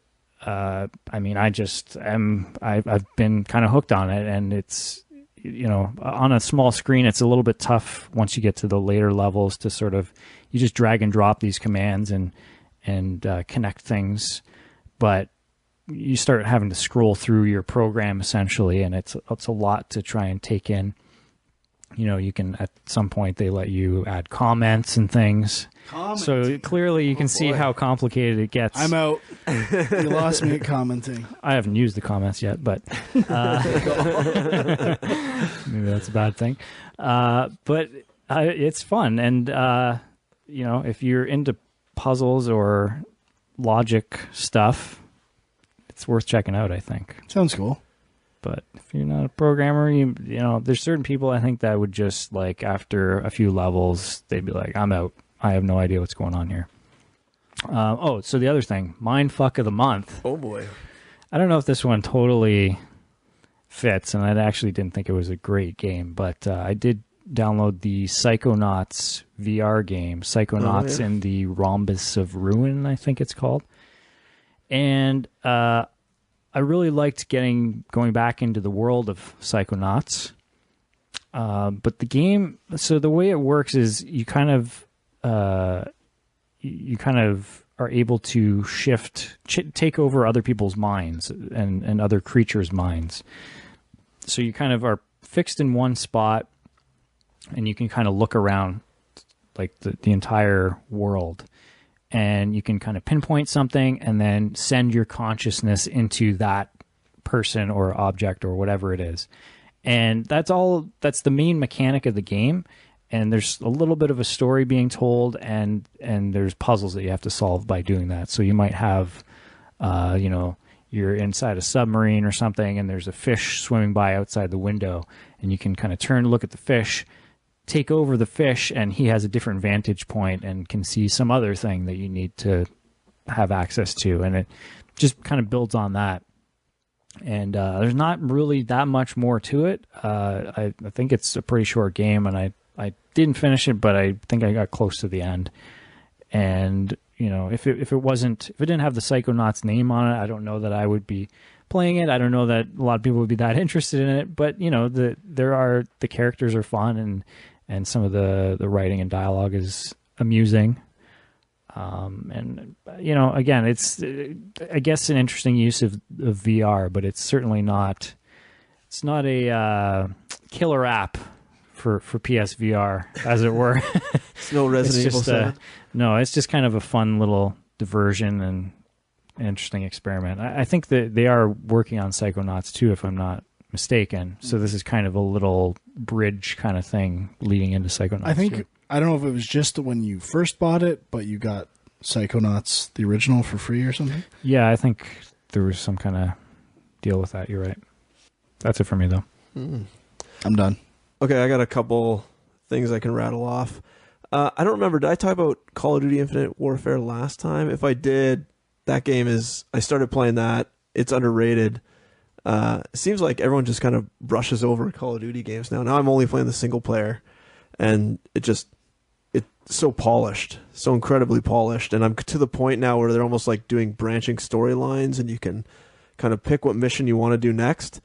I mean, I've been kind of hooked on it, and it's, you know, on a small screen, it's a little bit tough once you get to the later levels to sort of, you just drag and drop these commands and connect things, but you start having to scroll through your program essentially, and it's a lot to try and take in. You know, you can, at some point they let you add comments and things. So clearly you can see how complicated it gets. I'm out. You lost me at commenting. I haven't used the comments yet, but maybe that's a bad thing. But it's fun. And, you know, if you're into puzzles or logic stuff, it's worth checking out, I think. Sounds cool. But if you're not a programmer, you know, there's certain people I think that would just, like, after a few levels, they'd be like, I'm out. I have no idea what's going on here. So the other thing, Mindfuck of the Month. Oh, boy. I don't know if this one totally fits, and I actually didn't think it was a great game, but I did download the Psychonauts VR game, Psychonauts in the Rhombus of Ruin, I think it's called. And I really liked going back into the world of Psychonauts. But the game, so the way it works is you kind of are able to take over other people's minds and other creatures' minds. So you kind of are fixed in one spot, and you can kind of look around like the entire world. And you can kind of pinpoint something and then send your consciousness into that person or object or whatever it is. And that's the main mechanic of the game. And there's a little bit of a story being told, and there's puzzles that you have to solve by doing that. So you might have, you know, you're inside a submarine or something, and there's a fish swimming by outside the window, and you can kind of turn to look at the fish, take over the fish, and he has a different vantage point and can see some other thing that you need to have access to, and it just kind of builds on that. And there's not really that much more to it. I think it's a pretty short game, and I didn't finish it, but I think I got close to the end. And you know, if it didn't have the Psychonauts name on it, I don't know that I would be playing it. I don't know that a lot of people would be that interested in it. But you know, the characters are fun, and some of the writing and dialogue is amusing. And you know, again, it's, I guess, an interesting use of VR, but it's certainly not. It's not a killer app for PSVR, as it were. It's no Resident Evil 7. No, it's just kind of a fun little diversion and interesting experiment. I think that they are working on Psychonauts too, if I'm not mistaken. So this is kind of a little bridge kind of thing leading into Psychonauts. I think, I don't know if it was just when you first bought it, but you got Psychonauts, the original, for free or something? Yeah, I think there was some kind of deal with that. You're right. That's it for me, though. I'm done. Okay, I got a couple things I can rattle off. I don't remember, did I talk about Call of Duty Infinite Warfare last time? If I did, that game I started playing that. It's underrated. It seems like everyone just kind of brushes over Call of Duty games now. Now I'm only playing the single player, and it's so polished, so incredibly polished. And I'm to the point now where they're almost like doing branching storylines, and you can kind of pick what mission you want to do next.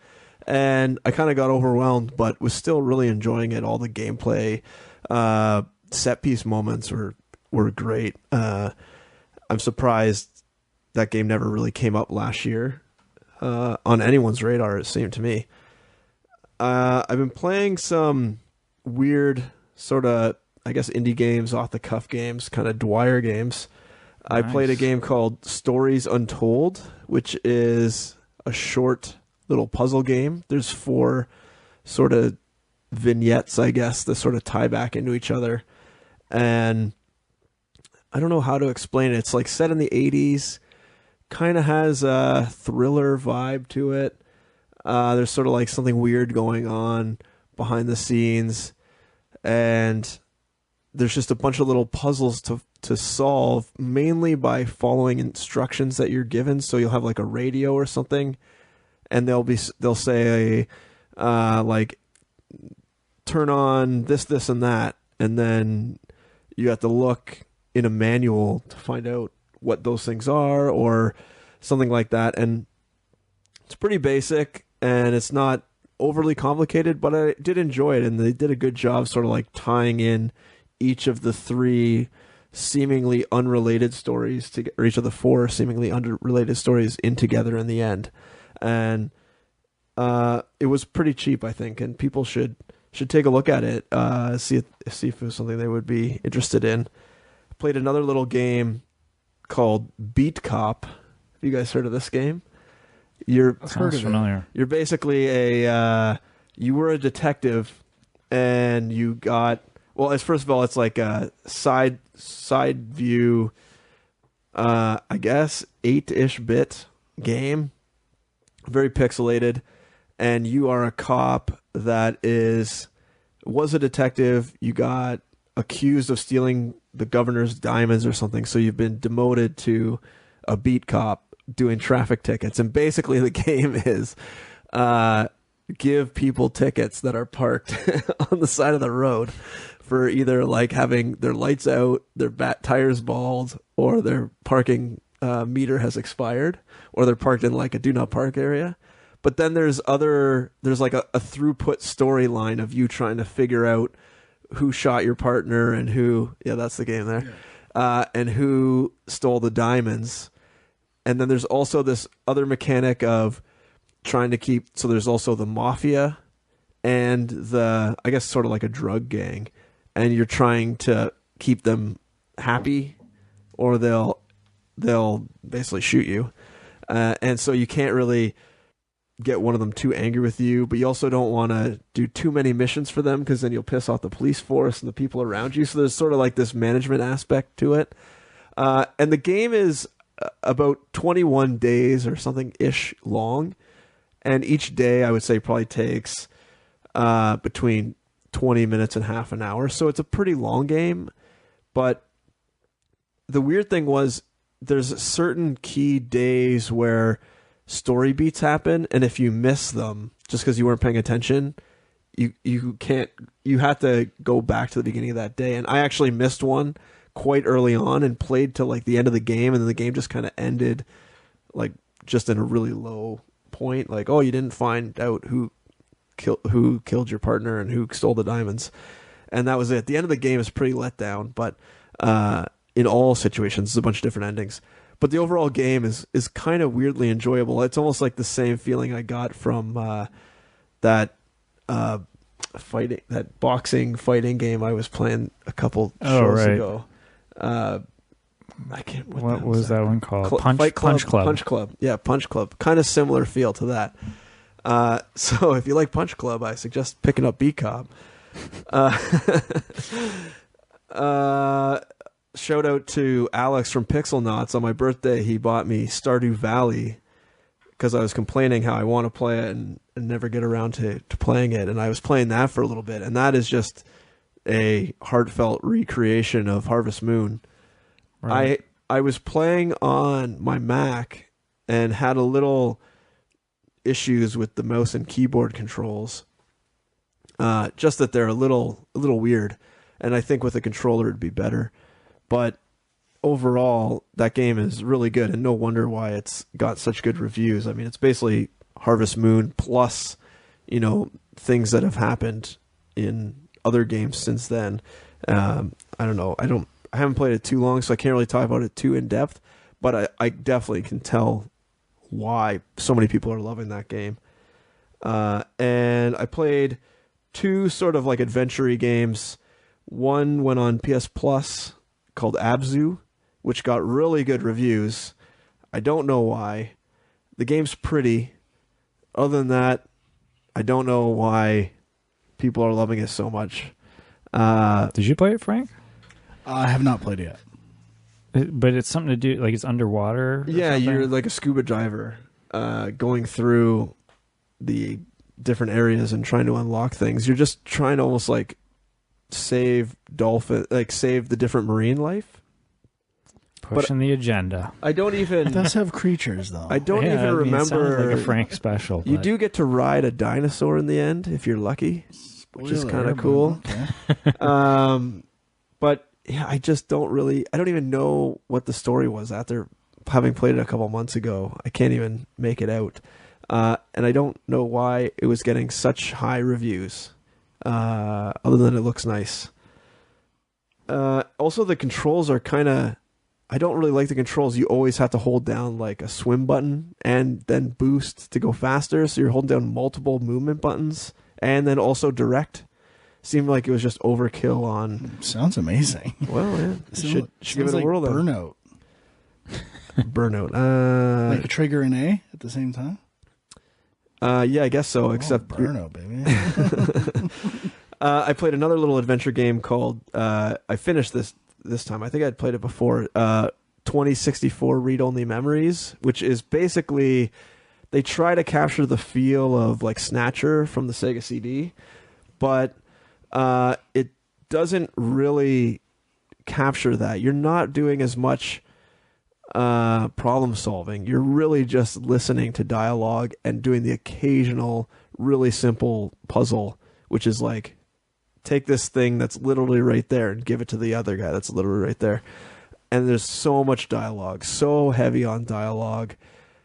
And I kind of got overwhelmed, but was still really enjoying it. All the gameplay, set piece moments were great. I'm surprised that game never really came up last year on anyone's radar, it seemed to me. I've been playing some weird sort of, I guess, indie games, off-the-cuff games, kind of Dwyer games. Nice. I played a game called Stories Untold, which is a short little puzzle game. There's 4 sort of vignettes, I guess, that sort of tie back into each other. And I don't know how to explain it. It's like set in the 80s, kind of has a thriller vibe to it. There's sort of like something weird going on behind the scenes, and there's just a bunch of little puzzles to solve, mainly by following instructions that you're given. So you'll have like a radio or something, and they'll say like turn on this and that, and then you have to look in a manual to find out what those things are or something like that. And it's pretty basic and it's not overly complicated, but I did enjoy it, and they did a good job sort of like tying in each of the three seemingly unrelated stories or each of the four seemingly unrelated stories in together in the end. And it was pretty cheap, I think, and people should take a look at it, see if it was something they would be interested in. Played another little game called Beat Cop. Have you guys heard of this game? Sounds familiar. You're basically you were a detective, and you got, well, first of all, it's like a side view, I guess 8-ish bit game, very pixelated, and you are a cop that was a detective. You got accused of stealing the governor's diamonds or something, so you've been demoted to a beat cop doing traffic tickets. And basically the game is give people tickets that are parked on the side of the road for either like having their lights out, their tires bald, or their parking meter has expired, or they're parked in like a do not park area. But then there's like a throughput storyline of you trying to figure out who shot your partner and who, that's the game there, and who stole the diamonds. And then there's also this other mechanic of trying to keep, so there's also the mafia and I guess sort of like a drug gang, and you're trying to keep them happy or they'll basically shoot you. And so you can't really get one of them too angry with you, but you also don't want to do too many missions for them because then you'll piss off the police force and the people around you. So there's sort of like this management aspect to it. And the game is about 21 days or something ish long, and each day I would say probably takes between 20 minutes and half an hour, so it's a pretty long game. But the weird thing was there's certain key days where story beats happen, and if you miss them just because you weren't paying attention, you have to go back to the beginning of that day. And I actually missed one quite early on and played till like the end of the game, and then the game just kind of ended like just in a really low point, like, oh, you didn't find out who killed your partner and who stole the diamonds, and that was it. The end of the game is pretty let down, but in all situations there's a bunch of different endings, but the overall game is kind of weirdly enjoyable. It's almost like the same feeling I got from that boxing fighting game I was playing a couple shows ago. I can't. What was that one called? Punch Club. Punch Club. Yeah, Punch Club. Kind of similar feel to that. So if you like Punch Club, I suggest picking up Beat Cop. Shout out to Alex from Pixelnauts. On my birthday, he bought me Stardew Valley because I was complaining how I want to play it and never get around to playing it. And I was playing that for a little bit, and that is just a heartfelt recreation of Harvest Moon. Right. I was playing on my Mac and had a little issues with the mouse and keyboard controls. Just that they're a little weird, and I think with a controller it'd be better. But overall, that game is really good, and no wonder why it's got such good reviews. I mean, it's basically Harvest Moon plus, things that have happened in other games since then. I don't know. I haven't played it too long, so I can't really talk about it too in depth, but I definitely can tell why so many people are loving that game. And I played two sort of like adventure-y games. One went on PS Plus called ABZU, which got really good reviews. I don't know why. The game's pretty. Other than that, I don't know why people are loving it so much. Did you play it, Frank? I have not played it yet. But it's something to do, like it's underwater? Yeah, you're like a scuba diver going through the different areas and trying to unlock things. You're just trying to almost like save the different marine life. Pushing the agenda. I don't even... It does have creatures, though. I don't even remember... It sounds like a Frank special. You do get to ride a dinosaur in the end, if you're lucky, which is kind of cool. Okay. But yeah, I just don't really... I don't even know what the story was after having played it a couple months ago. I can't even make it out. And I don't know why it was getting such high reviews, other than it looks nice. Also, the controls are kind of... I don't really like the controls. You always have to hold down like a swim button and then boost to go faster. So you're holding down multiple movement buttons and then also direct. Seemed like it was just overkill on... Sounds amazing. Well, yeah. Should give it a like whirl then. Burnout. Burnout. Like a trigger and A at the same time? Yeah, I guess so, except... Burnout, baby. I played another little adventure game called... I finished this time. I think I'd played it before. 2064 Read-Only Memories, which is basically... They try to capture the feel of like Snatcher from the Sega CD, but it doesn't really capture that. You're not doing as much problem solving. You're really just listening to dialogue and doing the occasional really simple puzzle, which is like, take this thing that's literally right there and give it to the other guy that's literally right there. And there's so much dialogue, so heavy on dialogue.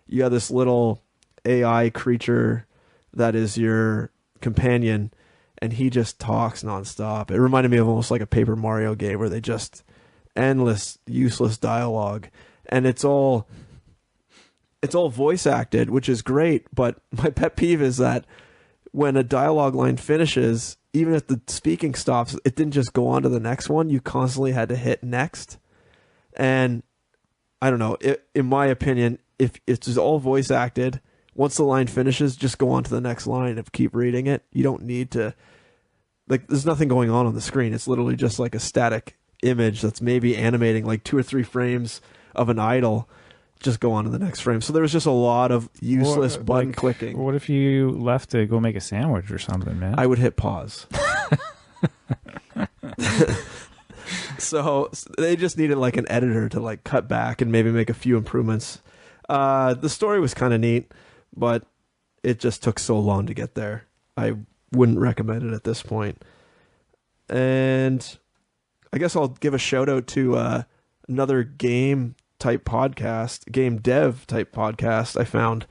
You have this little AI creature that is your companion, and he just talks nonstop. It reminded me of almost like a Paper Mario game where they just endless, useless dialogue. And it's all voice acted, which is great, but my pet peeve is that when a dialogue line finishes, even if the speaking stops, it didn't just go on to the next one. You constantly had to hit next. And I don't know, in my opinion, if it's just all voice acted, once the line finishes, just go on to the next line and keep reading it. You don't need to, like, there's nothing going on the screen. It's literally just like a static image that's maybe animating like 2 or 3 frames of an idol. Just go on to the next frame. So there was just a lot of useless button clicking. What if you left to go make a sandwich or something, man? I would hit pause. So they just needed like an editor to like cut back and maybe make a few improvements. The story was kind of neat, but it just took so long to get there. I wouldn't recommend it at this point. And I guess I'll give a shout out to another game dev type podcast I found,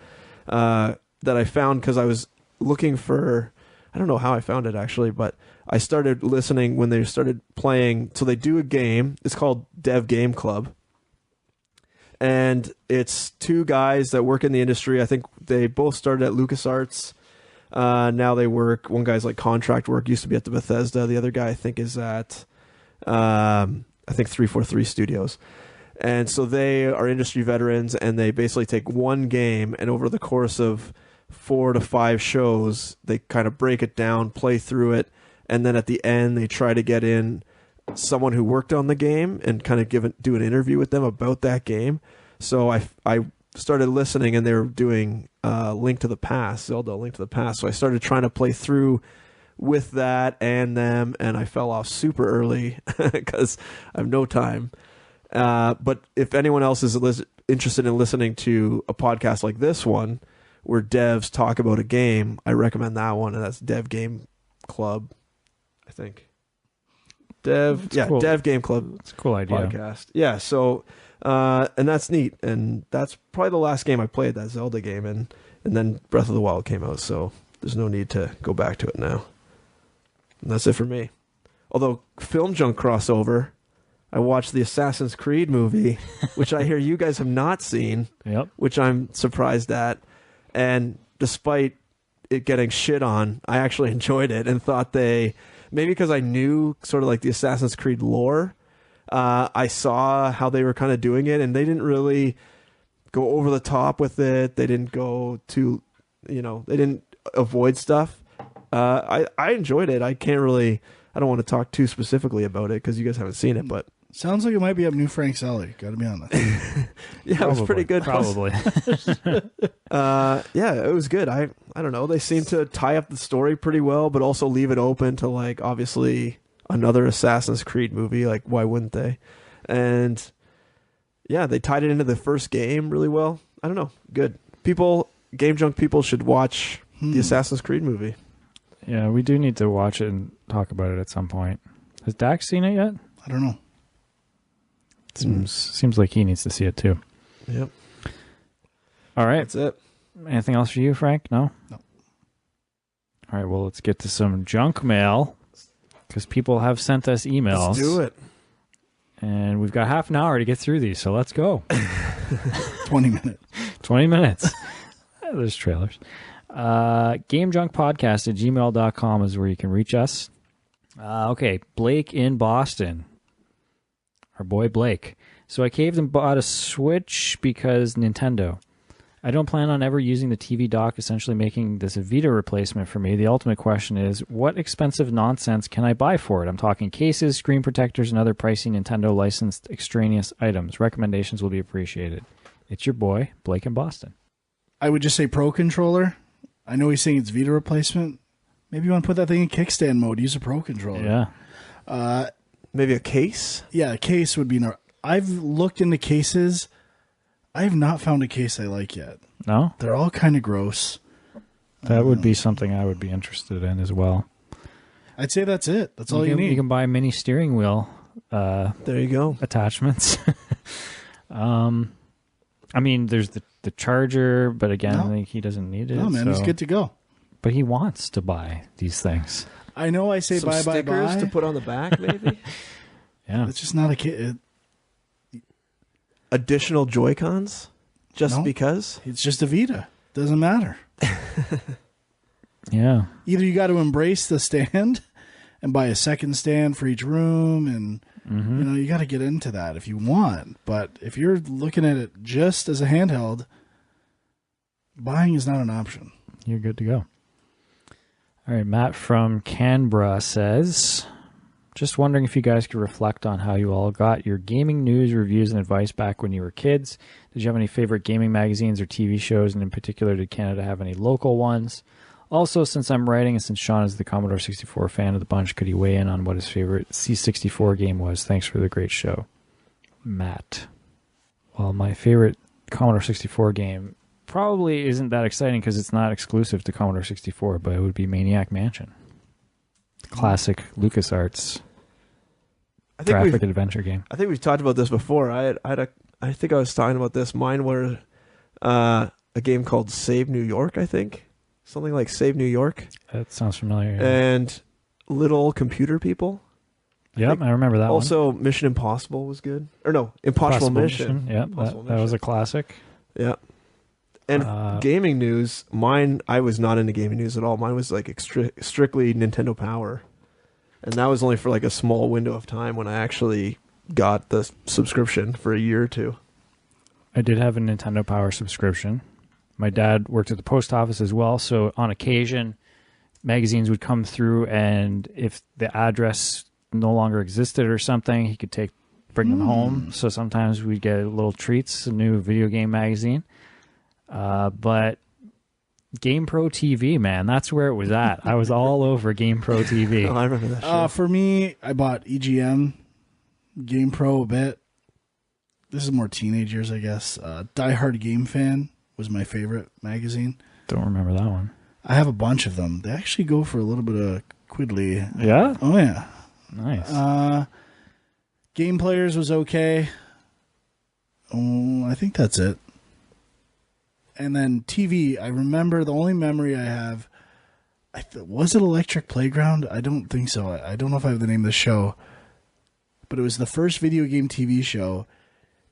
that I found because I was looking for, I don't know how I found it actually, but I started listening when they started playing. So they do a game. It's called Dev Game Club. And it's 2 guys that work in the industry. I think they both started at LucasArts. Now they work, one guy's like contract work, used to be at the Bethesda. The other guy I think is at, I think 343 Studios. And so they are industry veterans, and they basically take one game, and over the course of 4 to 5 shows, they kind of break it down, play through it, and then at the end, they try to get in someone who worked on the game and kind of do an interview with them about that game. So I started listening, and they were doing Link to the Past, Zelda Link to the Past. So I started trying to play through with that and them, and I fell off super early because I have no time. But if anyone else is interested in listening to a podcast like this one, where devs talk about a game, I recommend that one, and that's Dev Game Club, I think. Cool. Dev Game Club. It's a cool idea. Podcast. Yeah, so, and that's neat, and that's probably the last game I played, that Zelda game, and then Breath of the Wild came out, so there's no need to go back to it now. And that's it for me. Although, Film Junk crossover, I watched the Assassin's Creed movie, which I hear you guys have not seen, Yep. which I'm surprised at. And despite it getting shit on, I actually enjoyed it and thought maybe because I knew sort of like the Assassin's Creed lore, I saw how they were kind of doing it, and they didn't really go over the top with it. They didn't go too, they didn't avoid stuff. I enjoyed it. I don't want to talk too specifically about it because you guys haven't seen it, but Sounds like it might be up New Frank's alley. Got to be honest. Yeah, it was pretty good. Probably. Yeah, it was good. I don't know. They seem to tie up the story pretty well, but also leave it open to like obviously another Assassin's Creed movie. Like, why wouldn't they? And yeah, they tied it into the first game really well. I don't know. Good. Game Junk people should watch the Assassin's Creed movie. Yeah, we do need to watch it and talk about it at some point. Has Dax seen it yet? I don't know. Seems like he needs to see it too. Yep. All right. That's it. Anything else for you, Frank? No? No. All right, well, let's get to some junk mail because people have sent us emails. Let's do it. And we've got half an hour to get through these, so let's go. 20 minutes. 20 minutes. There's trailers. GameJunkPodcast@gmail.com is where you can reach us. Okay, Blake in Boston. Our boy Blake. So I caved and bought a Switch because Nintendo. I don't plan on ever using the TV dock, essentially making this a Vita replacement for me. The ultimate question is, what expensive nonsense can I buy for it? I'm talking cases, screen protectors, and other pricey Nintendo licensed extraneous items. Recommendations will be appreciated. It's your boy, Blake in Boston. I would just say Pro Controller. I know he's saying it's Vita replacement. Maybe you want to put that thing in kickstand mode. Use a Pro Controller. Yeah. Maybe a case? Yeah, a case would be... I've looked into cases. I have not found a case I like yet. No? They're all kind of gross. That would be something I would be interested in as well. I'd say that's it. That's all you need. You can buy mini steering wheel there you go. attachments. I mean, there's the charger, but again, I think he doesn't need it. No, man, he's good to go. But he wants to buy these things. I know I say Some bye, stickers to put on the back, maybe? Yeah. It's just not a kid. Additional Joy-Cons? Just No. because? It's just a Vita. Doesn't matter. Yeah. Either you got to embrace the stand and buy a second stand for each room, and you got to get into that if you want. But if you're looking at it just as a handheld, buying is not an option. You're good to go. All right, Matt from Canberra says, just wondering if you guys could reflect on how you all got your gaming news, reviews, and advice back when you were kids. Did you have any favorite gaming magazines or TV shows, and in particular, did Canada have any local ones? Also, since I'm writing and since Sean is the Commodore 64 fan of the bunch, could he weigh in on what his favorite C64 game was? Thanks for the great show. Matt. Well, my favorite Commodore 64 game probably isn't that exciting because it's not exclusive to Commodore 64, but it would be Maniac Mansion. Classic LucasArts graphic adventure game. I think we've talked about this before. I think I was talking about this. Mine were a game called Save New York, I think. Something like Save New York. That sounds familiar. Yeah. And Little Computer People. Yep, I remember that also, one. Mission Impossible was good. Or no, Impossible Mission. Yep, that was a classic. Yeah. And gaming news, I was not into gaming news at all. Mine was like strictly Nintendo Power. And that was only for like a small window of time when I actually got the subscription for a year or two. I did have a Nintendo Power subscription. My dad worked at the post office as well, so on occasion, magazines would come through, and if the address no longer existed or something, he could bring them home. So sometimes we'd get little treats, a new video game magazine. But GamePro TV, man, that's where it was at. I was all over GamePro TV. Oh, I remember that shit. For me, I bought EGM, GamePro a bit. This is more teenage years, I guess. Die Hard Game Fan was my favorite magazine. Don't remember that one. I have a bunch of them. They actually go for a little bit of quiddly. Yeah? Oh, yeah. Nice. Game Players was okay. Oh, I think that's it. And then TV, I remember the only memory I have, was it Electric Playground? I don't think so. I don't know if I have the name of the show. But it was the first video game TV show.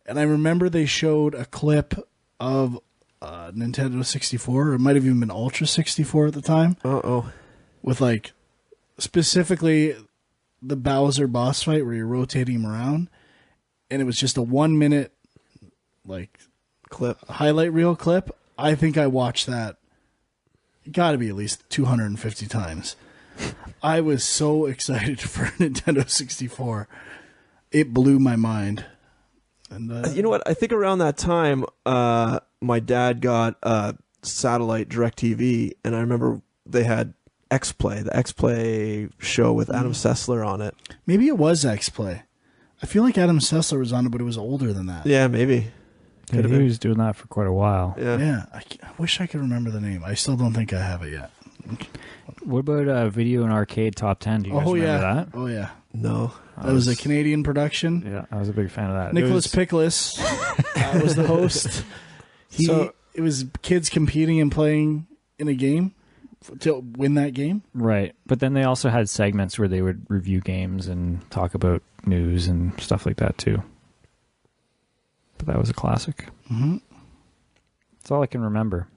And I remember they showed a clip of Nintendo 64. It might have even been Ultra 64 at the time. Uh-oh. With like, specifically the Bowser boss fight where you're rotating him around. And it was just a 1 minute, like, highlight reel clip. I think I watched that gotta be at least 250 times. I was so excited for Nintendo 64. it blew my mind. And you know what? I think around that time, my dad got a satellite DirecTV, and I remember they had X-Play, the X-Play show with Adam Sessler on it. maybe it was X-Play. I feel like Adam Sessler was on it, but it was older than that. Yeah, maybe. Yeah, he was doing that for quite a while. Yeah. Yeah, I wish I could remember the name. I still don't think I have it yet. What about Video and Arcade Top 10? Do you guys remember that? Oh, yeah. No. That was a Canadian production. Yeah, I was a big fan of that. Nicholas Pickles was the host. It was kids competing and playing in a game to win that game. Right. But then they also had segments where they would review games and talk about news and stuff like that, too. But that was a classic. Mm-hmm. That's all I can remember.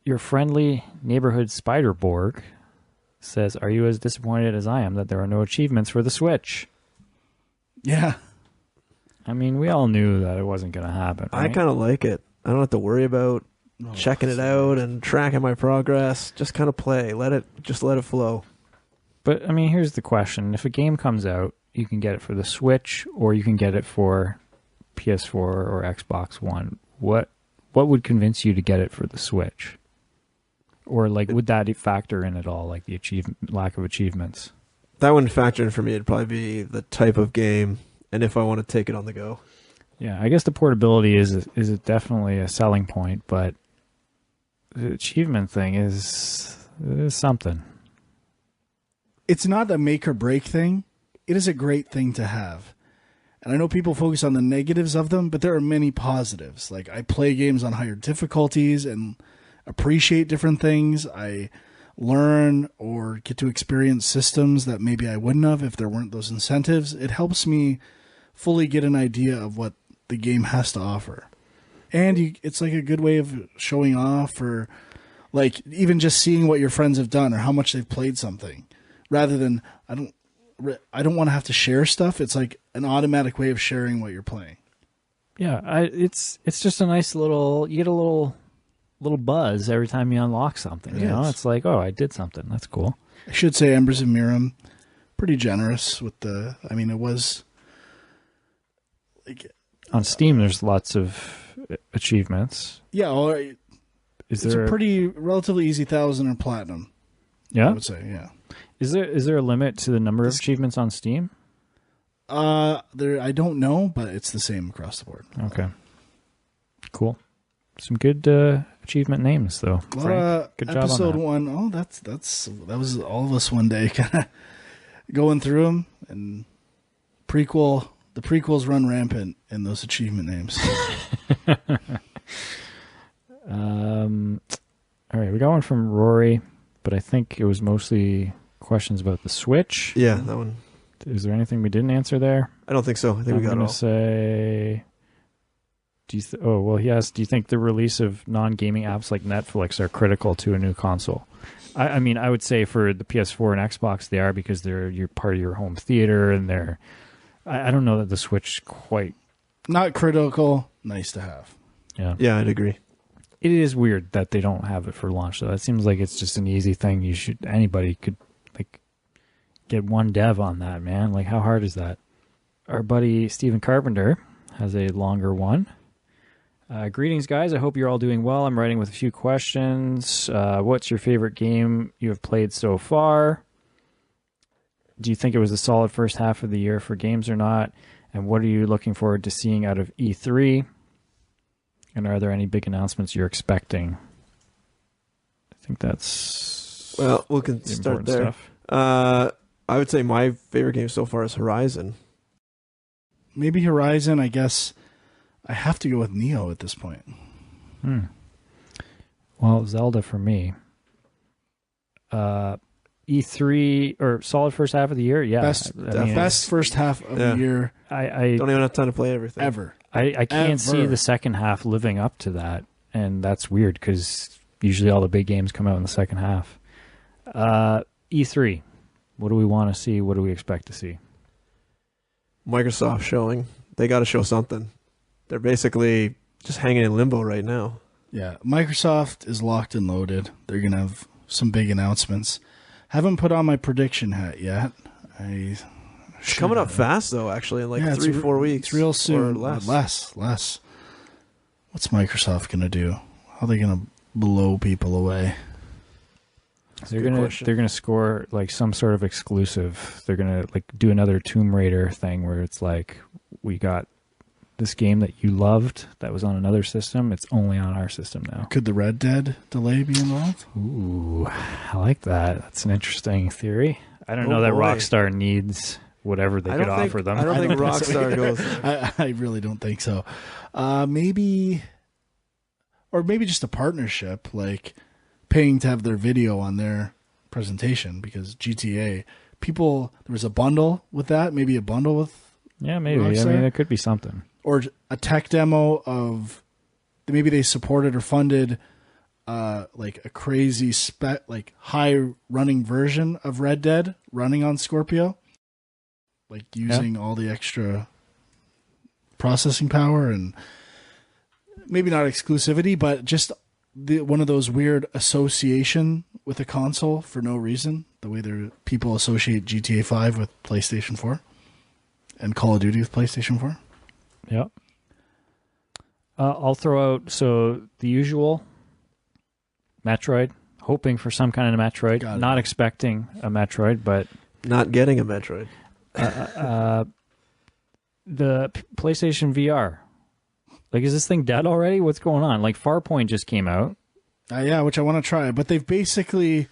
Your friendly neighborhood Spiderborg says, are you as disappointed as I am that there are no achievements for the Switch? Yeah. I mean, we all knew that it wasn't going to happen. Right? I kind of like it. I don't have to worry about checking it out and tracking my progress. Just kind of play. Let it flow. But, I mean, here's the question. If a game comes out, you can get it for the Switch or you can get it for PS4 or Xbox One. What would convince you to get it for the Switch? Or, like, would that factor in at all, like the lack of achievements? That wouldn't factor in for me. It'd probably be the type of game and if I want to take it on the go. Yeah, I guess the portability is definitely a selling point, but the achievement thing is something. It's not a make or break thing. It is a great thing to have. And I know people focus on the negatives of them, but there are many positives. Like, I play games on higher difficulties and appreciate different things. I learn or get to experience systems that maybe I wouldn't have if there weren't those incentives. It helps me fully get an idea of what the game has to offer. And it's like a good way of showing off, or like even just seeing what your friends have done or how much they've played something, rather than I don't want to have to share stuff. It's like an automatic way of sharing what you're playing. Yeah, it's just a nice little, you get a little buzz every time you unlock something. You know, it's like, oh, I did something. That's cool. I should say Embers of Miram, pretty generous with the. I mean, it was like on Steam. There's lots of achievements. Yeah, or it's a pretty relatively easy 1,000 or platinum. Yeah, I would say. Yeah. Is there a limit to the number of achievements on Steam? I don't know, but it's the same across the board. Okay. Cool. Some good achievement names, though. Frank, good job episode on that. 1. Oh, that was all of us one day, kind of going through them, and the prequels run rampant in those achievement names. All right, we got one from Rory, but I think it was mostly questions about the Switch. Yeah, that one. Is there anything we didn't answer there? I don't think so. I think we got it all. I'm going to say... he asked, do you think the release of non-gaming apps like Netflix are critical to a new console? I mean, I would say for the PS4 and Xbox, they are, because you're part of your home theater, and I don't know that the Switch quite... Not critical, nice to have. Yeah, I'd agree. It is weird that they don't have it for launch, though. It seems like it's just an easy thing. Anybody could, like, get one dev on that, man. Like, how hard is that? Our buddy Stephen Carpenter has a longer one. Greetings, guys. I hope you're all doing well. I'm writing with a few questions. What's your favorite game you have played so far? Do you think it was a solid first half of the year for games or not? And what are you looking forward to seeing out of E3? And are there any big announcements you're expecting? I think that's... Well, we can start there. Stuff. I would say my favorite game so far is Horizon. Maybe Horizon, I guess. I have to go with Nioh at this point. Well, Zelda for me. E3 or solid first half of the year, yeah. Best first half of the year. I don't even have time to play everything. Ever. I can't see the second half living up to that, and that's weird because usually all the big games come out in the second half. E3, what do we want to see? What do we expect to see? Microsoft showing. They got to show something. They're basically just hanging in limbo right now. Yeah, Microsoft is locked and loaded. They're going to have some big announcements. Haven't put on my prediction hat yet. I It's coming up fast, though, actually, in like 3-4 weeks. It's real soon. Or less. Less. What's Microsoft going to do? How are they going to blow people away? They're gonna score like some sort of exclusive. They're gonna like do another Tomb Raider thing where it's like, we got this game that you loved that was on another system. It's only on our system now. Could the Red Dead delay be involved? Ooh, I like that. That's an interesting theory. I don't know that Rockstar needs whatever they could offer them. I don't think Rockstar goes. I really don't think so. Maybe just a partnership, like paying to have their video on their presentation, because GTA there was a bundle with that. Maybe a bundle with maybe. Rockstar. I mean, it could be something. Or a tech demo of maybe they supported or funded like a crazy like high running version of Red Dead running on Scorpio, like using all the extra processing power, and maybe not exclusivity, but just one of those weird association with a console for no reason, the way people associate GTA 5 with PlayStation 4 and Call of Duty with PlayStation 4. Yep. I'll throw out, the usual Metroid, hoping for some kind of Metroid, not expecting a Metroid, but not getting a Metroid. The PlayStation VR. Like, is this thing dead already? What's going on? Like, Farpoint just came out. Which I want to try, but they've basically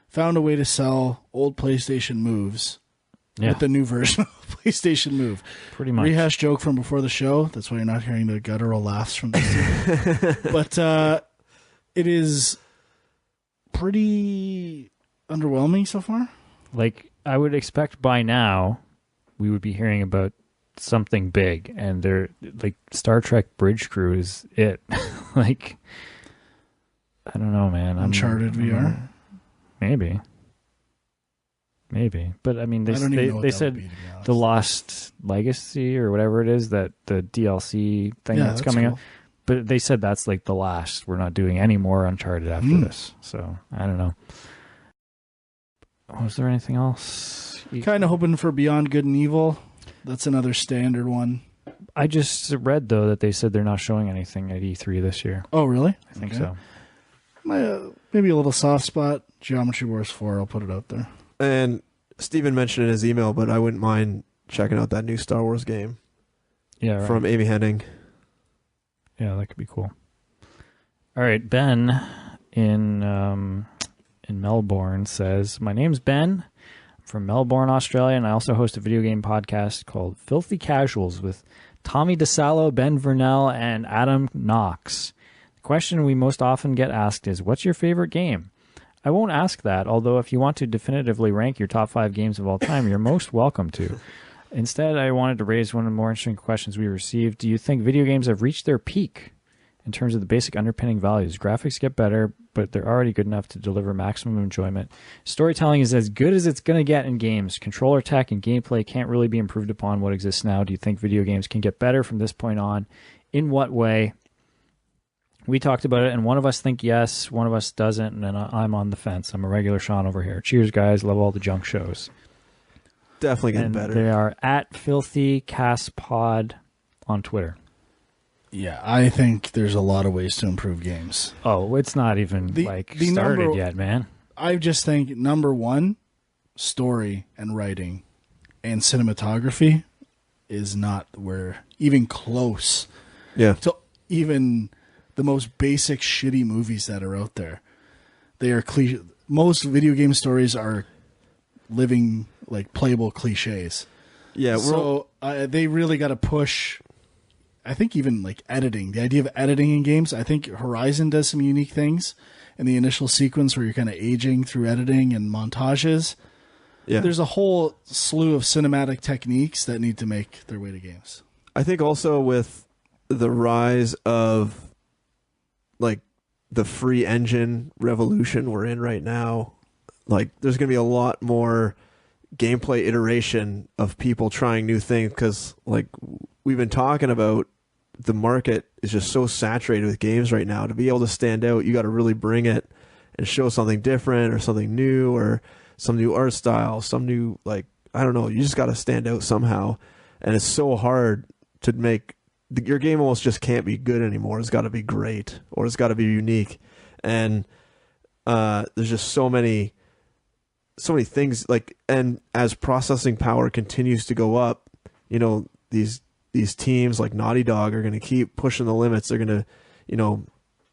found a way to sell old PlayStation moves with the new version of PlayStation Move. Pretty much. Rehash joke from before the show. That's why you're not hearing the guttural laughs from this team. But it is pretty underwhelming so far. Like, I would expect by now we would be hearing about something big, and they're like, Star Trek Bridge Crew is it. Like, I don't know, man. Uncharted VR? Maybe. But I mean, they said the Lost Legacy or whatever it is, that the DLC thing that's coming out. But they said that's like the last. We're not doing any more Uncharted after this. So I don't know. Was there anything else? Kind of hoping for Beyond Good and Evil. That's another standard one. I just read, though, that they said they're not showing anything at E3 this year. Oh, really? I think so. Maybe a little soft spot. Geometry Wars 4, I'll put it out there. And Steven mentioned in his email, but I wouldn't mind checking out that new Star Wars game. Yeah, right. From Amy Hennig. Yeah, that could be cool. All right, Ben in Melbourne says, "My name's Ben. I'm from Melbourne, Australia, and I also host a video game podcast called Filthy Casuals with Tommy DeSallo, Ben Vernell, and Adam Knox. The question we most often get asked is, what's your favorite game? I won't ask that, although if you want to definitively rank your top 5 games of all time, you're most welcome to. Instead, I wanted to raise one of the more interesting questions we received. Do you think video games have reached their peak in terms of the basic underpinning values? Graphics get better, but they're already good enough to deliver maximum enjoyment. Storytelling is as good as it's going to get in games. Controller tech and gameplay can't really be improved upon what exists now. Do you think video games can get better from this point on? In what way? We talked about it, and one of us think yes, one of us doesn't, and then I'm on the fence. I'm a regular Sean over here. Cheers, guys. Love all the junk shows. Definitely getting better. They are at FilthyCastPod on Twitter. Yeah, I think there's a lot of ways to improve games. Oh, it's not even started yet, man. I just think number one, story and writing and cinematography is not where even close. Yeah. To even the most basic shitty movies that are out there. They are most video game stories are living like playable cliches. Yeah, so they really got to push. I think even like editing, the idea of editing in games. I think Horizon does some unique things in the initial sequence where you're kind of aging through editing and montages. Yeah, there's a whole slew of cinematic techniques that need to make their way to games. I think also with the rise of like the free engine revolution we're in right now, like there's going to be a lot more gameplay iteration of people trying new things, because like we've been talking about, the market is just so saturated with games right now. To be able to stand out, you got to really bring it and show something different or something new or some new art style, some new like I don't know, you just got to stand out somehow. And it's so hard to make your game almost just can't be good anymore. It's got to be great, or it's got to be unique. And there's just so many things, like, and as processing power continues to go up, you know, these teams like Naughty Dog are going to keep pushing the limits. They're going to, you know,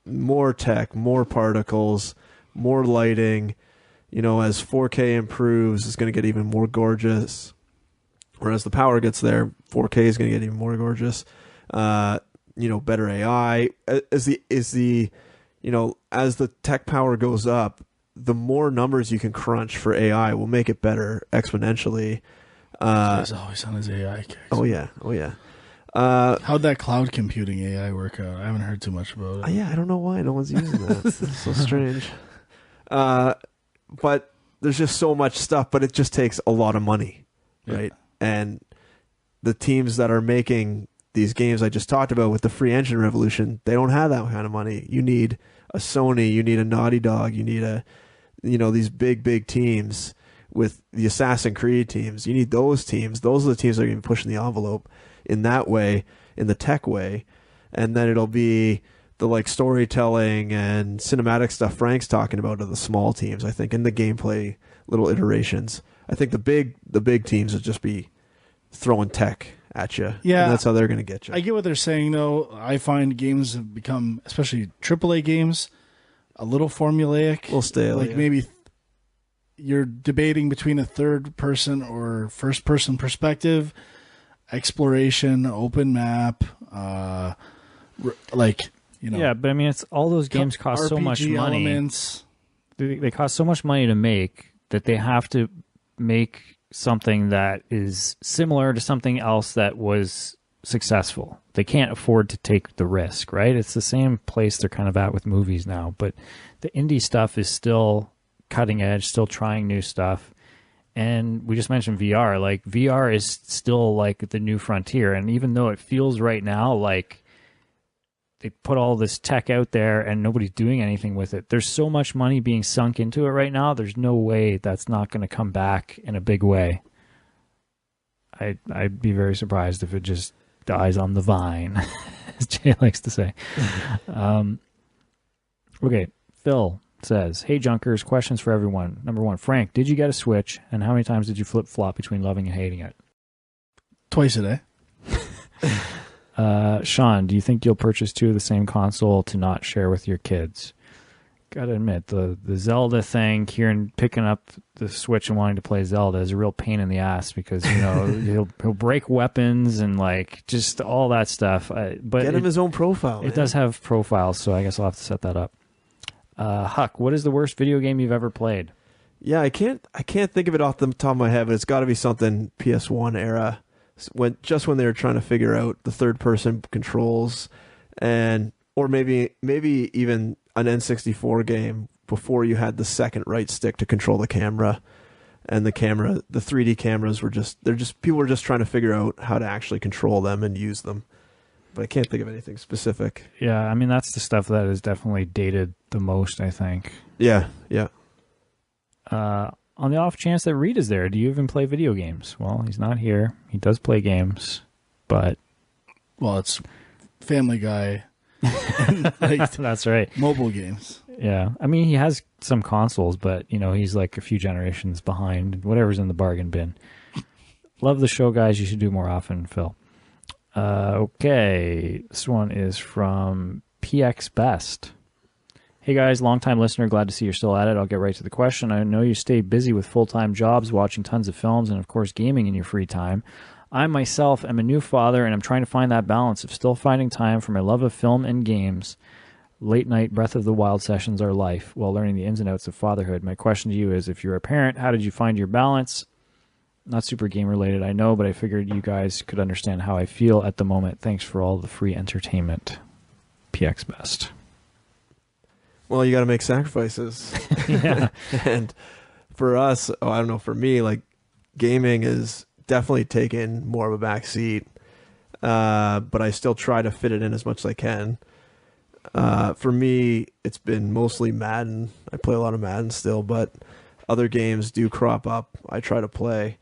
more tech, more particles, more lighting. You know, as 4K improves, it's going to get even more gorgeous. Whereas the power gets there, 4K is going to get even more gorgeous. You know, better AI. As the tech power goes up, the more numbers you can crunch for AI will make it better exponentially. He's always on his AI kicks. Oh yeah. How'd that cloud computing AI work out? I haven't heard too much about it. Yeah, I don't know why no one's using that. It's so strange. But there's just so much stuff, but it just takes a lot of money, right? And the teams that are making these games I just talked about with the free engine revolution, they don't have that kind of money. You need a Sony, you need a Naughty Dog, you need these big teams with the Assassin's Creed teams. You need those teams. Those are the teams that are going to be pushing the envelope in that way, in the tech way. And then it'll be the like storytelling and cinematic stuff Frank's talking about are the small teams, I think, in the gameplay little iterations. I think the big teams would just be throwing tech at you. Yeah. And that's how they're going to get you. I get what they're saying, though. I find games have become, especially AAA games, a little formulaic. A little stale. Like maybe you're debating between a third person or first person perspective, exploration, open map, Yeah, but I mean, it's all those games cost RPG so much money. Elements. They cost so much money to make that they have to make something that is similar to something else that was successful. They can't afford to take the risk, right? It's the same place they're kind of at with movies now, but the indie stuff is still cutting edge, still trying new stuff. And we just mentioned VR. Like, VR is still like the new frontier. And even though it feels right now like they put all this tech out there and nobody's doing anything with it, there's so much money being sunk into it right now. There's no way that's not going to come back in a big way. I'd be very surprised if it just dies on the vine, as Jay likes to say. Okay, Phil says, hey Junkers, questions for everyone. Number one, Frank, did you get a Switch, and how many times did you flip-flop between loving and hating it? Twice a day. Sean, do you think you'll purchase two of the same console to not share with your kids? Gotta admit, the Zelda thing, Kieran picking up the Switch and wanting to play Zelda is a real pain in the ass because, you know, he'll break weapons and like just all that stuff. But get him his own profile. It does have profiles, so I guess I'll have to set that up. Huck, what is the worst video game you've ever played? Yeah, I can't think of it off the top of my head, but it's got to be something PS1 era, when they were trying to figure out the third person controls, or maybe even an N64 game before you had the second right stick to control the camera, and the 3D cameras people were just trying to figure out how to actually control them and use them. But I can't think of anything specific. Yeah, I mean, that's the stuff that is definitely dated the most, I think. Yeah. On the off chance that Reed is there, do you even play video games? Well, he's not here. He does play games, but... Well, it's Family Guy. That's right. Mobile games. Yeah. I mean, he has some consoles, but, you know, he's like a few generations behind. Whatever's in the bargain bin. Love the show, guys. You should do more often, Phil. Okay. This one is from PX Best. Hey guys, long-time listener, glad to see you're still at it. I'll get right to the question. I know you stay busy with full-time jobs, watching tons of films, and of course gaming in your free time. I myself am a new father, and I'm trying to find that balance of still finding time for my love of film and games. Late-night Breath of the Wild sessions are life, while learning the ins and outs of fatherhood. My question to you is, if you're a parent, how did you find your balance? Not super game-related, I know, but I figured you guys could understand how I feel at the moment. Thanks for all the free entertainment. PX Best. Well, you got to make sacrifices. Yeah. And for us, I don't know, for me, like, gaming is definitely taken more of a back seat. But I still try to fit it in as much as I can. For me, it's been mostly Madden. I play a lot of Madden still, but other games do crop up. I try to play.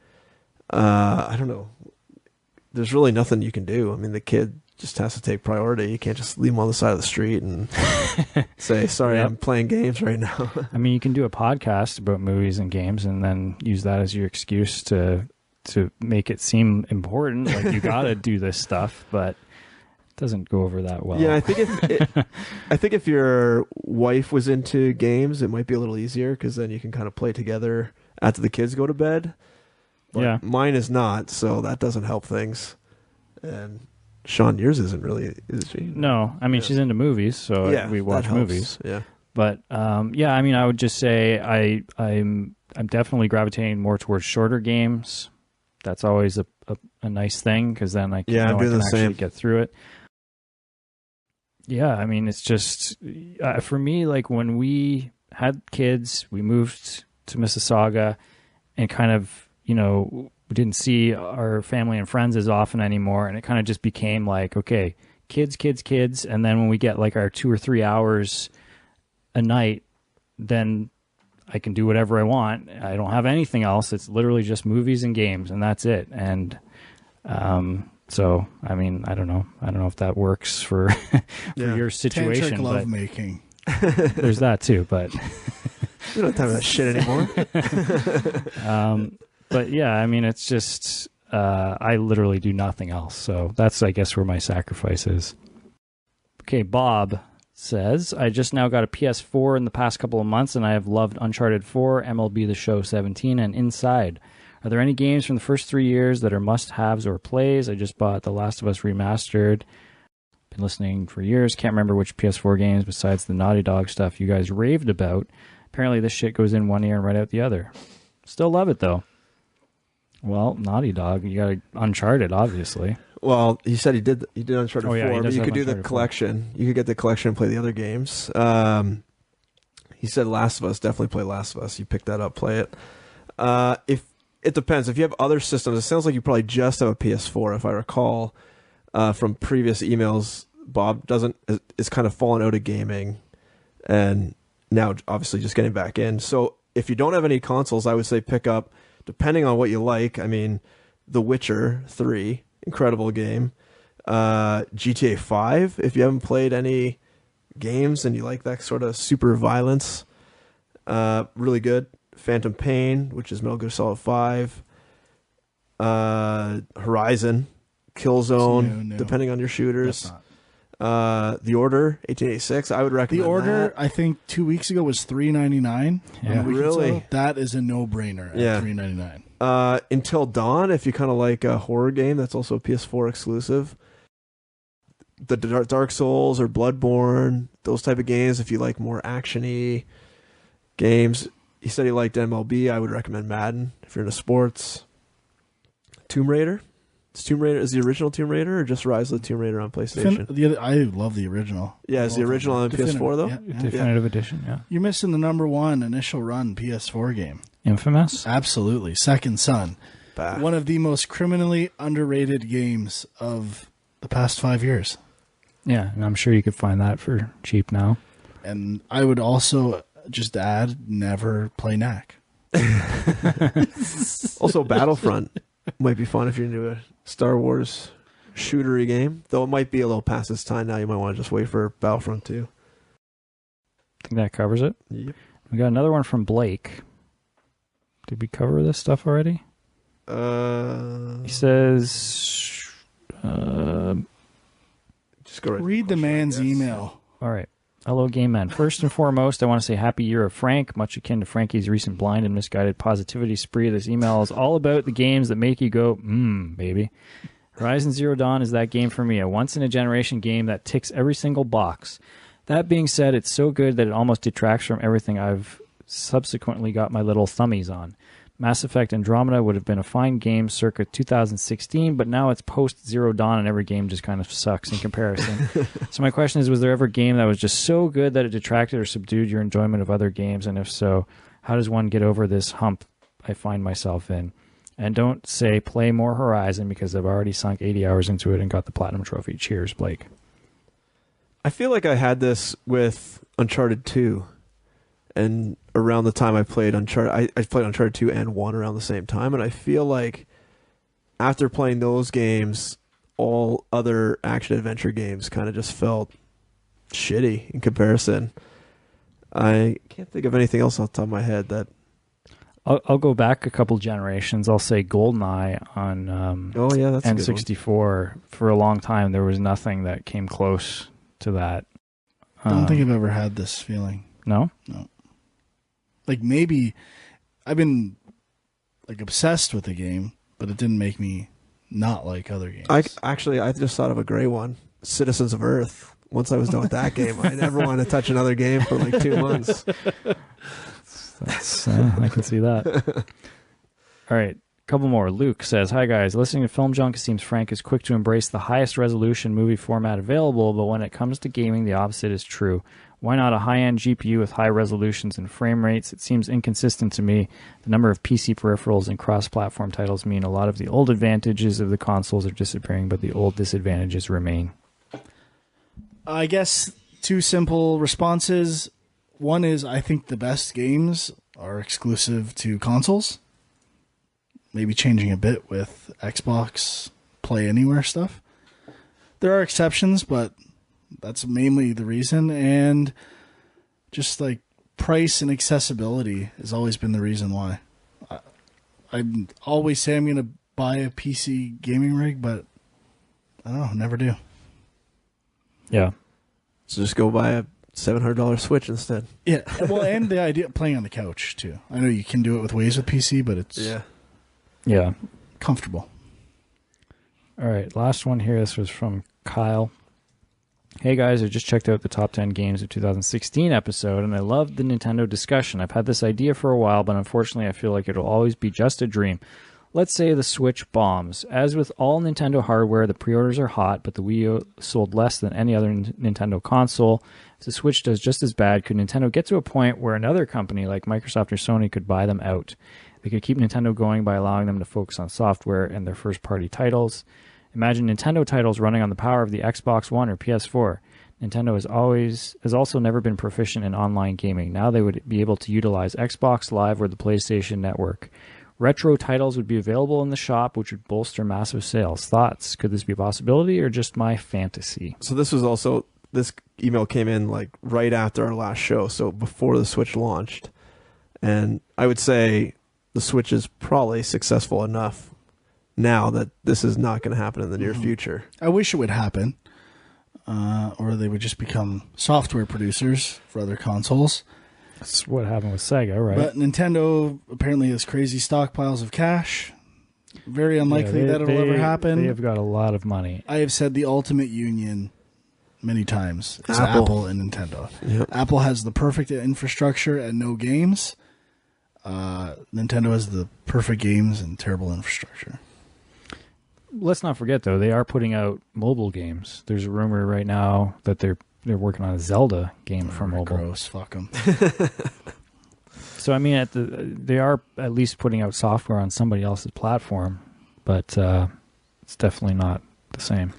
I don't know. There's really nothing you can do. I mean, the kid just has to take priority. You can't just leave him on the side of the street and say, sorry, Yep. I'm playing games right now. I mean, you can do a podcast about movies and games and then use that as your excuse to make it seem important. Like, you got to do this stuff, but it doesn't go over that well. Yeah, I think if your wife was into games, it might be a little easier because then you can kind of play together after the kids go to bed. But Yeah. mine is not, so that doesn't help things. And Sean, yours isn't really, is she? No, I mean, she's into movies, so we watch that helps. movies. Yeah. But yeah, I mean, I would just say I'm definitely gravitating more towards shorter games. That's always a nice thing because then I can, I'm doing I can the actually same. get through it. Yeah, I mean, it's just for me, like when we had kids, we moved to Mississauga and kind of, we didn't see our family and friends as often anymore. And it kind of just became like, okay, kids. And then when we get like our 2 or 3 hours a night, then I can do whatever I want. I don't have anything else. It's literally just movies and games, and that's it. And so, I mean, I don't know if that works for your situation. Tantric lovemaking. There's that too, but We don't have time for that shit anymore. but yeah, I mean, it's just I literally do nothing else. So that's, I guess, where my sacrifice is. Okay, Bob says, I just now got a PS4 in the past couple of months, and I have loved Uncharted 4, MLB The Show 17, and Inside. Are there any games from the first 3 years that are must-haves or plays? I just bought The Last of Us Remastered. Been listening for years. Can't remember which PS4 games besides the Naughty Dog stuff you guys raved about. Apparently this shit goes in one ear and right out the other. Still love it, though. Well, Naughty Dog, you got Uncharted, obviously. Well, he said he did Uncharted 4, he but does you have could do the Uncharted 4. collection. You could get the collection and play the other games. He said Last of Us, definitely play Last of Us. You pick that up, play it. If it depends. If you have other systems, it sounds like you probably just have a PS4, if I recall from previous emails. Bob is kind of fallen out of gaming and now obviously just getting back in. So if you don't have any consoles, I would say pick up, depending on what you like, I mean, The Witcher 3, incredible game. GTA 5, if you haven't played any games and you like that sort of super violence, really good. Phantom Pain, which is Metal Gear Solid 5. Horizon, Killzone, No. depending on your shooters. That's not. The Order, 1886, I would recommend The Order, that. I think 2 weeks ago was $3.99. Yeah. Really? That is a no-brainer at Yeah. $3.99. Until Dawn, if you kind of like a horror game, that's also a PS4 exclusive. The Dark Souls or Bloodborne, those type of games, if you like more action-y games. He said he liked MLB. I would recommend Madden if you're into sports. Tomb Raider. Is the original Tomb Raider or just Rise of the Tomb Raider on PlayStation? I love the original. Yeah, is the original on PS4 though? Yeah. Definitive edition, yeah. You're missing the number one initial run PS4 game. Infamous? Absolutely. Second Son. Bah. One of the most criminally underrated games of the past 5 years. Yeah, and I'm sure you could find that for cheap now. And I would also just add, never play Knack. Also, Battlefront might be fun if you're into a Star Wars shootery game. Though it might be a little past its time now. You might want to just wait for Battlefront 2. I think that covers it. Yep. We got another one from Blake. Did we cover this stuff already? He says... just go right. Read the man's email. All right. Hello, Game Men. First and foremost, I want to say Happy Year of Frank, much akin to Frankie's recent blind and misguided positivity spree. This email is all about the games that make you go, baby. Horizon Zero Dawn is that game for me, a once-in-a-generation game that ticks every single box. That being said, it's so good that it almost detracts from everything I've subsequently got my little thummies on. Mass Effect Andromeda would have been a fine game circa 2016, but now it's post-Zero Dawn and every game just kind of sucks in comparison. So my question is, was there ever a game that was just so good that it detracted or subdued your enjoyment of other games? And if so, how does one get over this hump I find myself in? And don't say play more Horizon because I've already sunk 80 hours into it and got the Platinum Trophy. Cheers, Blake. I feel like I had this with Uncharted 2. And around the time I played Uncharted, I played Uncharted 2 and 1 around the same time, and I feel like after playing those games, all other action-adventure games kind of just felt shitty in comparison. I can't think of anything else off the top of my head that... I'll go back a couple generations. I'll say GoldenEye on that's N64. For a long time, there was nothing that came close to that. I don't think I've ever had this feeling. No? No. Like, maybe I've been like obsessed with the game, but it didn't make me not like other games. I just thought of a great one, Citizens of Earth. Once I was done with that game, I never wanted to touch another game for like 2 months. I can see that. All right, a couple more. Luke says, "Hi guys, listening to Film Junk, it seems Frank is quick to embrace the highest resolution movie format available, but when it comes to gaming, the opposite is true. Why not a high-end GPU with high resolutions and frame rates? It seems inconsistent to me. The number of PC peripherals and cross-platform titles mean a lot of the old advantages of the consoles are disappearing, but the old disadvantages remain." I guess 2 simple responses. One is, I think the best games are exclusive to consoles. Maybe changing a bit with Xbox Play Anywhere stuff. There are exceptions, but that's mainly the reason. And just like price and accessibility has always been the reason why. I always say I'm going to buy a PC gaming rig, but I don't know, never do. Yeah. So just go buy a $700 Switch instead. Yeah, well, and the idea of playing on the couch, too. I know you can do it with ways with PC, but it's Yeah. comfortable. All right, last one here. This was from Kyle. "Hey guys, I just checked out the top 10 games of 2016 episode, and I loved the Nintendo discussion. I've had this idea for a while, but unfortunately I feel like it'll always be just a dream. Let's say the Switch bombs. As with all Nintendo hardware, the pre-orders are hot, but the Wii U sold less than any other Nintendo console. If the Switch does just as bad, could Nintendo get to a point where another company like Microsoft or Sony could buy them out? They could keep Nintendo going by allowing them to focus on software and their first-party titles. Imagine Nintendo titles running on the power of the Xbox One or PS4. Nintendo has also never been proficient in online gaming. Now they would be able to utilize Xbox Live or the PlayStation Network. Retro titles would be available in the shop, which would bolster massive sales. Thoughts? Could this be a possibility or just my fantasy?" So this email came in like right after our last show, so before the Switch launched. And I would say the Switch is probably successful enough now that this is not going to happen in the near future. I wish it would happen, or they would just become software producers for other consoles. That's what happened with Sega, right? But Nintendo apparently has crazy stockpiles of cash. Very unlikely that it'll ever happen. They have got a lot of money. I have said the ultimate union many times is Apple and Nintendo. Yep. Apple has the perfect infrastructure and no games. Nintendo has the perfect games and terrible infrastructure. Let's not forget, though, they are putting out mobile games. There's a rumor right now that they're working on a Zelda game for mobile. Gross, fuck them. So, I mean, they are at least putting out software on somebody else's platform, but it's definitely not the same.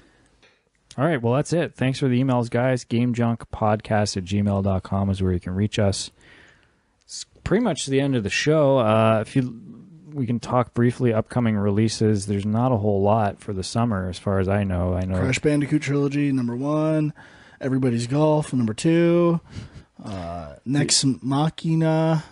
All right, well, that's it. Thanks for the emails, guys. GameJunkPodcast@gmail.com is where you can reach us. It's pretty much the end of the show. We can talk briefly upcoming releases. There's not a whole lot for the summer, as far as I know. Crash Bandicoot Trilogy, #1. Everybody's Golf, #2. Next Machina,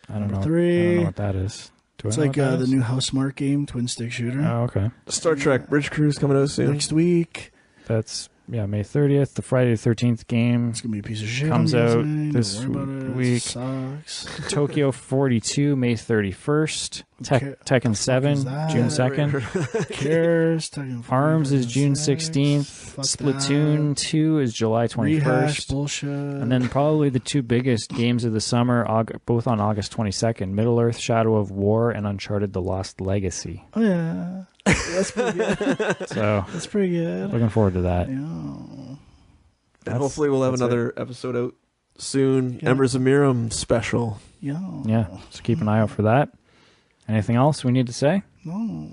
I don't know. #3. I don't know what that is. It's like the new Housemarque game, twin stick shooter. Oh, okay. Star Trek Bridge Cruise coming out soon. Next week. That's May 30th. The Friday the 13th game It's gonna be a piece of shit. comes out Don't this worry about it. week. It sucks. Tokyo 42, May 31st. Tekken 7, that? June 2nd. Who cares? ARMS is June 16th. Fuck Splatoon 2 is July 21st. Rehash bullshit. And then probably the 2 biggest games of the summer, both on August 22nd, Middle-earth Shadow of War and Uncharted The Lost Legacy. Oh yeah, that's pretty good. So That's pretty good. looking forward to that. Yeah. And hopefully we'll have that's another episode out soon. Yeah. Embers of Miram special. Yeah. Yeah, so keep an eye out for that. Anything else we need to say? No.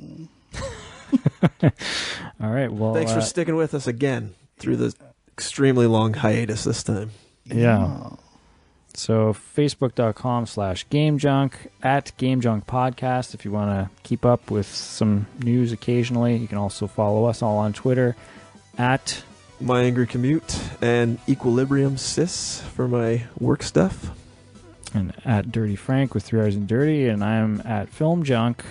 All right, well... Thanks for sticking with us again through the extremely long hiatus this time. Yeah. So facebook.com/GameJunk, at GameJunk Podcast if you want to keep up with some news occasionally. You can also follow us all on Twitter at My Angry Commute and Equilibrium Sis for my work stuff. And at Dirty Frank with 3 Hours in Dirty, and I'm at Film Junk.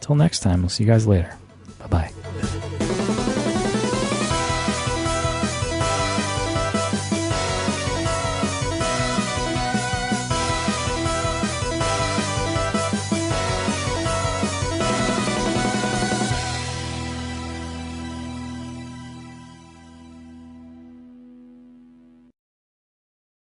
Till next time, we'll see you guys later. Bye-bye.